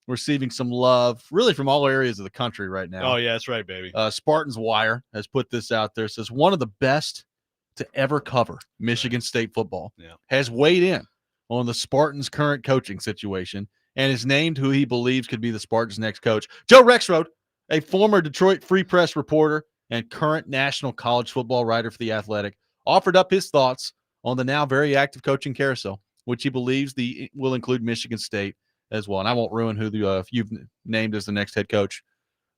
receiving some love, really from all areas of the country right now. Oh, yeah, that's right, baby. Spartans Wire has put this out there. It says one of the best to ever cover Michigan State football has weighed in on the Spartans' current coaching situation and has named who he believes could be the Spartans' next coach. Joe Rexrode, a former Detroit Free Press reporter and current national college football writer for The Athletic, offered up his thoughts on the now very active coaching carousel, which he believes will include Michigan State as well. And I won't ruin who you've named as the next head coach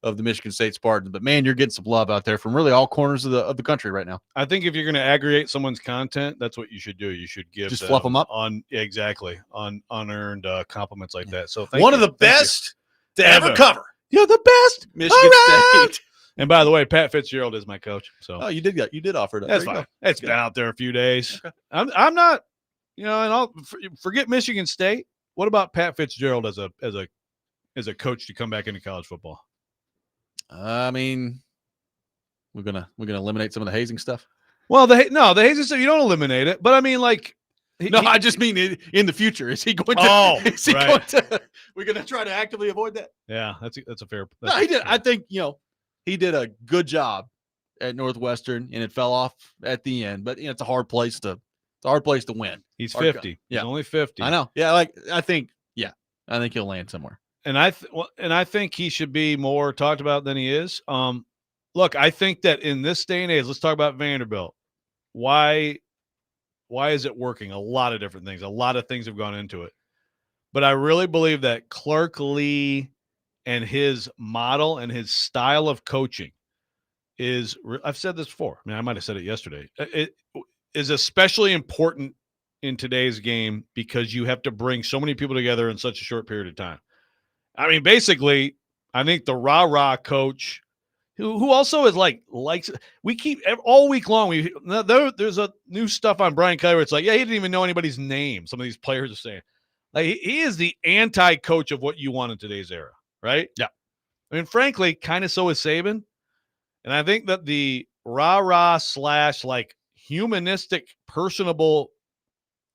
of the Michigan State Spartans. But, man, you're getting some love out there from really all corners of the country right now. I think if you're going to aggregate someone's content, that's what you should do. You should give just fluff them up on unearned compliments like that. So one of the best to ever cover. You're the best, Michigan State. And by the way, Pat Fitzgerald is my coach. So you did offer it up. That's fine. It's been out there a few days. Okay. I'm not, and I'll forget Michigan State. What about Pat Fitzgerald as a coach to come back into college football? I mean, we're gonna eliminate some of the hazing stuff. Well, the hazing stuff, you don't eliminate it, but I mean, like, I just mean in the future. Is he going to? Oh, going to? We're gonna try to actively avoid that. Yeah, that's a fair. No, he did. I think he did a good job at Northwestern, and it fell off at the end. But it's a hard place to win. He's 50. Yeah, he's only 50. I know. Yeah, I think he'll land somewhere. And I think he should be more talked about than he is. Look, I think that in this day and age, let's talk about Vanderbilt. Why is it working? A lot of different things. A lot of things have gone into it. But I really believe that Clark Lee and his model and his style of coaching is, I've said this before. I mean, I might have said it yesterday. It is especially important in today's game because you have to bring so many people together in such a short period of time. I mean, basically, I think the rah-rah coach who also is likes we keep all week long. There's a new stuff on Brian Kelly where it's like, yeah, he didn't even know anybody's name. Some of these players are saying, like, he is the anti-coach of what you want in today's era, right? Yeah. I mean, frankly, kind of so is Saban. And I think that the rah-rah / like humanistic, personable,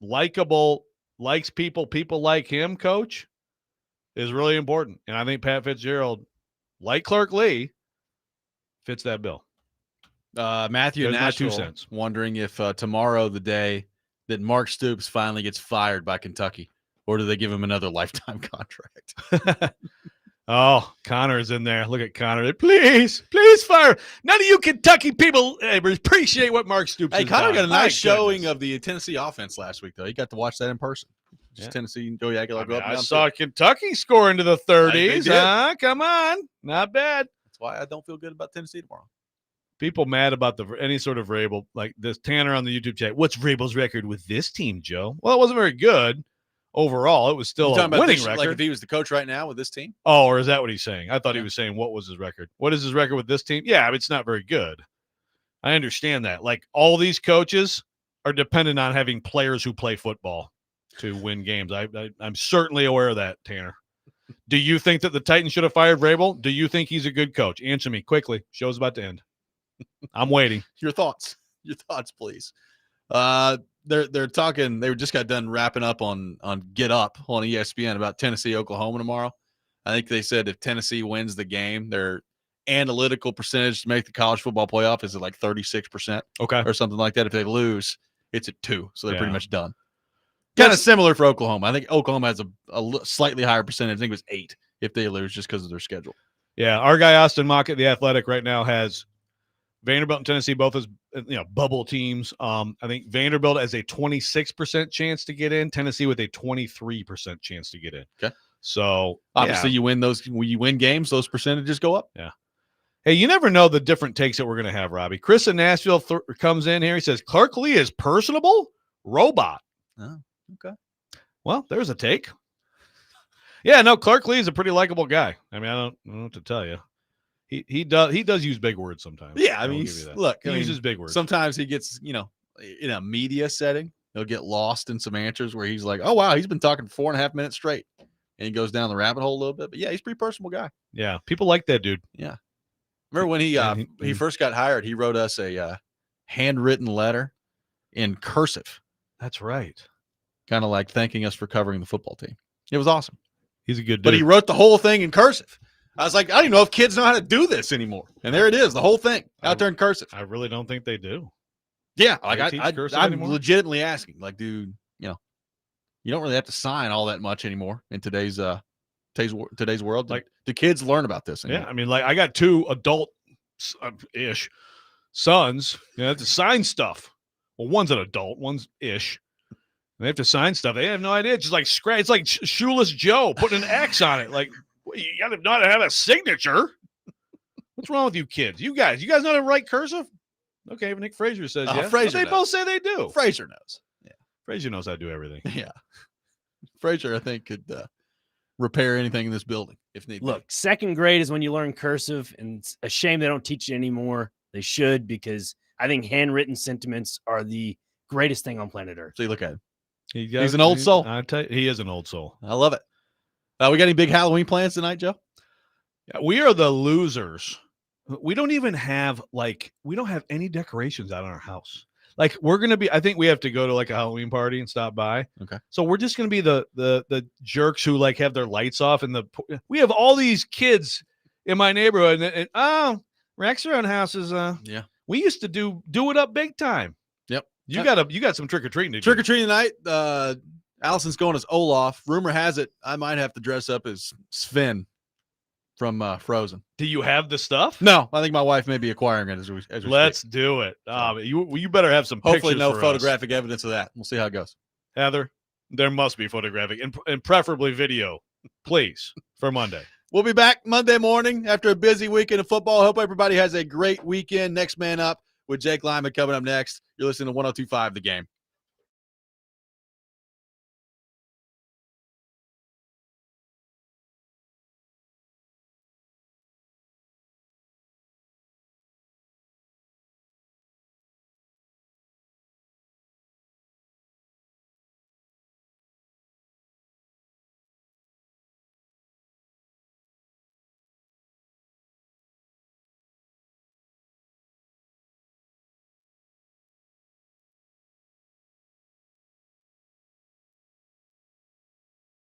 likable, likes people like him coach is really important. And I think Pat Fitzgerald, like Clark Lee, fits that bill. Matthew in Nashville wondering if tomorrow, the day that Mark Stoops finally gets fired by Kentucky, or do they give him another lifetime contract? Oh, Connor's in there. Look at Connor. Please fire. None of you Kentucky people appreciate what Mark Stoops has Connor done. got a nice showing of the Tennessee offense last week, though. He got to watch that in person. Just Tennessee and Joey Aguilar go up and down. I saw Kentucky score into the 30s. Come on. Not bad. That's why I don't feel good about Tennessee tomorrow. People mad about any sort of Vrabel, like this Tanner on the YouTube chat. What's Vrabel's record with this team, Joe? Well, it wasn't very good overall. It was still a winning record. Like if he was the coach right now with this team? Oh, or is that what he's saying? I thought he was saying what was his record. What is his record with this team? Yeah, it's not very good. I understand that. Like, all these coaches are dependent on having players who play football to win games. I'm certainly aware of that, Tanner. Do you think that the Titans should have fired Vrabel? Do you think he's a good coach? Answer me quickly. Show's about to end. I'm waiting. Your thoughts, please. They're talking. They just got done wrapping up on Get Up on ESPN about Tennessee, Oklahoma tomorrow. I think they said if Tennessee wins the game, their analytical percentage to make the college football playoff is at like 36%, or something like that. If they lose, it's at 2%, so they're pretty much done. Kind of similar for Oklahoma. I think Oklahoma has a slightly higher percentage. I think it was 8 if they lose just because of their schedule. Yeah, our guy Austin Mock at The Athletic right now has Vanderbilt and Tennessee both as bubble teams. I think Vanderbilt has a 26% chance to get in. Tennessee with a 23% chance to get in. Okay. So obviously, you win those. When you win games, those percentages go up. Yeah. Hey, you never know the different takes that we're going to have, Robbie. Chris in Nashville comes in here. He says Clark Lee is personable robot. Oh, okay. Well, there's a take. Yeah, no, Clark Lee is a pretty likable guy. I mean, I don't know what to tell you. He does use big words sometimes. Yeah, I mean, he uses big words. Sometimes he gets, in a media setting, he'll get lost in some answers where he's like, "Oh wow, he's been talking for 4.5 minutes straight," and he goes down the rabbit hole a little bit. But yeah, he's a pretty personable guy. Yeah, people like that dude. Yeah. Remember when he first got hired? He wrote us a handwritten letter in cursive. That's right. Kind of like thanking us for covering the football team. It was awesome. He's a good dude. But he wrote the whole thing in cursive. I was like, I don't even know if kids know how to do this anymore. And there it is, the whole thing out there in cursive. I really don't think they do. Yeah, like I'm anymore? legitimately asking, like, dude, you don't really have to sign all that much anymore in today's world. Like, do kids learn about this anymore? Yeah, I mean, like, I got 2 adult-ish sons. They have to sign stuff. Well, one's an adult, one's ish. They have to sign stuff. They have no idea. It's just like scratch. It's like Shoeless Joe putting an X on it. Like, you got to know how to have a signature. What's wrong with you kids? You guys know how to write cursive? Okay, Nick Frazier says yeah. Frazier They knows. both say they do. Frazier knows. Yeah, Frazier knows how to do everything. Yeah, Frazier, I think, could repair anything in this building if need be. Look, second grade is when you learn cursive, and it's a shame they don't teach it anymore. They should, because I think handwritten sentiments are the greatest thing on planet Earth. So you look at him. He's an old soul. I tell you, he is an old soul. I love it. We got any big Halloween plans tonight, Joe? Yeah, we are the losers. We don't even have we don't have any decorations out in our house. Like, we're gonna be. I think we have to go to like a Halloween party and stop by. Okay. So we're just gonna be the jerks who like have their lights off, and we have all these kids in my neighborhood, and Rexrode house is yeah. We used to do it up big time. Yep. You got some trick or treating. Trick or treating tonight. Allison's going as Olaf. Rumor has it I might have to dress up as Sven from Frozen. Do you have the stuff? No, I think my wife may be acquiring it as we Let's speak. do it. You better have some Hopefully pictures no for photographic evidence of that. We'll see how it goes. Heather, there must be photographic and preferably video, please, for Monday. We'll be back Monday morning after a busy weekend of football. Hope everybody has a great weekend. Next Man Up with Jake Lyman coming up next. You're listening to 102.5 The Game.